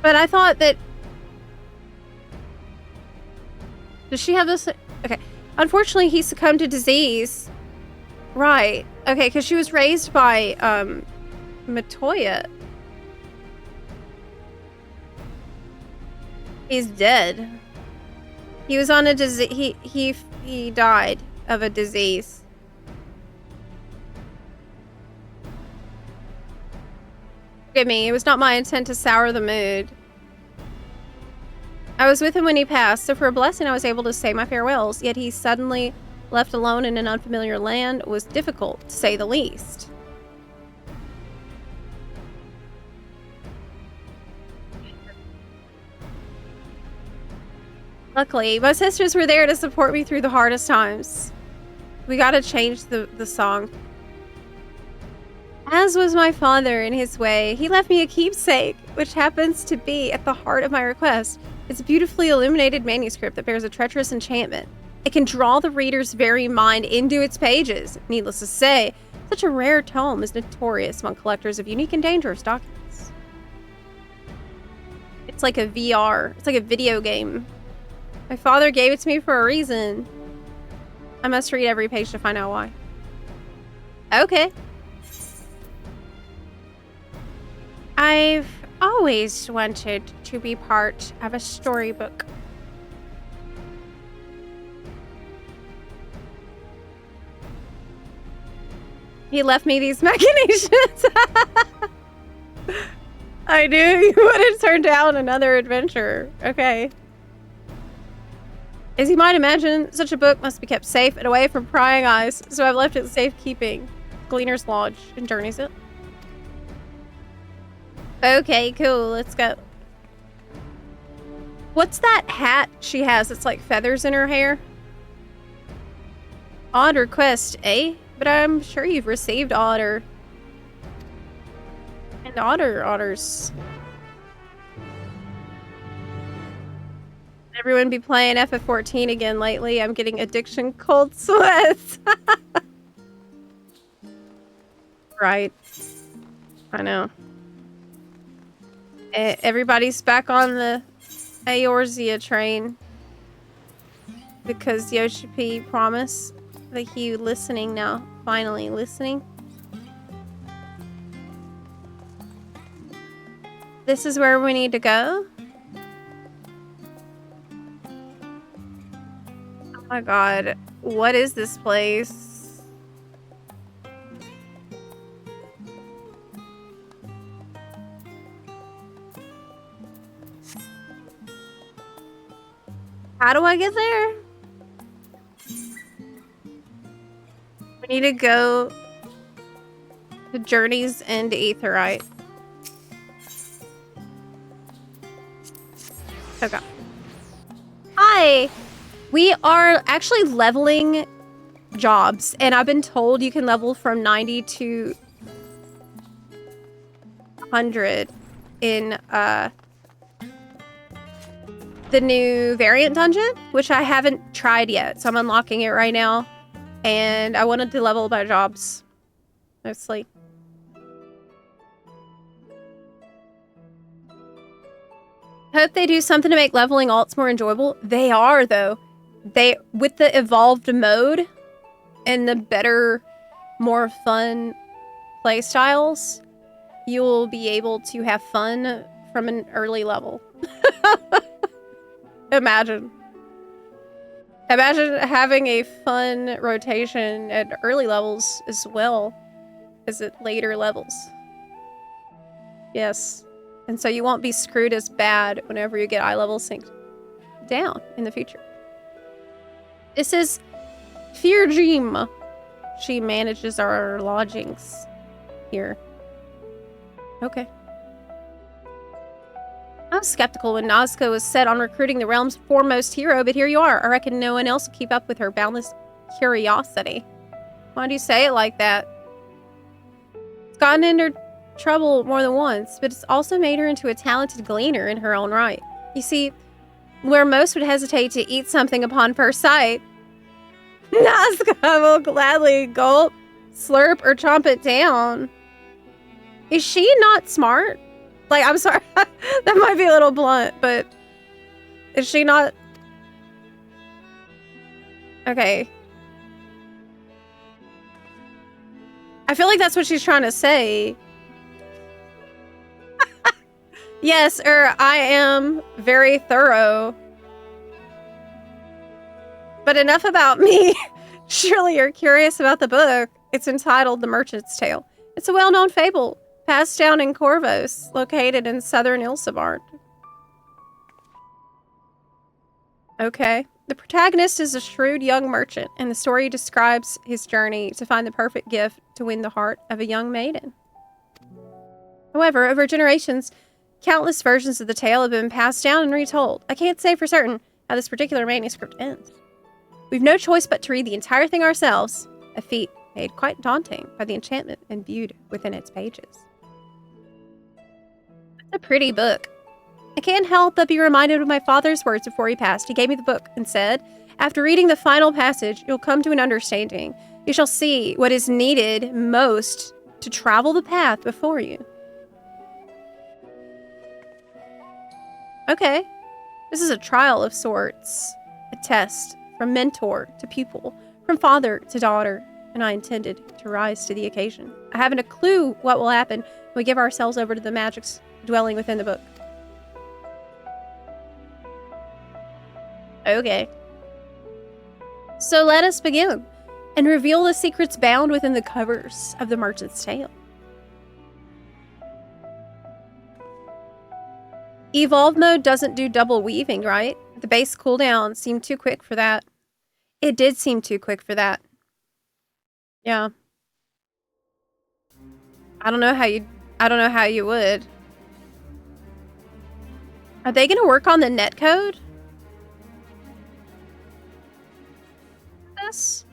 But I thought that... Does she have this? Okay. Unfortunately, he succumbed to disease. Right. Okay, because she was raised by, Matoya. He's dead. He was on a disease. He died of a disease. Forgive me, it was not my intent to sour the mood. I was with him when he passed, so for a blessing I was able to say my farewells, yet he suddenly left alone in an unfamiliar land was difficult, to say the least. Luckily, my sisters were there to support me through the hardest times. We gotta change the song. As was my father in his way, he left me a keepsake, which happens to be at the heart of my request. It's a beautifully illuminated manuscript that bears a treacherous enchantment. It can draw the reader's very mind into its pages. Needless to say, such a rare tome is notorious among collectors of unique and dangerous documents. It's like a VR. It's like a video game. My father gave it to me for a reason. I must read every page to find out why. Okay. I've always wanted to be part of a storybook. He left me these machinations. I knew you wouldn't turn down another adventure. Okay. As you might imagine, such a book must be kept safe and away from prying eyes, so I've left it in safekeeping. Gleaner's Lodge in Journey's It. Okay, cool. Let's go. What's that hat she has? It's like feathers in her hair. Odd request, eh? But I'm sure you've received otter. And otters. Everyone be playing FF14 again lately. I'm getting addiction cold sweats. Right. I know. Everybody's back on the Eorzea train. Because Yoshi P promised that he listening now. Finally listening. This is where we need to go? Oh my god. What is this place? How do I get there? We need to go to Journey's End Aetheryte. Okay. Hi! We are actually leveling jobs, and I've been told you can level from 90 to 100 in the new variant dungeon, which I haven't tried yet, so I'm unlocking it right now. And I wanted to level my jobs, mostly. Hope they do something to make leveling alts more enjoyable. They are, though. With the evolved mode and the better, more fun playstyles, you will be able to have fun from an early level. Imagine having a fun rotation at early levels as well as at later levels. Yes. And so you won't be screwed as bad whenever you get eye level synced down in the future. This is Fearjim. She manages our lodgings here. Okay. I was skeptical when Nazca was set on recruiting the realm's foremost hero, but here you are. I reckon no one else will keep up with her boundless curiosity. Why do you say it like that? It's gotten into trouble more than once, but it's also made her into a talented gleaner in her own right. You see, where most would hesitate to eat something upon first sight, Nazca will gladly gulp, slurp, or chomp it down. Is she not smart? Like, I'm sorry, that might be a little blunt, but is she not? Okay. I feel like that's what she's trying to say. Yes, I am very thorough. But enough about me. Surely you're curious about the book. It's entitled The Merchant's Tale. It's a well-known fable, passed down in Corvos, located in southern Ilsebard. Okay. The protagonist is a shrewd young merchant, and the story describes his journey to find the perfect gift to win the heart of a young maiden. However, over generations, countless versions of the tale have been passed down and retold. I can't say for certain how this particular manuscript ends. We've no choice but to read the entire thing ourselves, a feat made quite daunting by the enchantment imbued within its pages. It's a pretty book. I can't help but be reminded of my father's words before he passed. He gave me the book and said, after reading the final passage, you'll come to an understanding. You shall see what is needed most to travel the path before you. Okay. This is a trial of sorts. A test from mentor to pupil, from father to daughter, and I intended to rise to the occasion. I haven't a clue what will happen when we give ourselves over to the magics dwelling within the book. Okay. So let us begin and reveal the secrets bound within the covers of the Merchant's Tale. Evolve mode doesn't do double weaving, right? The base cooldown seemed too quick for that. It did seem too quick for that. Yeah. I don't know how you would. Are they gonna work on the netcode? This?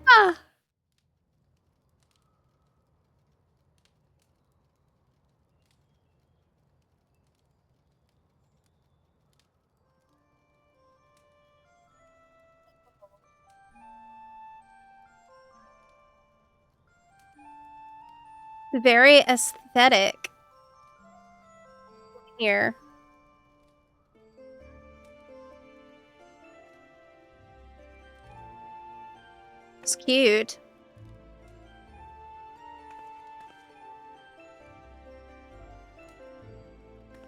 Ah. Very aesthetic here. It's cute.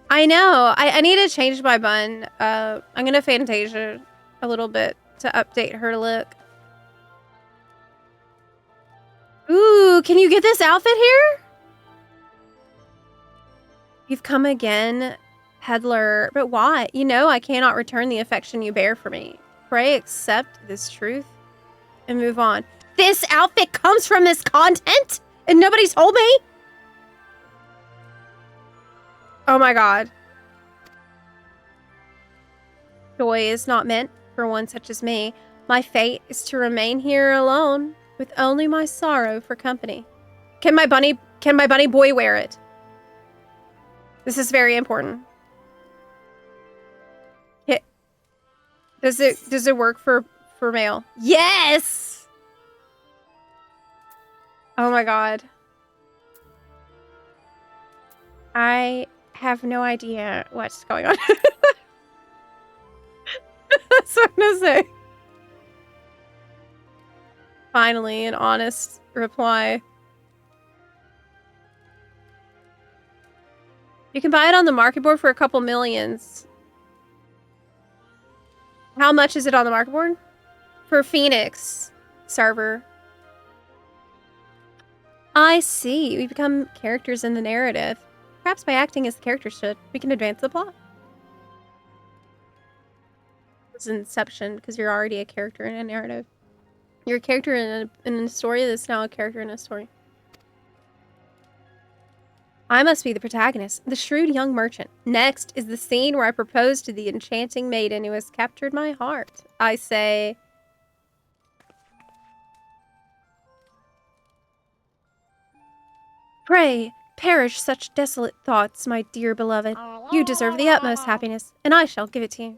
I know. I need to change my bun. I'm gonna Fantasia a little bit to update her look. Ooh, can you get this outfit here? You've come again, peddler. But why? You know I cannot return the affection you bear for me. Pray accept this truth and move on. This outfit comes from this content? And nobody told me? Oh my god. Joy is not meant for one such as me. My fate is to remain here alone, with only my sorrow for company. Can my bunny boy wear it? This is very important. Does it work for male? Yes! Oh my god. I have no idea what's going on. That's what I'm gonna say. Finally, an honest reply. You can buy it on the market board for a couple millions. How much is it on the market board? For Phoenix server. I see. We become characters in the narrative. Perhaps by acting as the characters should, we can advance the plot. It's Inception, because you're already a character in a narrative. You're a character in a story that's now a character in a story. I must be the protagonist, the shrewd young merchant. Next is the scene where I propose to the enchanting maiden who has captured my heart. I say... Pray, perish such desolate thoughts, my dear beloved. You deserve the utmost happiness, and I shall give it to you.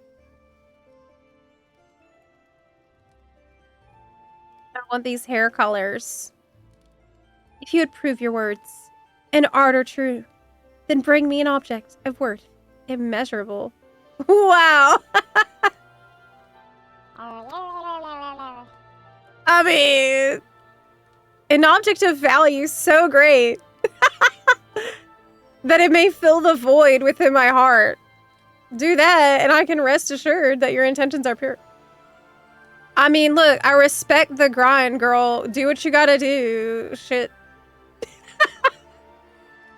I want these hair colors. If you would prove your words, and art are true, then bring me an object of worth immeasurable. Wow! I mean, an object of value so great that it may fill the void within my heart. Do that, and I can rest assured that your intentions are pure. I mean, look, I respect the grind, girl. Do what you gotta do. Shit.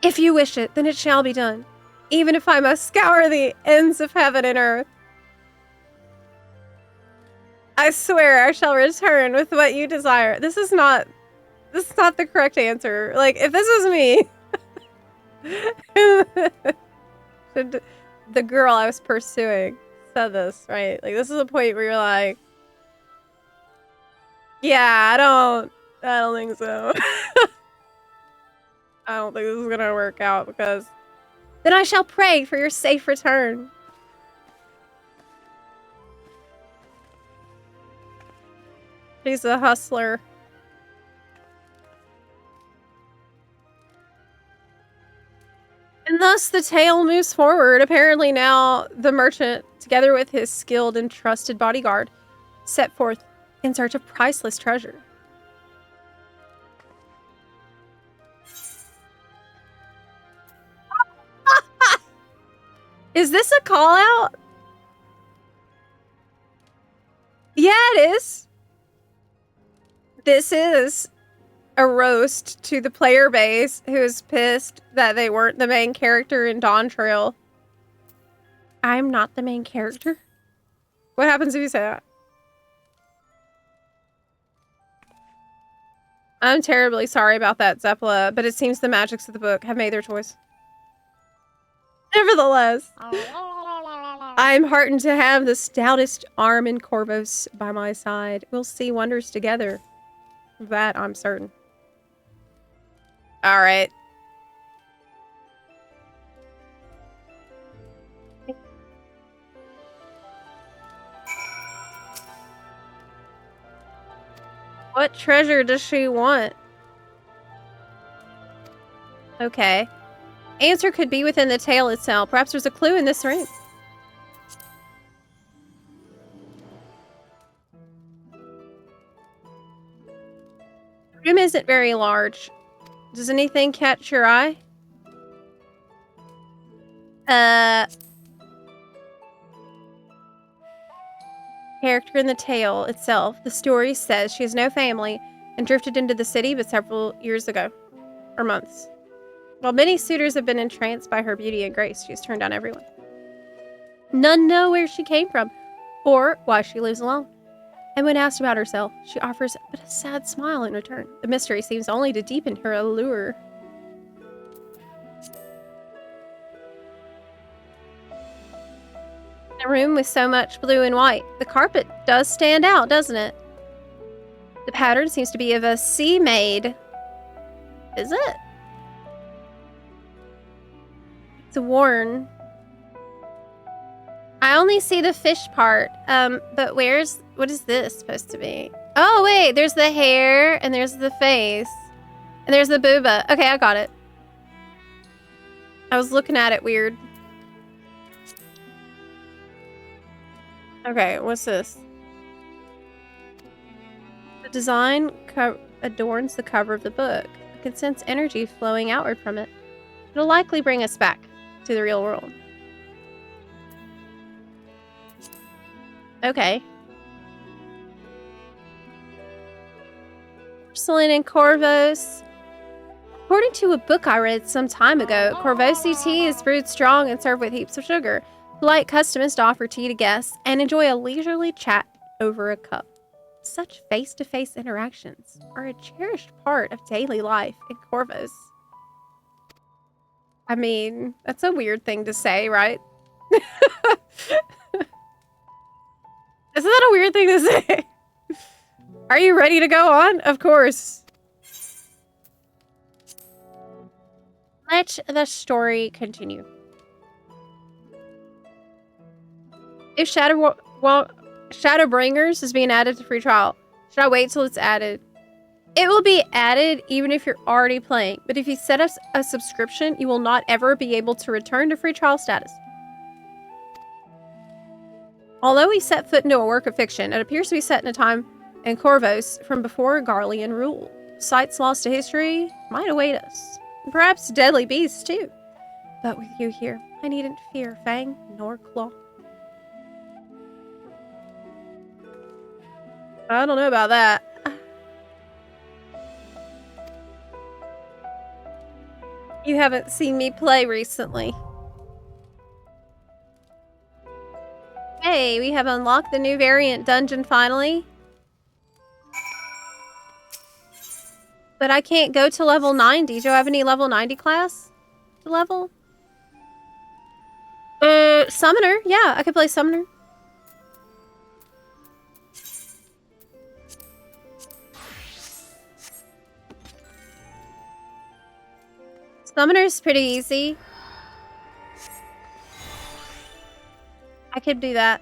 If you wish it, then it shall be done. Even if I must scour the ends of heaven and earth. I swear I shall return with what you desire. This is not the correct answer. Like, if this was me... the girl I was pursuing said this, right? Like, this is a point where you're like... Yeah, I don't think so. I don't think this is gonna work out because then I shall pray for your safe return. She's a hustler. And thus the tale moves forward. Apparently now the merchant, together with his skilled and trusted bodyguard, set forth in search of priceless treasure. Is this a call out? Yeah, it is. This is a roast to the player base who is pissed that they weren't the main character in Dawn Trail. I'm not the main character? What happens if you say that? I'm terribly sorry about that, Zepla, but it seems the magics of the book have made their choice. Nevertheless, I'm heartened to have the stoutest arm in Corvos by my side. We'll see wonders together. That I'm certain. All right. What treasure does she want? Okay. Answer could be within the tale itself. Perhaps there's a clue in this room. The room isn't very large. Does anything catch your eye? Character in the tale itself. The story says she has no family and drifted into the city but several years ago. Or months. While many suitors have been entranced by her beauty and grace, she has turned down everyone. None know where she came from or why she lives alone. And when asked about herself, she offers but a sad smile in return. The mystery seems only to deepen her allure. A room with so much blue and white. The carpet does stand out, doesn't it? The pattern seems to be of a sea maid. Is it? It's worn. I only see the fish part. But what is this supposed to be? Oh, wait, there's the hair, and there's the face. And there's the booba. Okay, I got it. I was looking at it weird. Okay, what's this? The design adorns the cover of the book. I can sense energy flowing outward from it. It'll likely bring us back to the real world. Okay. Porcelain and Corvos. According to a book I read some time ago, Corvosi tea is brewed strong and served with heaps of sugar. Polite custom is to offer tea to guests and enjoy a leisurely chat over a cup. Such face-to-face interactions are a cherished part of daily life in Corvos. I mean, that's a weird thing to say, right? Isn't that a weird thing to say? Are you ready to go on? Of course. Let the story continue. If Shadowbringers is being added to free trial, should I wait till it's added? It will be added even if you're already playing, but if you set up a subscription, you will not ever be able to return to free trial status. Although we set foot into a work of fiction, it appears to be set in a time in Corvos from before Garlean rule. Sites lost to history might await us. And perhaps deadly beasts too. But with you here, I needn't fear fang nor claw. I don't know about that. You haven't seen me play recently. Hey, we have unlocked the new variant dungeon finally. But I can't go to level 90. Do I have any level 90 class to level? Summoner. Yeah, I could play Summoner. Summoner's pretty easy. I could do that.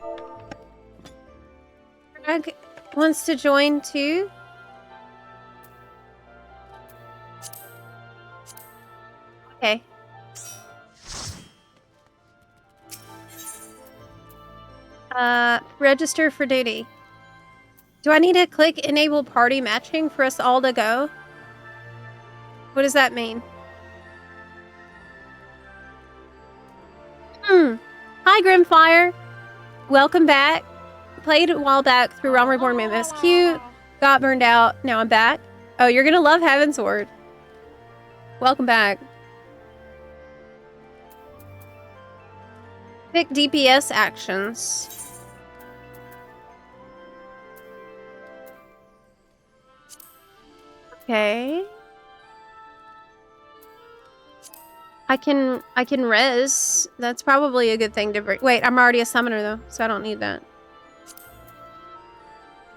Greg wants to join too. Okay. Register for duty. Do I need to click enable party matching for us all to go? What does that mean? Hi, Grimfire. Welcome back. Played a while back through Realm Reborn MSQ. Got burned out. Now I'm back. Oh, you're gonna love Heavensward. Welcome back. Pick DPS actions. Okay. I can res. That's probably a good thing to bring. Wait, I'm already a summoner though, so I don't need that.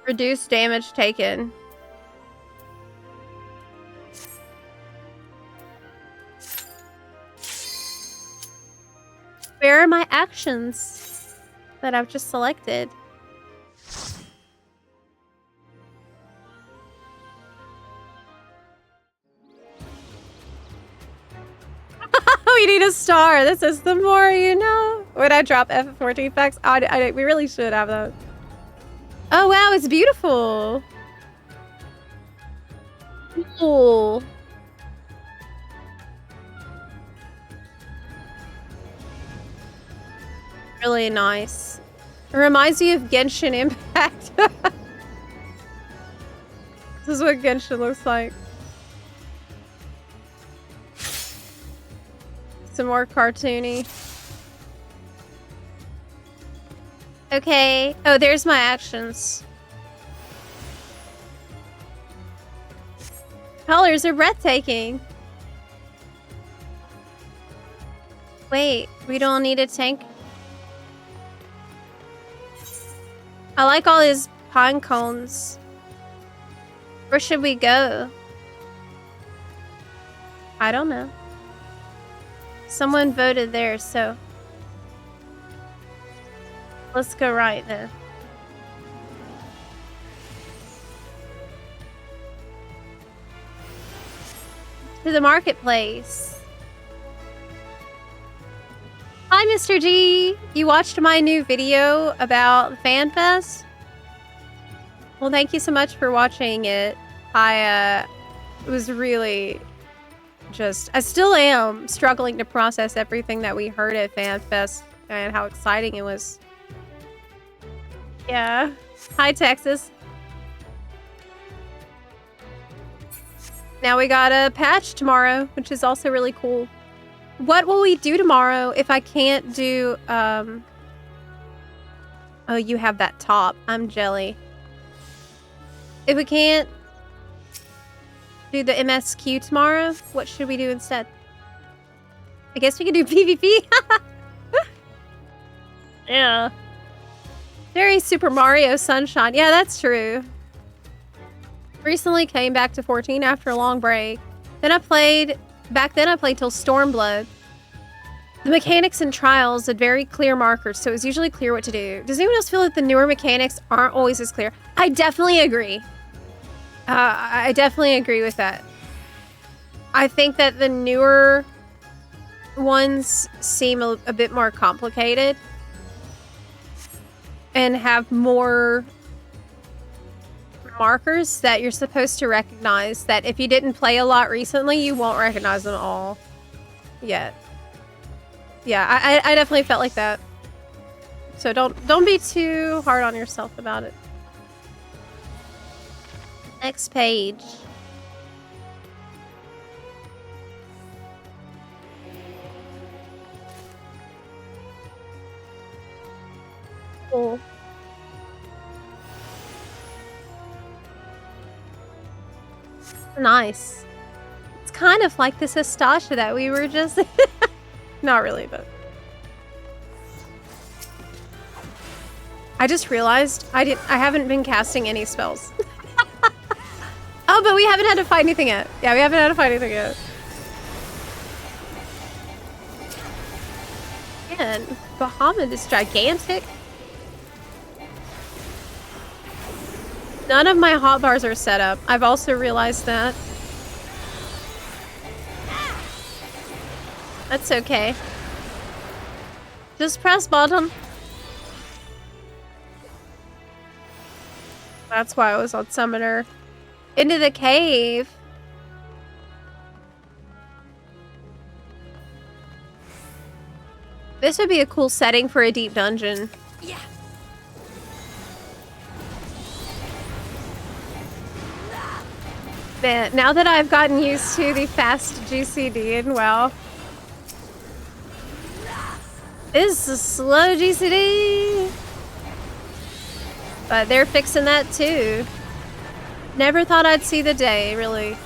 Reduce damage taken. Where are my actions that I've just selected? We need a star. This is the more you know. Would I drop F14 facts? We really should have that. Oh wow, it's beautiful. Cool. Really nice. It reminds me of Genshin Impact. This is what Genshin looks like. Some more cartoony. Okay. Oh, there's my actions. Colors are breathtaking. Wait, we don't need a tank. I like all these pine cones. Where should we go? I don't know. Someone voted there, so let's go right then. To the marketplace. Hi, Mr. G. You watched my new video about the FanFest? Well, thank you so much for watching it. I was really I still am struggling to process everything that we heard at FanFest and how exciting it was. Yeah. Hi, Texas. Now we got a patch tomorrow, which is also really cool. What will we do tomorrow if I can't do, Oh, you have that top. I'm jelly. If we can't do the MSQ tomorrow, what should we do instead? I guess we could do PvP. Yeah. Very Super Mario Sunshine. Yeah, that's true. Recently came back to 14 after a long break. Back then I played till Stormblood. The mechanics and trials had very clear markers, so it was usually clear what to do. Does anyone else feel that the newer mechanics aren't always as clear? I definitely agree. I definitely agree with that. I think that the newer ones seem a bit more complicated and have more markers that you're supposed to recognize that if you didn't play a lot recently, you won't recognize them all yet. Yeah, I definitely felt like that. So don't be too hard on yourself about it. Next page. Cool. Nice. It's kind of like this Astasha that we were just... Not really, but... I just realized I haven't been casting any spells. Oh, but we haven't had to fight anything yet. Yeah, we haven't had to fight anything yet. Man, Bahamut is gigantic. None of my hotbars are set up. I've also realized that. That's okay. Just press button. That's why I was on Summoner. Into the cave. This would be a cool setting for a deep dungeon. Yeah. Man, now that I've gotten used to the fast GCD and WoW, this is a slow GCD. But they're fixing that too. Never thought I'd see the day, really.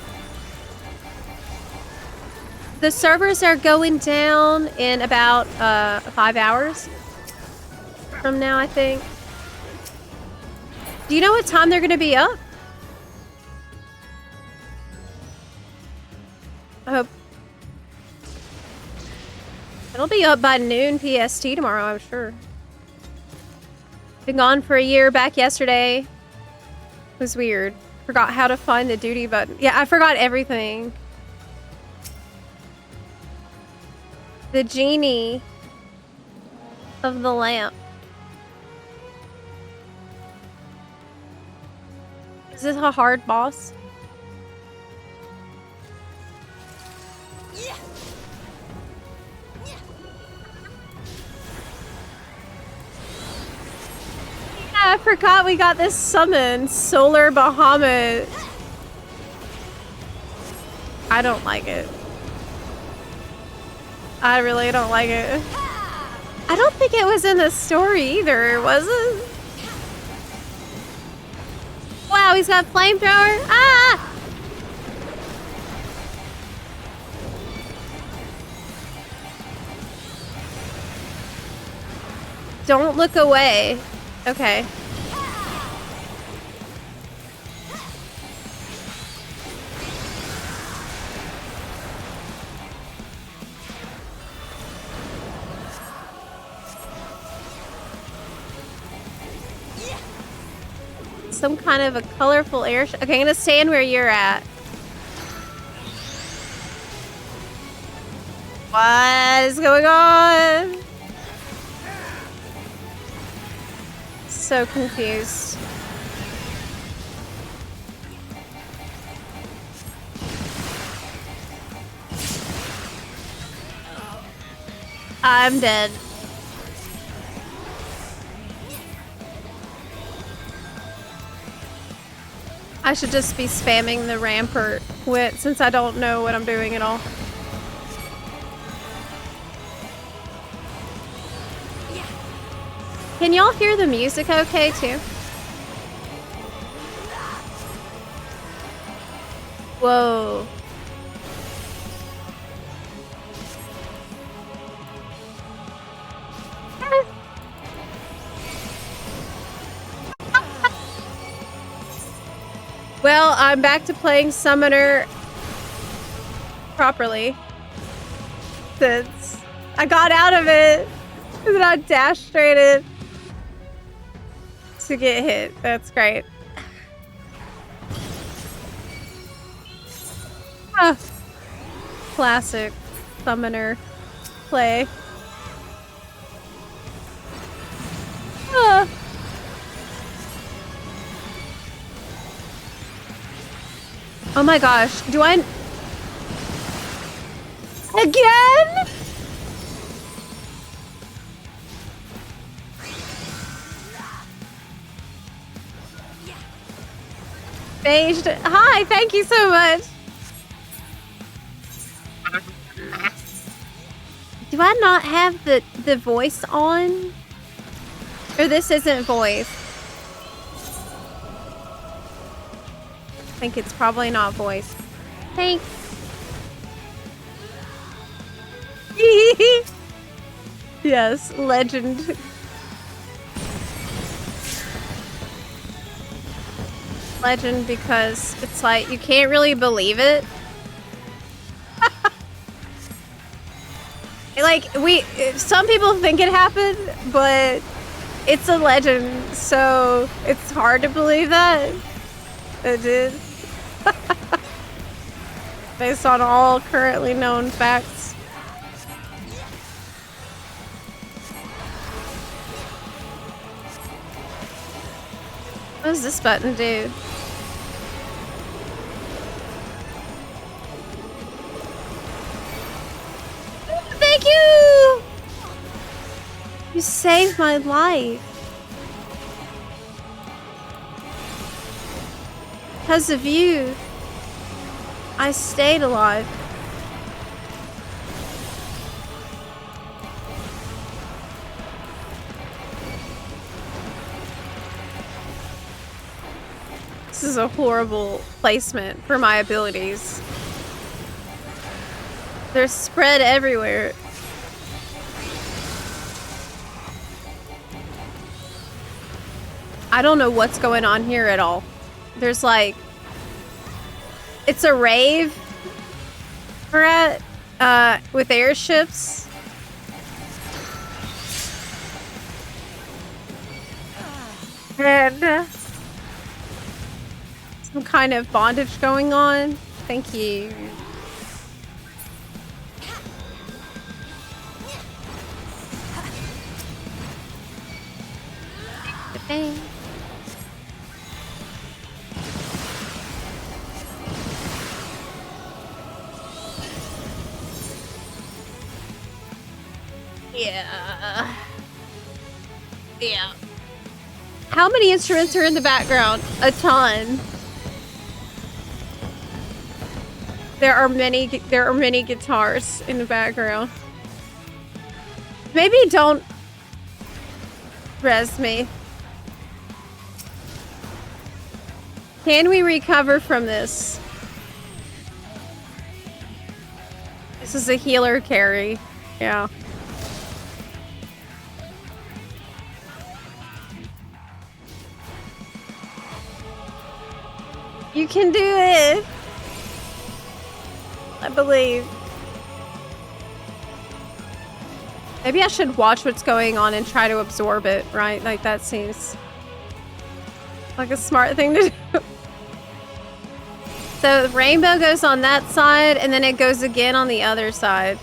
The servers are going down in about 5 hours from now, I think. Do you know what time they're going to be up? I hope. It'll be up by noon PST tomorrow, I'm sure. Been gone for a year, back yesterday. It was weird. Forgot how to find the duty button. Yeah, I forgot everything. The genie of the lamp. Is this a hard boss? I forgot we got this summon, Solar Bahamut. I don't like it. I really don't like it. I don't think it was in the story either, was it? Wow, he's got flamethrower. Ah! Don't look away. Okay. Some kind of a colorful air. Okay, I'm gonna stand where you're at. What is going on? So confused. I'm dead. I should just be spamming the rampart since I don't know what I'm doing at all. Can y'all hear the music okay too? Whoa. Well, I'm back to playing Summoner properly. Since I got out of it. And then I dashed straight in to get hit. That's great. Ah. Classic Summoner play. Ah. Oh my gosh, do I... Again? Staged. Hi, thank you so much. Do I not have the voice on? Or this isn't voice? I think it's probably not voice. Thanks. Yes, legend. Legend because it's like you can't really believe it. Like some people think it happened, but it's a legend, so it's hard to believe that it did. Based on all currently known facts. What does this button do? Thank you! You saved my life. Because of you, I stayed alive. This is a horrible placement for my abilities. They're spread everywhere. I don't know what's going on here at all. There's like... It's a rave we're at, with airships. And some kind of bondage going on. Thank you. Bang. Yeah. Yeah. How many instruments are in the background? A ton. There are many guitars in the background. Maybe don't res me. Can we recover from this? This is a healer carry. Yeah. You can do it. I believe. Maybe I should watch what's going on and try to absorb it, right? Like that seems like a smart thing to do. So the rainbow goes on that side and then it goes again on the other side.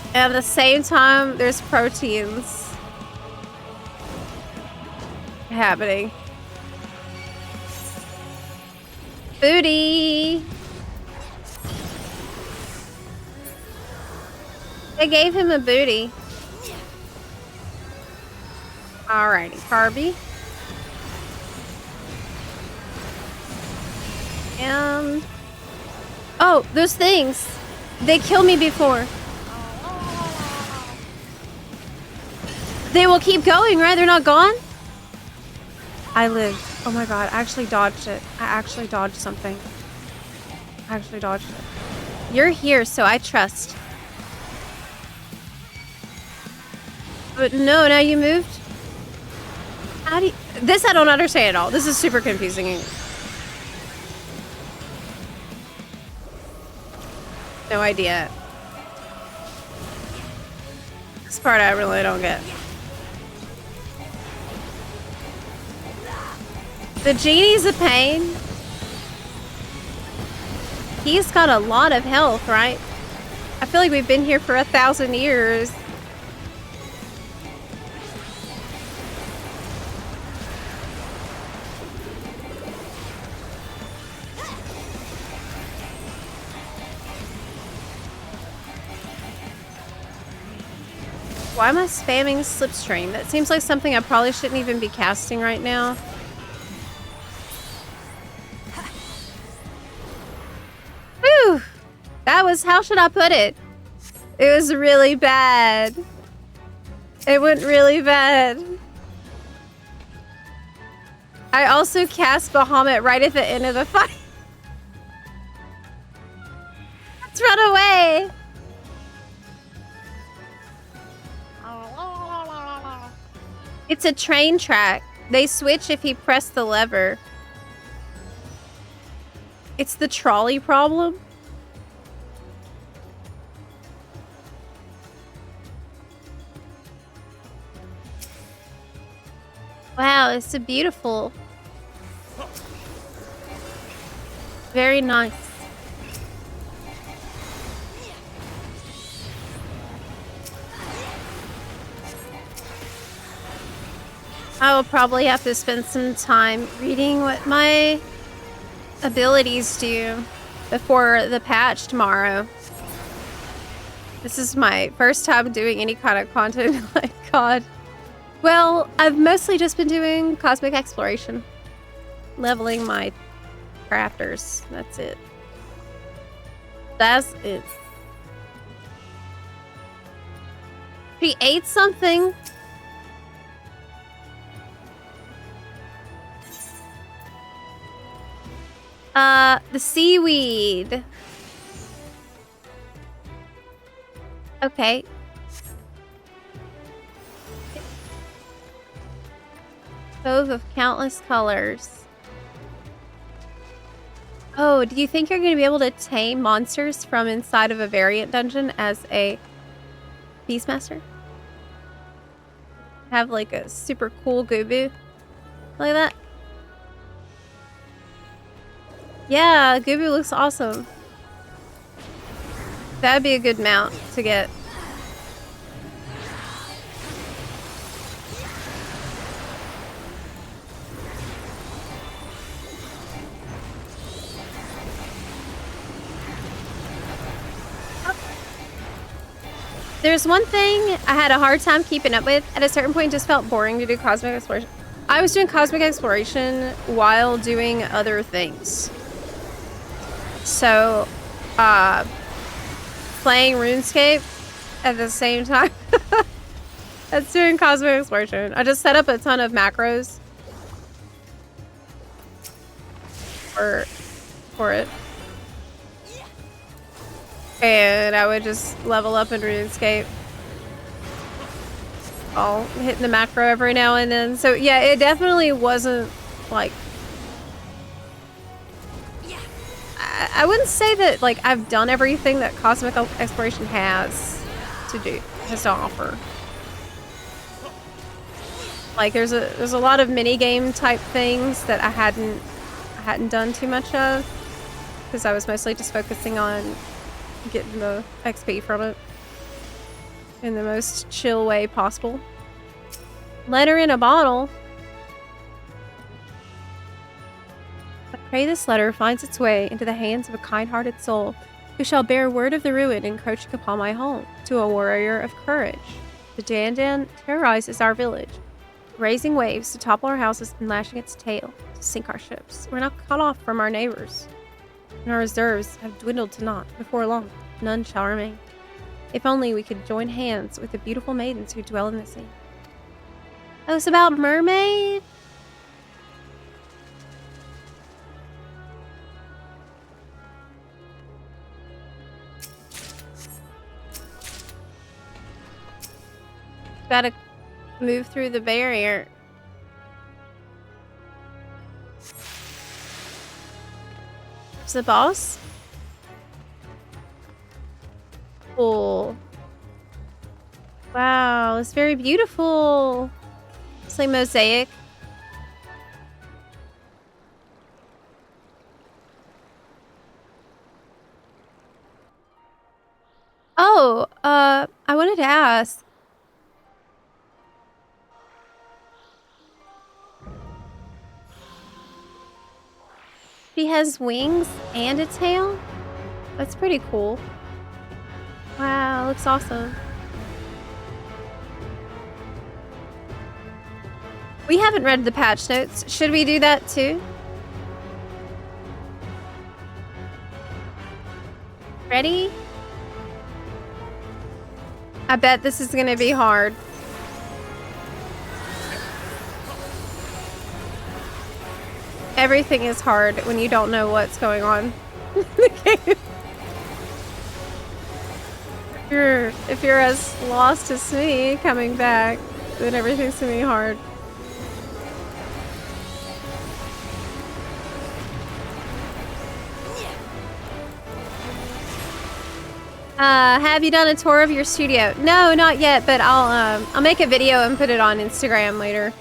And at the same time, there's proteins happening. Booty! They gave him a booty. Alrighty, Barbie. Oh, those things. They killed me before. They will keep going, right? They're not gone? I lived. Oh my god, I actually dodged it. I actually dodged something. I actually dodged it. You're here, so I trust. But no, now you moved? How do you... This I don't understand at all. This is super confusing. No idea. This part I really don't get. The genie's a pain. He's got a lot of health, right? I feel like we've been here for 1,000 years. Why am I spamming Slipstream? That seems like something I probably shouldn't even be casting right now. Whew! That was, how should I put it? It was really bad. It went really bad. I also cast Bahamut right at the end of the fight. Let's run away! It's a train track. They switch if he pressed the lever. It's the trolley problem. Wow, it's a beautiful. Very nice. I will probably have to spend some time reading what my abilities do before the patch tomorrow. This is my first time doing any kind of content. My God. Well, I've mostly just been doing cosmic exploration. Leveling my crafters. That's it. That's it. She ate something. The seaweed. Okay. Cove of countless colors. Oh, do you think you're going to be able to tame monsters from inside of a variant dungeon as a Beastmaster? Have like a super cool Goobbue like that? Yeah, Goobbue looks awesome. That'd be a good mount to get. There's one thing I had a hard time keeping up with. At a certain point, it just felt boring to do cosmic exploration. I was doing cosmic exploration while doing other things. So, playing RuneScape at the same time. That's doing cosmic exploration. I just set up a ton of macros for it. And I would just level up in RuneScape. I'll hit the macro every now and then. So yeah, it definitely wasn't like... I wouldn't say that like I've done everything that cosmic exploration has to offer. Like there's a lot of mini game type things that I hadn't done too much of because I was mostly just focusing on getting the XP from it in the most chill way possible. Letter in a bottle. I pray this letter finds its way into the hands of a kind-hearted soul who shall bear word of the ruin encroaching upon my home to a warrior of courage. The Dandan terrorizes our village, raising waves to topple our houses and lashing its tail to sink our ships. We're not cut off from our neighbors, and our reserves have dwindled to naught. Before long, none shall remain. If only we could join hands with the beautiful maidens who dwell in the sea. Oh, it's about mermaid? Gotta move through the barrier. Is the boss? Cool. Wow, it's very beautiful. It's like mosaic. Oh, I wanted to ask. She has wings and a tail? That's pretty cool. Wow, looks awesome. We haven't read the patch notes. Should we do that too? Ready? I bet this is gonna be hard. Everything is hard when you don't know what's going on. If you're as lost as me coming back, then everything's gonna be hard. Have you done a tour of your studio? No, not yet, but I'll make a video and put it on Instagram later.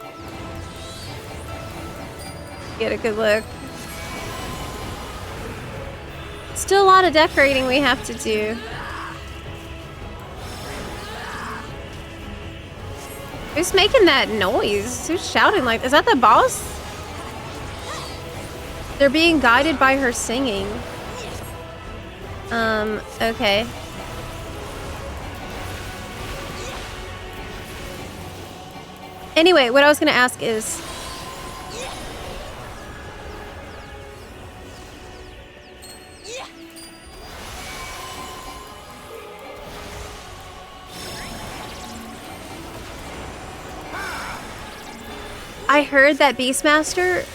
Get a good look. Still a lot of decorating we have to do. Who's making that noise? Who's shouting like, is that the boss? They're being guided by her singing. Okay. Anyway, what I was gonna ask is... I heard that Beastmaster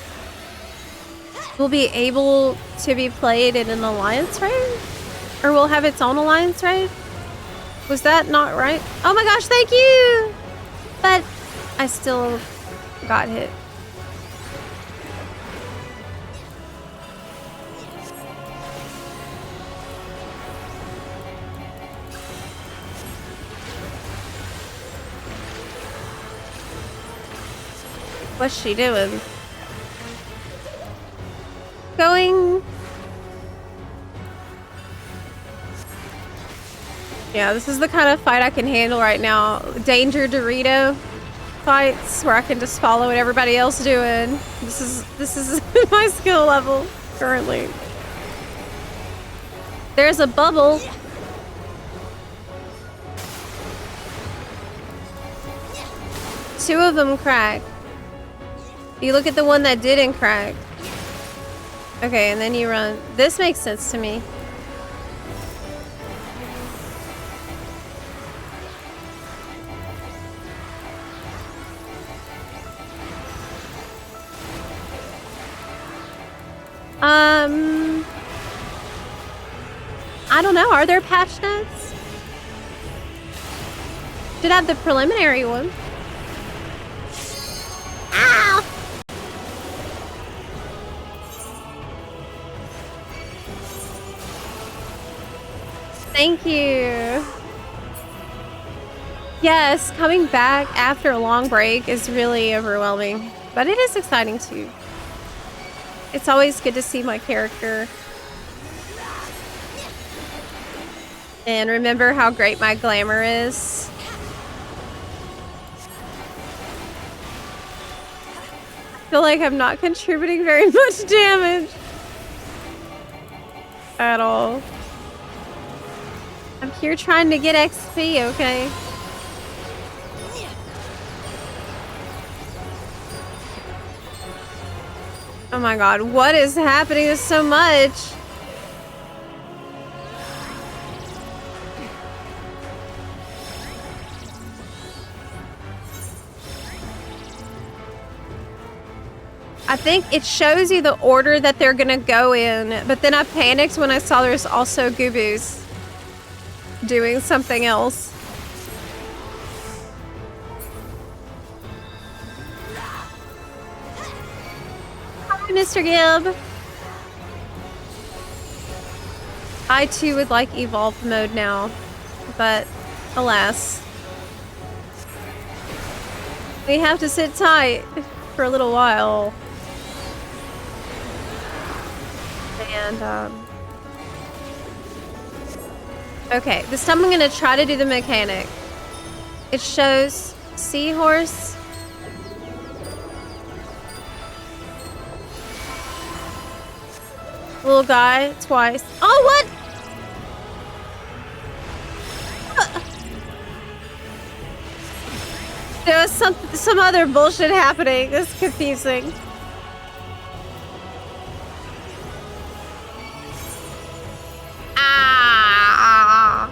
will be able to be played in an alliance raid? Or will have its own alliance raid? Was that not right? Oh my gosh, thank you! But I still got hit. What's she doing? Going... Yeah, this is the kind of fight I can handle right now. Danger Dorito fights where I can just follow what everybody else doing. This is my skill level currently. There's a bubble. Two of them cracked. You look at the one that didn't crack. Okay, and then you run. This makes sense to me. I don't know. Are there patch notes? Should have the preliminary one. Ow! Thank you. Yes, coming back after a long break is really overwhelming, but it is exciting too. It's always good to see my character. And remember how great my glamour is. I feel like I'm not contributing very much damage. At all. I'm here trying to get XP, okay? Oh my god, what is happening? There's so much. I think it shows you the order that they're gonna go in, but then I panicked when I saw there's also Goobus doing something else. Hi, Mr. Gibb. I too would like evolved mode now, but alas. We have to sit tight for a little while. And, okay, this time I'm gonna try to do the mechanic. It shows seahorse. Little guy twice. Oh, what? There was some other bullshit happening. This is confusing. Ah!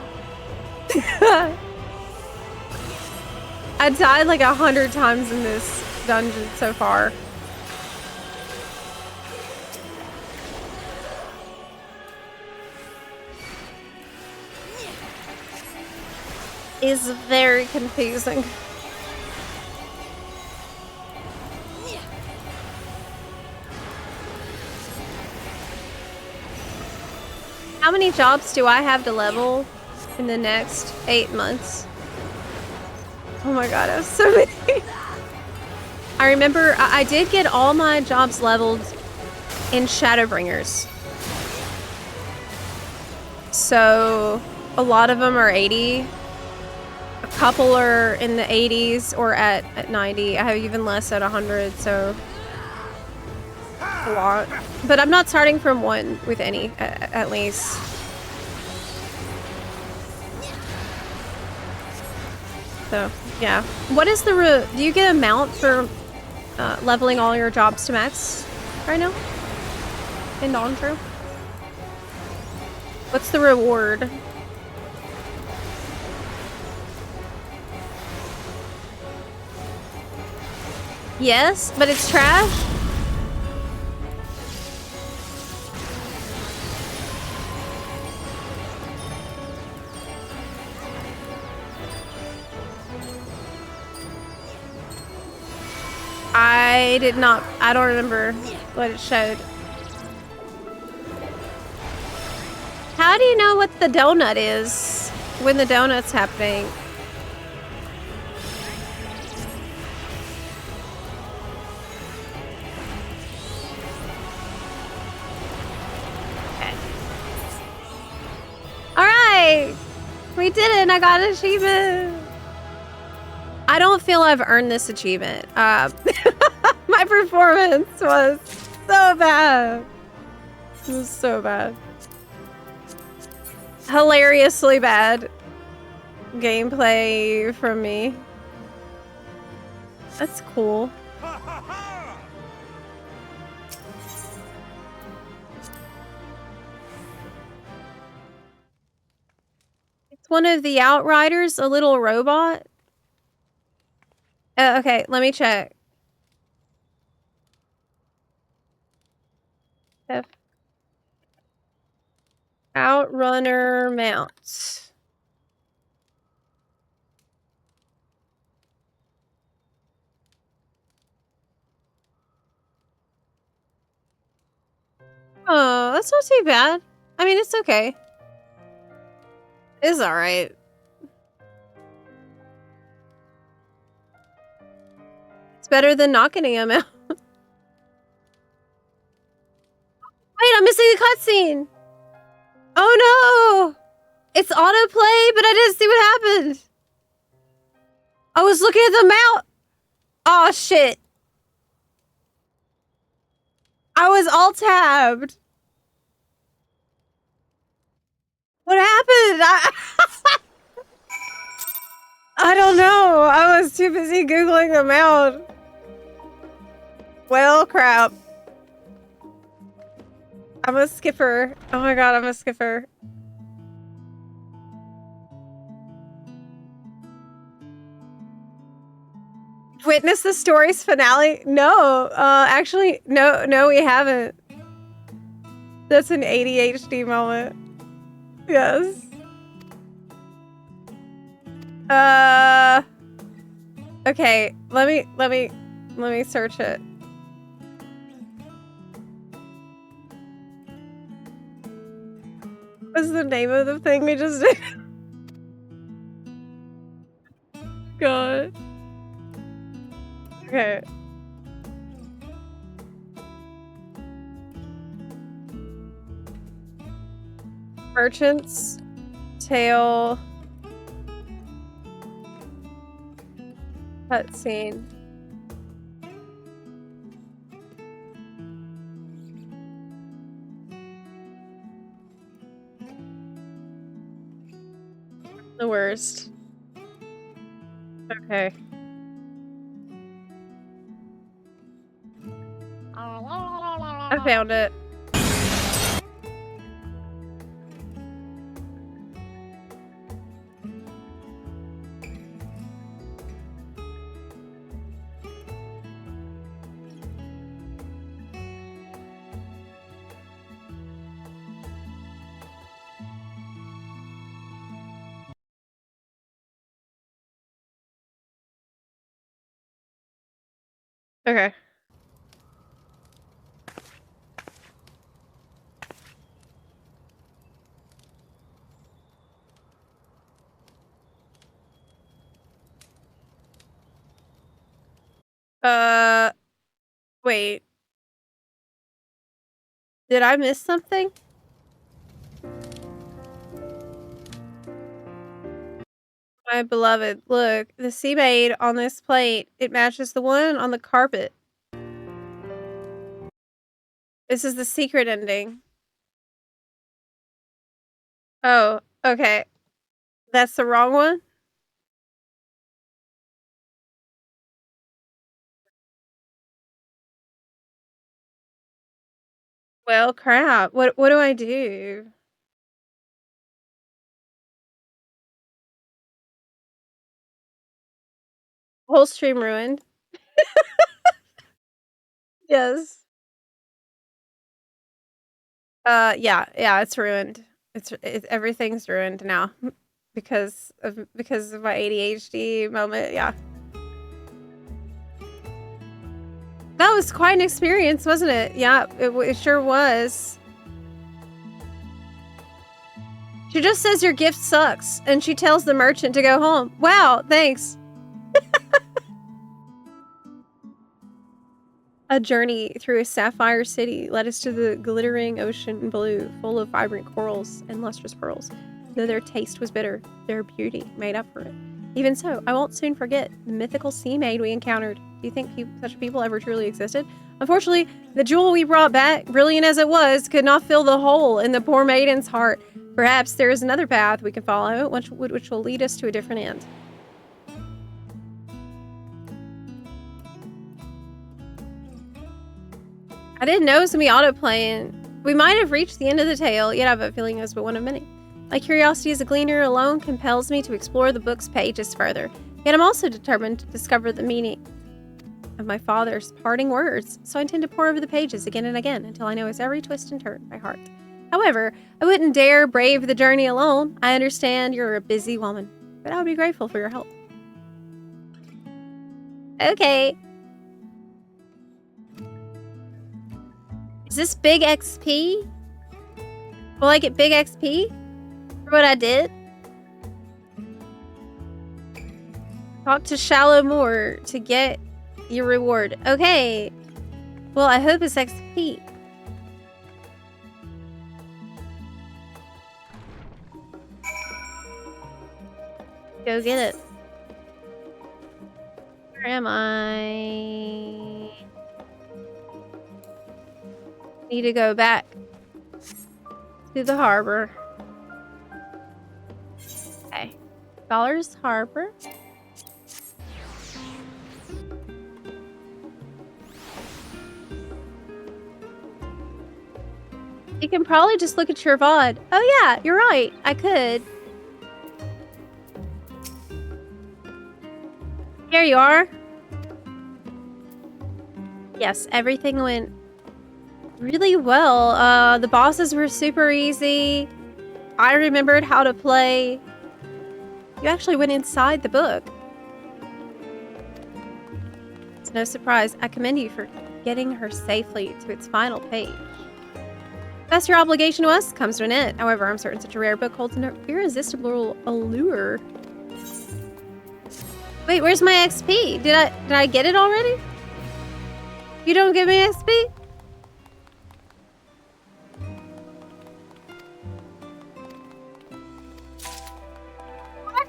I died like 100 times in this dungeon so far. Is very confusing. How many jobs do I have to level in the next 8 months? Oh my god, I have so many. I remember I did get all my jobs leveled in Shadowbringers. So a lot of them are 80. A couple are in the 80s or at 90. I have even less at 100, so a lot. But I'm not starting from 1 with any, at least. So, yeah. What is the do you get a mount for leveling all your jobs to max right now? In non-true? What's the reward? Yes, but it's trash? I don't remember what it showed. How do you know what the donut is when the donut's happening? Okay. Alright! We did it and I got an achievement! I don't feel I've earned this achievement. My performance was so bad. It was so bad. Hilariously bad gameplay from me. That's cool. It's one of the Outriders, a little robot. Okay, let me check. F Outrunner mount. Oh, that's not too bad. I mean, it's okay. It's alright. It's better than knocking him out. Wait, I'm missing the cutscene! Oh no! It's autoplay, but I didn't see what happened. I was looking at the mount. Oh shit. I was alt-tabbed. What happened? I don't know. I was too busy Googling the mount. Well, crap. I'm a skipper. Oh my god, I'm a skipper. Witness the story's finale? No, actually, no, we haven't. That's an ADHD moment. Yes. Okay, let me search it. What's the name of the thing we just did? God. Okay. Merchants, tail, cutscene. The worst. Okay. I found it. Okay. Wait. Did I miss something? My beloved, look, the sea maid on this plate, it matches the one on the carpet. This is the secret ending. Oh, okay. That's the wrong one? Well, crap. What do I do? Whole stream ruined. Yes. Yeah, it's ruined. Everything's ruined now because of my ADHD moment. Yeah. That was quite an experience, wasn't it? Yeah, it sure was. She just says your gift sucks, and she tells the merchant to go home. Wow, thanks. A journey through a sapphire city led us to the glittering ocean blue, full of vibrant corals and lustrous pearls. Though their taste was bitter, their beauty made up for it. Even so, I won't soon forget the mythical sea maid we encountered. Do you think such people ever truly existed? Unfortunately, the jewel we brought back, brilliant as it was, could not fill the hole in the poor maiden's heart. Perhaps there is another path we can follow, which will lead us to a different end. I didn't know it was going to be auto-playing. We might have reached the end of the tale, yet I have a feeling it was but one of many. My curiosity as a gleaner alone compels me to explore the book's pages further, yet I'm also determined to discover the meaning of my father's parting words, so I intend to pore over the pages again and again until I know its every twist and turn by heart. However, I wouldn't dare brave the journey alone. I understand you're a busy woman, but I would be grateful for your help. Okay. Is this big XP? Will I get big XP for what I did? Talk to Shallow Moor to get your reward. Okay. Well, I hope it's XP. Go get it. Where am I? Need to go back to the harbor. Okay. Scholars Harbor. You can probably just look at your VOD. Oh yeah, you're right. I could. Here you are. Yes, everything went really well. The bosses were super easy. I remembered how to play. You actually went inside the book. It's no surprise. I commend you for getting her safely to its final page. That's your obligation to us comes to an end. However, I'm certain such a rare book holds an irresistible allure. Wait, where's my XP? Did I get it already? You don't give me XP? What?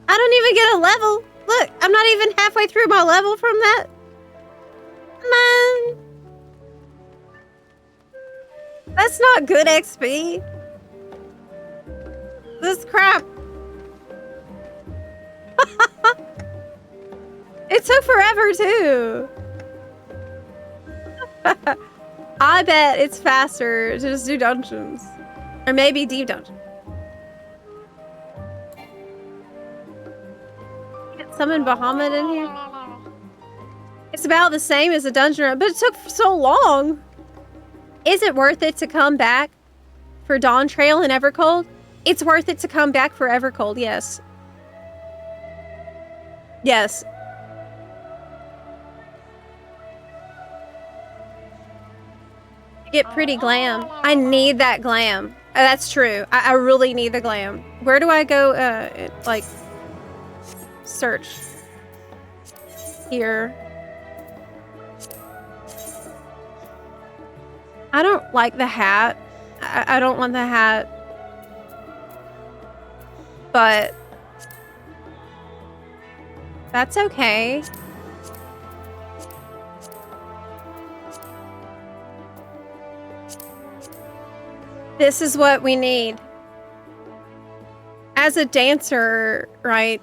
I don't even get a level. Look, I'm not even halfway through my level from that. Man. That's not good XP. This crap. It took forever too. I bet it's faster to just do dungeons. Or maybe deep dungeon. Get summon Bahamut in here. It's about the same as a dungeon run, but it took so long. Is it worth it to come back for Dawn Trail and Evercold? It's worth it to come back for Evercold, yes. Yes. Get pretty glam. I need that glam. That's true. I really need the glam. Where do I go, like, search? Here. I don't like the hat. I don't want the hat. But that's okay. This is what we need. As a dancer, right?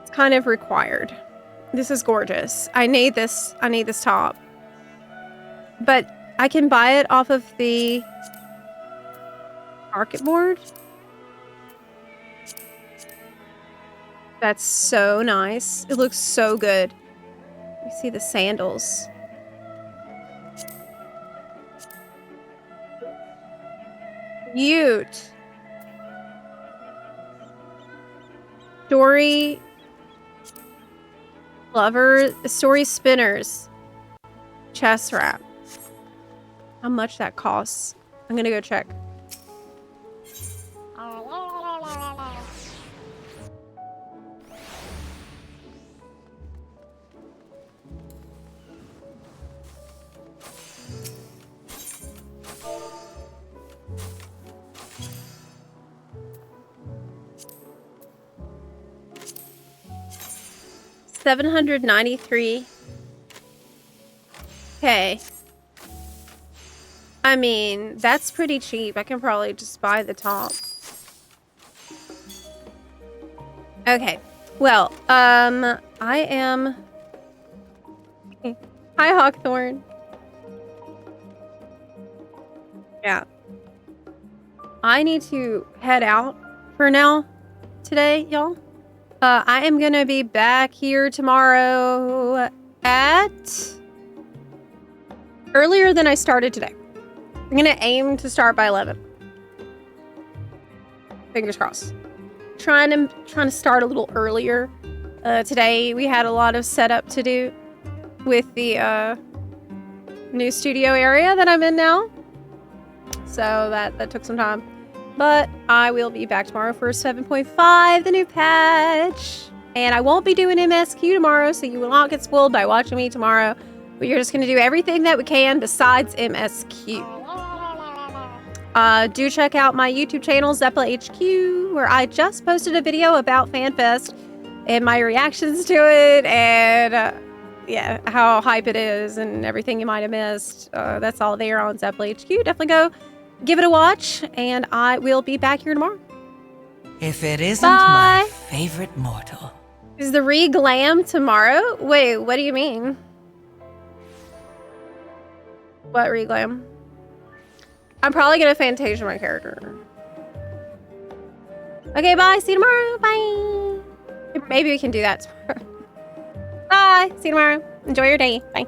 It's kind of required. This is gorgeous. I need this top. but I can buy it off of the market board. That's so nice. It looks so good. You see the sandals. Cute. Story spinners. Chest wrap. How much that costs? I'm gonna go check. $793. Okay. I mean, that's pretty cheap. I can probably just buy the top. Okay. Well, I am... Hi, Hawkthorn. Yeah. I need to head out for now today, y'all. I am gonna be back here tomorrow at... earlier than I started today. I'm gonna aim to start by 11. Fingers crossed. Trying to start a little earlier. Today we had a lot of setup to do with the new studio area that I'm in now. So that took some time. But I will be back tomorrow for 7.5, the new patch. And I won't be doing MSQ tomorrow, so you will not get spoiled by watching me tomorrow. But you're just going to do everything that we can besides MSQ. Do check out my YouTube channel, Zepla HQ, where I just posted a video about FanFest and my reactions to it and yeah, how hype it is and everything you might have missed. That's all there on Zepla HQ. Definitely go give it a watch, and I will be back here tomorrow. If it isn't my favorite mortal. Is the re-glam tomorrow? Wait, what do you mean? What re-glam? I'm probably gonna Fantasia my character. Okay, bye. See you tomorrow. Bye. Maybe we can do that tomorrow. Bye. See you tomorrow. Enjoy your day. Bye.